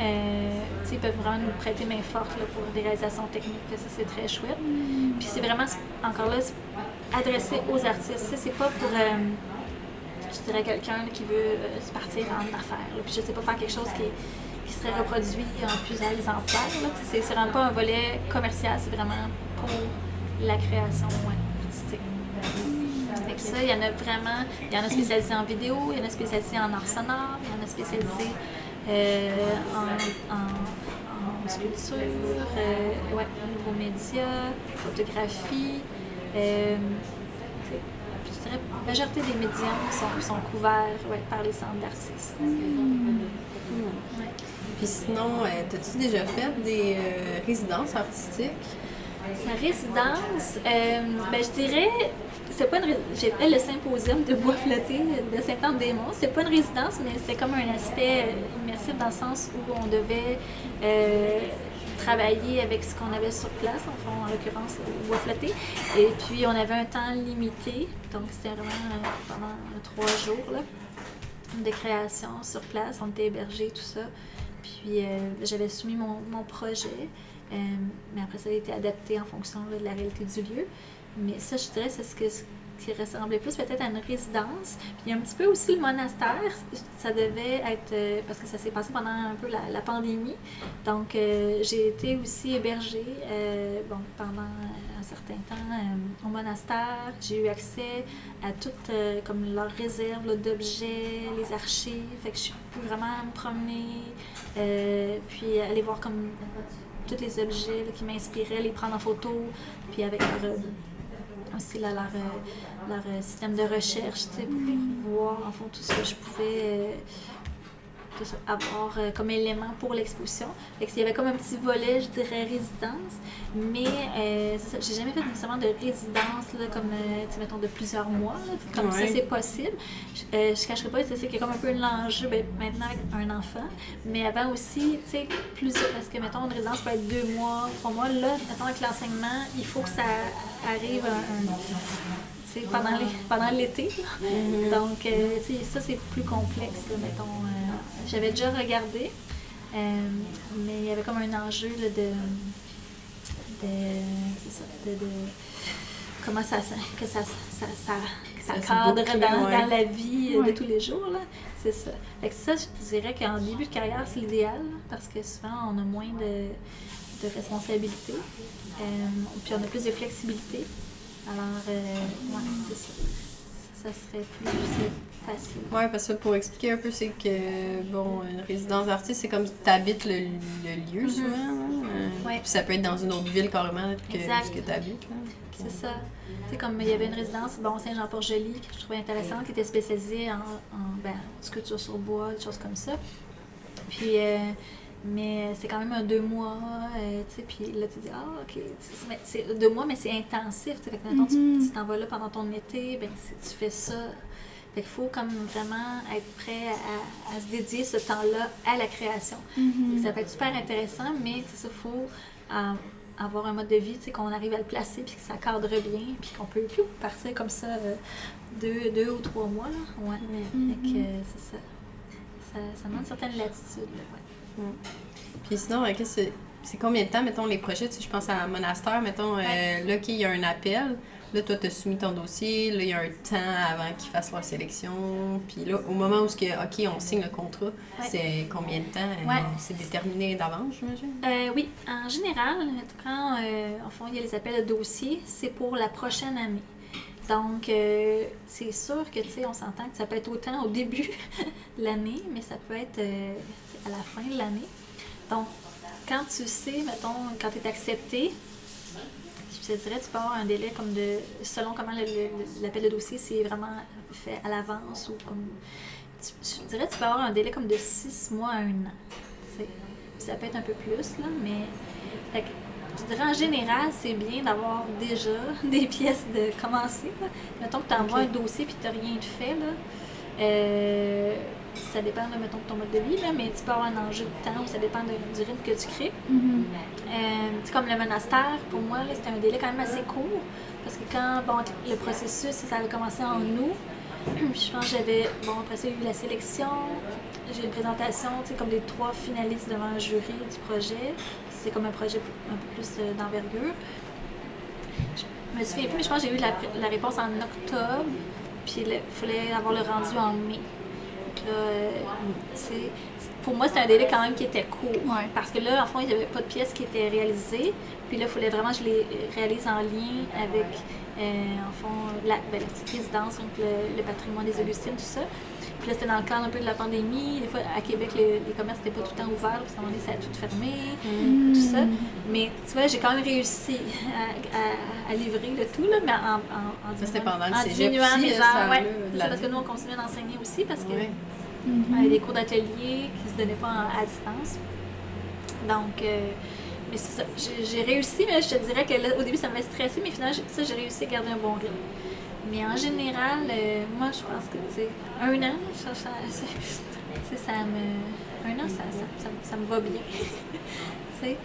ils peuvent vraiment nous prêter main forte là, pour des réalisations techniques. Ça, c'est très chouette. Puis c'est vraiment, encore là, adressé aux artistes. C'est pas pour, je dirais, quelqu'un qui veut se partir en affaires. Là, puis je sais pas, faire quelque chose qui serait reproduit en plusieurs exemplaires. C'est vraiment pas un volet commercial, c'est vraiment pour la création artistique. Avec ça, il y en a vraiment, il y en a spécialisés en vidéo, il y en a spécialisés en art sonore, il y en a spécialisés en sculpture, nouveaux médias, photographie. Je dirais que la majorité des médiums sont couverts par les centres d'artistes. Puis sinon, as-tu déjà fait des résidences artistiques? La résidence, je dirais, j'ai fait le symposium de bois flotté de Saint-Anne-des-Monts. C'était pas une résidence, mais c'était comme un aspect immersif dans le sens où on devait travailler avec ce qu'on avait sur place, en l'occurrence au bois flotté. Et puis, on avait un temps limité, donc c'était vraiment pendant 3 jours là, de création sur place. On était hébergés, tout ça. Puis, j'avais soumis mon projet, mais après, ça a été adapté en fonction là, de la réalité du lieu. Mais ça, je dirais, c'est ce qui ressemblait plus peut-être à une résidence. Puis un petit peu aussi le monastère, ça devait être, parce que ça s'est passé pendant un peu la pandémie, donc j'ai été aussi hébergée pendant un certain temps au monastère. J'ai eu accès à toutes comme leurs réserves là, d'objets, les archives, fait que je pu vraiment me promener, puis aller voir comme tous les objets là, qui m'inspiraient, les prendre en photo, puis avec aussi leur système de recherche, pour voir en fond tout ce que je pouvais avoir comme élément pour l'exposition. Il y avait comme un petit volet, je dirais, résidence, mais j'ai jamais fait nécessairement de résidence là, comme, mettons, de plusieurs mois, là, comme ça c'est possible. Je ne cacherai pas, c'est qu'il y a comme un peu l'enjeu maintenant avec un enfant, mais avant aussi, plusieurs, parce que, mettons, une résidence peut être 2 mois, 3 mois, là, mettons, avec l'enseignement, il faut que ça arrive pendant l'été. Donc, ça, c'est plus complexe, là, mettons. J'avais déjà regardé, mais il y avait comme un enjeu là, de comment ça cadre dans la vie de tous les jours. Là. C'est ça. Fait que ça, je dirais qu'en début de carrière, c'est l'idéal, parce que souvent, on a moins de responsabilités, puis on a plus de flexibilité. Alors, c'est ça. Ça serait plus facile. Oui, parce que pour expliquer un peu, c'est que, bon, une résidence d'artiste, c'est comme tu habites le lieu souvent. Puis ça peut être dans une autre ville carrément que ce que tu habites. C'est ça. Tu sais, comme il y avait une résidence, Saint-Jean-Port-Joli, que je trouvais intéressante, qui était spécialisée en sculpture sur bois, des choses comme ça. Puis, mais c'est quand même un 2 mois, tu sais, puis là, tu dis, OK, c'est 2 mois, mais c'est intensif, tu sais, fait que maintenant, tu t'en vas là pendant ton été, tu fais ça. Fait qu'il faut comme vraiment être prêt à se dédier ce temps-là à la création. Ça peut être super intéressant, mais c'est ça, il faut avoir un mode de vie, tu sais, qu'on arrive à le placer, puis que ça cadre bien, puis qu'on peut plus partir comme ça 2 ou 3 mois, là. Ouais. Fait que c'est ça. Ça demande une certaine latitude, là, Puis sinon, c'est combien de temps, mettons, les projets? Tu sais, je pense à un monastère, mettons, là, OK, il y a un appel. Là, toi, tu as soumis ton dossier. Là, il y a un temps avant qu'ils fassent leur sélection. Puis là, au moment où OK, on signe le contrat, c'est combien de temps? C'est déterminé d'avance, j'imagine? Oui. En général, quand en fond, il y a les appels de dossier, c'est pour la prochaine année. Donc, c'est sûr que, tu sais, on s'entend que ça peut être autant au début de l'année, mais ça peut être à la fin de l'année. Donc, quand tu sais, mettons, quand tu es accepté, je te dirais, tu peux avoir un délai comme selon comment l'appel de dossier c'est vraiment fait à l'avance ou comme... Je dirais, tu peux avoir un délai comme de 6 mois à 1 an. Ça peut être un peu plus, là, mais... Fait que, je dirais, en général, c'est bien d'avoir déjà des pièces de commencer. Là. Mettons que tu envoies un dossier et que tu n'as rien de fait. Là. Ça dépend, là, mettons, de ton mode de vie, là, mais tu peux avoir un enjeu de temps ou ça dépend du rythme que tu crées. Comme le monastère, pour moi, là, c'était un délai quand même assez court. Parce que quand le processus, ça avait commencé en août, je pense que j'avais... après ça, il y a eu la sélection. J'ai eu une présentation, comme des 3 finalistes devant un jury du projet. C'est comme un projet un peu plus d'envergure. Je me souviens plus, mais je pense que j'ai eu la réponse en octobre, puis il fallait avoir le rendu en mai. Donc là, pour moi, c'était un délai quand même qui était court. Parce que là, en fond, il n'y avait pas de pièces qui étaient réalisées. Puis là, il fallait vraiment que je les réalise en lien avec, en fond, la petite résidence, donc le patrimoine des Augustines, tout ça. Puis là, c'était dans le cadre un peu de la pandémie. Des fois, à Québec, les commerces n'étaient pas tout le temps ouverts, parce qu'à un moment donné, ça a tout fermé, tout ça. Mais tu vois, j'ai quand même réussi à livrer le tout, là, mais en diminuant mes heures. C'est parce que nous, on continuait d'enseigner aussi, parce que on avait des cours d'atelier qui ne se donnaient pas à distance. Donc, mais c'est ça. J'ai réussi, mais je te dirais que là, au début, ça m'avait stressé, mais finalement, j'ai réussi à garder un bon rythme. Mais en général, moi, je pense que, tu sais, 1 an, ça me va bien. tu sais.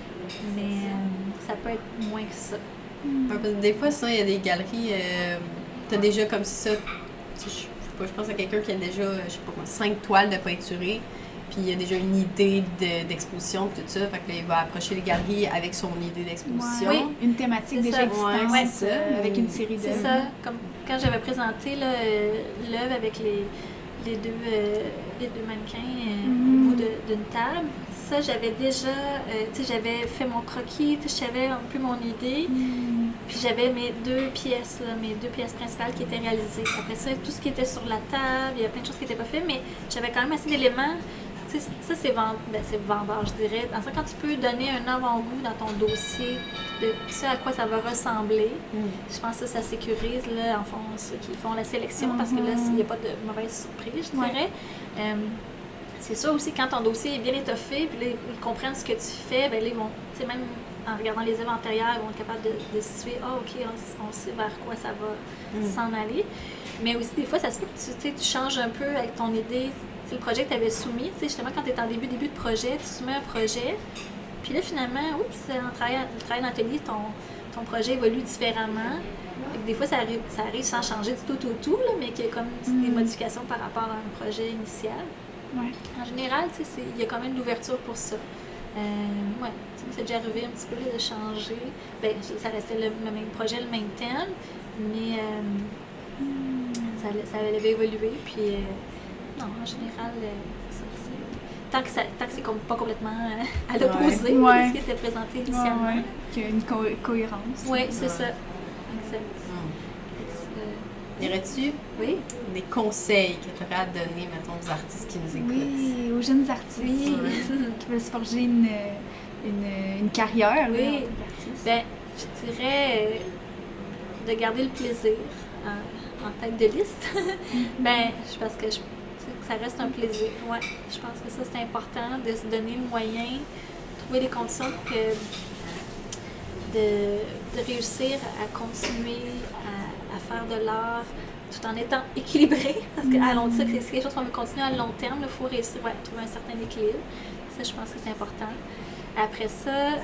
Mais ça peut être moins que ça. Parce que des fois, sinon, il y a des galeries, t'as déjà comme ça, je sais pas, je pense à quelqu'un qui a déjà, je sais pas quoi, 5 toiles de peinturées, puis il a déjà une idée d'exposition, puis tout ça, fait que là, il va approcher les galeries avec son idée d'exposition. Oui, une thématique C'est déjà ça. existante, Ouais, c'est ça. avec une série d'œuvres. C'est ça. Comme quand j'avais présenté là, l'œuvre avec les deux mannequins au bout d'une table, ça, j'avais déjà, tu sais, j'avais fait mon croquis, tu sais, je savais un peu mon idée, puis j'avais mes 2 pièces, là, mes 2 pièces principales qui étaient réalisées. Après ça, tout ce qui était sur la table, il y a plein de choses qui n'étaient pas faites, mais j'avais quand même assez d'éléments. Tu sais, ça, c'est vendeur, je dirais. Dans ça, quand tu peux donner un avant-goût dans ton dossier de ce à quoi ça va ressembler, je pense que ça sécurise, là, en fond, ceux qui font la sélection, parce que là, il n'y a pas de mauvaise surprise, je dirais. C'est ça aussi, quand ton dossier est bien étoffé, puis là, ils comprennent ce que tu fais, bien là, ils vont, tu sais, même en regardant les œuvres antérieures, ils vont être capables de situer, OK, on sait vers quoi ça va s'en aller. Mais aussi, des fois, ça se peut que tu changes un peu avec ton idée. Le projet que tu avais soumis, tu sais, justement, quand tu es en début de projet, tu soumets un projet, puis là, finalement, en travaillant en atelier, ton projet évolue différemment. Des fois, ça arrive sans changer du tout, là, mais qu'il y a comme des modifications par rapport à un projet initial. Ouais. En général, tu sais, il y a quand même de l'ouverture pour ça. C'est déjà arrivé un petit peu de changer. Ben, ça restait le même projet, le même thème, mais ça avait évolué, puis... non, en général, tant que c'est pas complètement à l'opposé de ce qui était présenté initialement. Qu'il y a une cohérence. Oui, c'est ça. Exact. Y aurait-tu des conseils que tu aurais à donner, mettons, aux artistes qui nous écoutent? Oui, aux jeunes artistes qui veulent se forger une carrière. Oui. Ben, je dirais de garder le plaisir en tête de liste. Ben, parce que ça reste un plaisir. Ouais, je pense que ça, c'est important de se donner le moyen, trouver les conditions de réussir à continuer à faire de l'art tout en étant équilibré. Parce que à long terme, c'est quelque chose qu'on veut continuer à long terme. Il faut réussir à trouver un certain équilibre. Ça, je pense que c'est important. Après ça,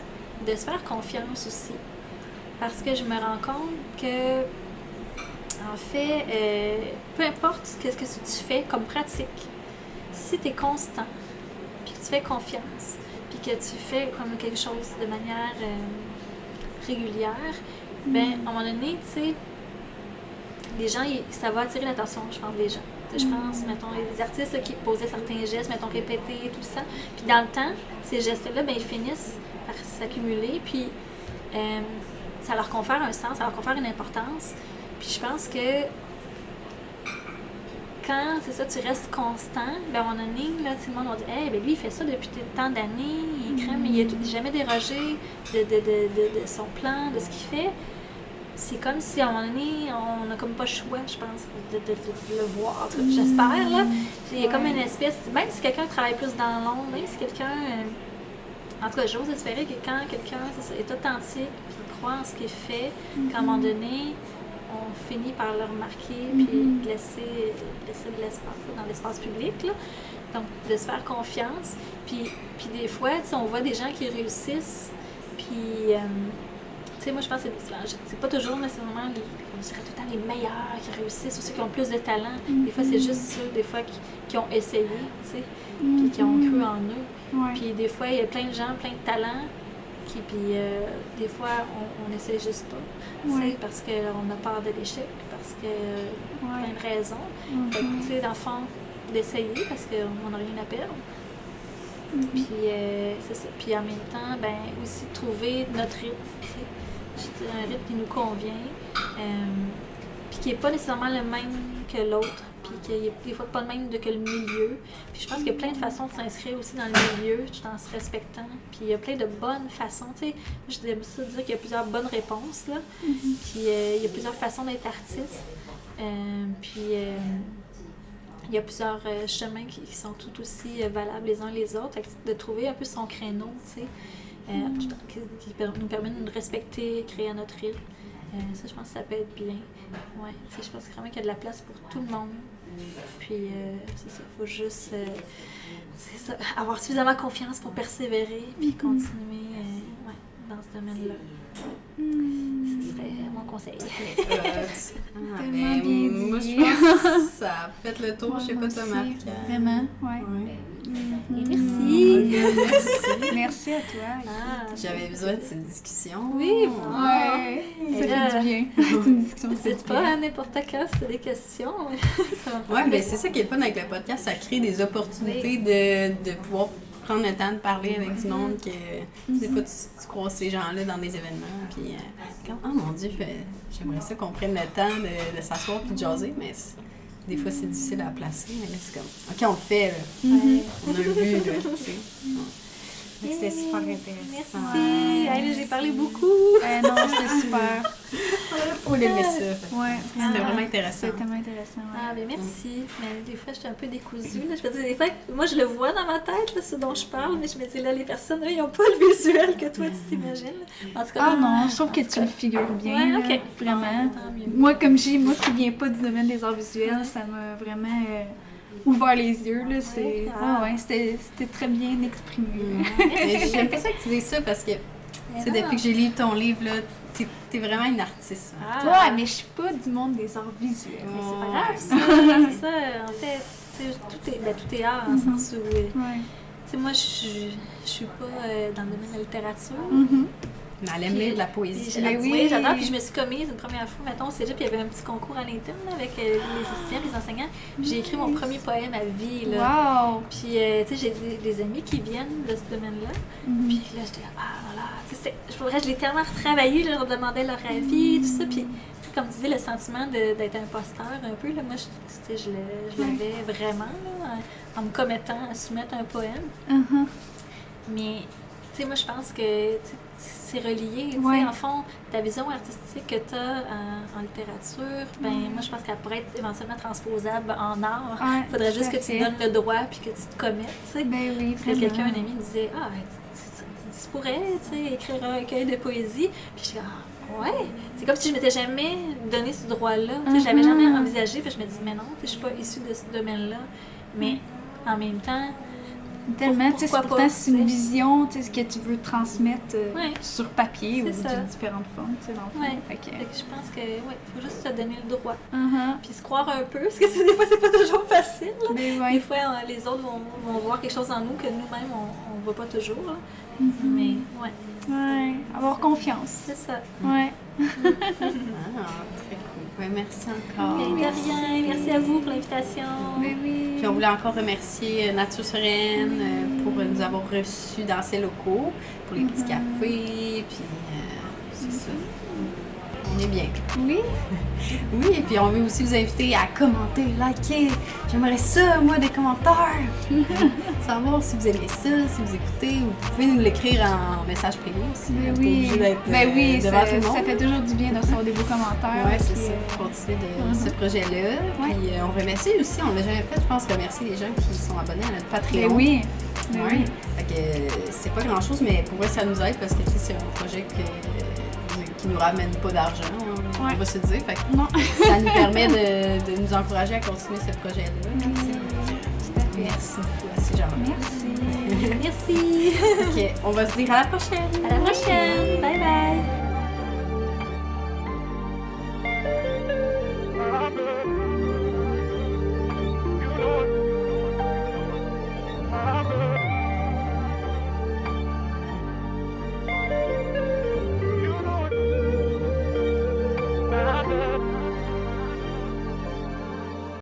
de se faire confiance aussi. Parce que je me rends compte que en fait, peu importe ce que tu fais comme pratique, si tu es constant, puis que tu fais confiance, puis que tu fais comme quelque chose de manière régulière, ben à un moment donné, tu sais, les gens, ça va attirer l'attention, je pense, des gens. Je pense, mettons, il y a des artistes là, qui posaient certains gestes, mettons, répétés, tout ça. Puis dans le temps, ces gestes-là, ben, ils finissent par s'accumuler, puis ça leur confère un sens, ça leur confère une importance. Puis je pense que quand, c'est ça, tu restes constant, ben à un moment donné, là, tout le monde va dire « Hey, ben lui, il fait ça depuis tant d'années, il crème, il n'a jamais dérogé de son plan, de ce qu'il fait. » C'est comme si, à un moment donné, on n'a comme pas le choix, je pense, de le voir. J'espère, là. Il y a comme une espèce... Même si quelqu'un travaille plus dans l'ombre, même si quelqu'un... en tout cas, j'ose espérer que quand quelqu'un est authentique, puis croit en ce qu'il fait, qu'à un moment donné, on finit par le remarquer, puis laisser de l'espace dans l'espace public, là. Donc, de se faire confiance. Puis des fois, on voit des gens qui réussissent, puis... tu sais, moi, je pense que c'est pas toujours nécessairement, on dirait tout le temps les meilleurs qui réussissent ou ceux qui ont plus de talent. Des fois, c'est juste ceux, des fois, qui ont essayé, tu sais, puis qui ont cru en eux. Puis des fois, il y a plein de gens, plein de talents, puis des fois, on n'essaie juste pas, tu sais, parce qu'on a peur de l'échec, parce que plein de raisons. Fait que, tu sais, dans le fond, d'essayer, parce qu'on n'a rien à perdre. Puis c'est ça. Puis en même temps, ben aussi trouver notre rythme, tu sais. Un rythme qui nous convient, puis qui n'est pas nécessairement le même que l'autre, puis qui n'est des fois pas le même que le milieu. Puis je pense qu'il y a plein de façons de s'inscrire aussi dans le milieu, tout en se respectant. Puis il y a plein de bonnes façons, tu sais. Je dirais ça dire qu'il y a plusieurs bonnes réponses, là. Puis il y a plusieurs façons d'être artiste. Puis il y a plusieurs chemins qui sont tout aussi valables les uns les autres. De trouver un peu son créneau, tu sais. Qui nous permet de nous respecter, créer à notre rythme. Ça, je pense que ça peut être bien. Ouais, je pense vraiment qu'il y a de la place pour tout le monde. Puis, c'est ça, il faut juste avoir suffisamment confiance pour persévérer puis continuer ce domaine-là. Ce serait mon conseil. Mais bien moi, dit. je pense que ça a fait le tour. Je sais pas, toi, Aussi, Marc. Vraiment, ouais. Et merci. Merci. Merci à toi. J'avais besoin de cette discussion. Oui, Ouais, ça Et là, fait du bien. C'est une discussion. n'hésite pas à n'importe quand si tu as des questions. Ça va me Ouais, faire mais c'est ça qui est le fun avec le podcast, ça crée des opportunités de pouvoir prendre le temps de parler avec du monde que des fois tu croises ces gens-là dans des événements puis comme oh mon Dieu, j'aimerais ça qu'on prenne le temps de s'asseoir puis de jaser, mais des fois c'est difficile à placer, mais là c'est comme ok, on le fait là. On a vu là, tu sais. Donc, c'était super intéressant. Merci. Allez, j'ai parlé beaucoup. Non, c'est super. On aimait ça. Fait que Ouais, C'était vraiment intéressant. C'est tellement intéressant. Ouais. Ah, ben merci. Mais des fois, je suis un peu décousue. Là. Je veux dire, des fois, moi, je le vois dans ma tête, là, ce dont je parle, mais je me dis, là, les personnes, eux, ils n'ont pas le visuel que toi, tu t'imagines. En tout cas, Ah non, je trouve que tu le figures bien. Ouais, ok. là, vraiment. Tant mieux. Moi, moi qui viens pas du domaine des arts visuels, ça m'a vraiment ouvert les yeux. Là. C'était très bien exprimé. Et j'aime pas ça que tu dises ça parce que tu sais, depuis que j'ai lu ton livre, là, t'es vraiment une artiste. Hein. Ouais, mais je suis pas du monde des arts visuels. Mais c'est pas grave, ça. C'est ça. En fait, tu sais, tout est art, en sens où... Ouais. Tu sais, moi, je suis pas dans le domaine de la littérature. Mais elle aime lire de la poésie. Oui, j'adore. Puis je me suis commise une première fois, mettons, au cégep, puis il y avait un petit concours à l'interne là, avec les étudiants, les enseignants. Puis j'ai écrit mon premier poème à vie. Là. Wow! Puis, tu sais, j'ai des amis qui viennent de ce domaine-là. Puis là, j'étais là, voilà. Tu sais, je l'ai tellement retravaillé, là, je leur demandais leur avis, tout ça. Puis, comme tu dis, le sentiment d'être imposteur un peu, là, moi, je l'avais vraiment, là, en me commettant à soumettre un poème. Mais, tu sais, moi, je pense que c'est relié. Tu sais, en fond, ta vision artistique que tu as en littérature, ben moi, je pense qu'elle pourrait être éventuellement transposable en art. Il faudrait juste que tu te donnes le droit puis que tu te commettes, tu sais. Ben oui, Parce que quelqu'un, un ami, me disait « Ah, tu pourrais, tu sais, écrire un recueil de poésie. » Puis je dis « Ah, ouais! » C'est comme si je m'étais jamais donné ce droit-là. Tu sais, j'avais jamais envisagé. Puis je me dis « Mais non, tu sais, je suis pas issue de ce domaine-là. » Mais en même temps... Tellement, tu sais, Pourquoi pourtant pas, c'est une tu sais. vision, tu sais, ce que tu veux transmettre sur papier ou C'est ça. de différentes formes, tu sais, dans le fond. Ouais. Fait que... Fait que je pense que, faut juste se donner le droit. Uh-huh. Puis se croire un peu, parce que des fois, c'est pas toujours facile. Là. Ben Des ouais. fois, les autres vont voir quelque chose en nous que nous-mêmes, on voit pas toujours. Là. Mais, ouais, Ouais, avoir confiance. c'est ça. Ouais. Très cool. Ben, merci encore. Et de rien, merci à vous pour l'invitation. Ben oui. Puis on voulait encore remercier Nature Sereine pour nous avoir reçus dans ses locaux, pour les petits cafés, puis c'est ça. On est bien. Oui. Oui, et puis on veut aussi vous inviter à commenter, liker. J'aimerais ça, moi, des commentaires. Savoir si vous aimez ça, si vous écoutez, ou vous pouvez nous l'écrire en message privé aussi. Ben Pas oui. obligé d'être, Ben oui, devant tout le ça monde. fait toujours du bien de recevoir des beaux commentaires. Oui, c'est puis, ça. Continuer de ce projet-là. Ouais. Puis on remercie aussi, on l'a jamais fait, je pense, remercier les gens qui sont abonnés à notre Patreon. Ben oui. Ben Ouais. oui. Fait que c'est pas grand chose, mais pour vrai, ça nous aide parce que tu sais, c'est un projet qui nous ramène pas d'argent, on va se dire. Fait que Non. ça nous permet de nous encourager à continuer ce projet-là. Oui, tout à fait. Merci beaucoup à ces gens-là. Merci. Merci. Ok, on va se dire à la prochaine. À la prochaine. Bye bye.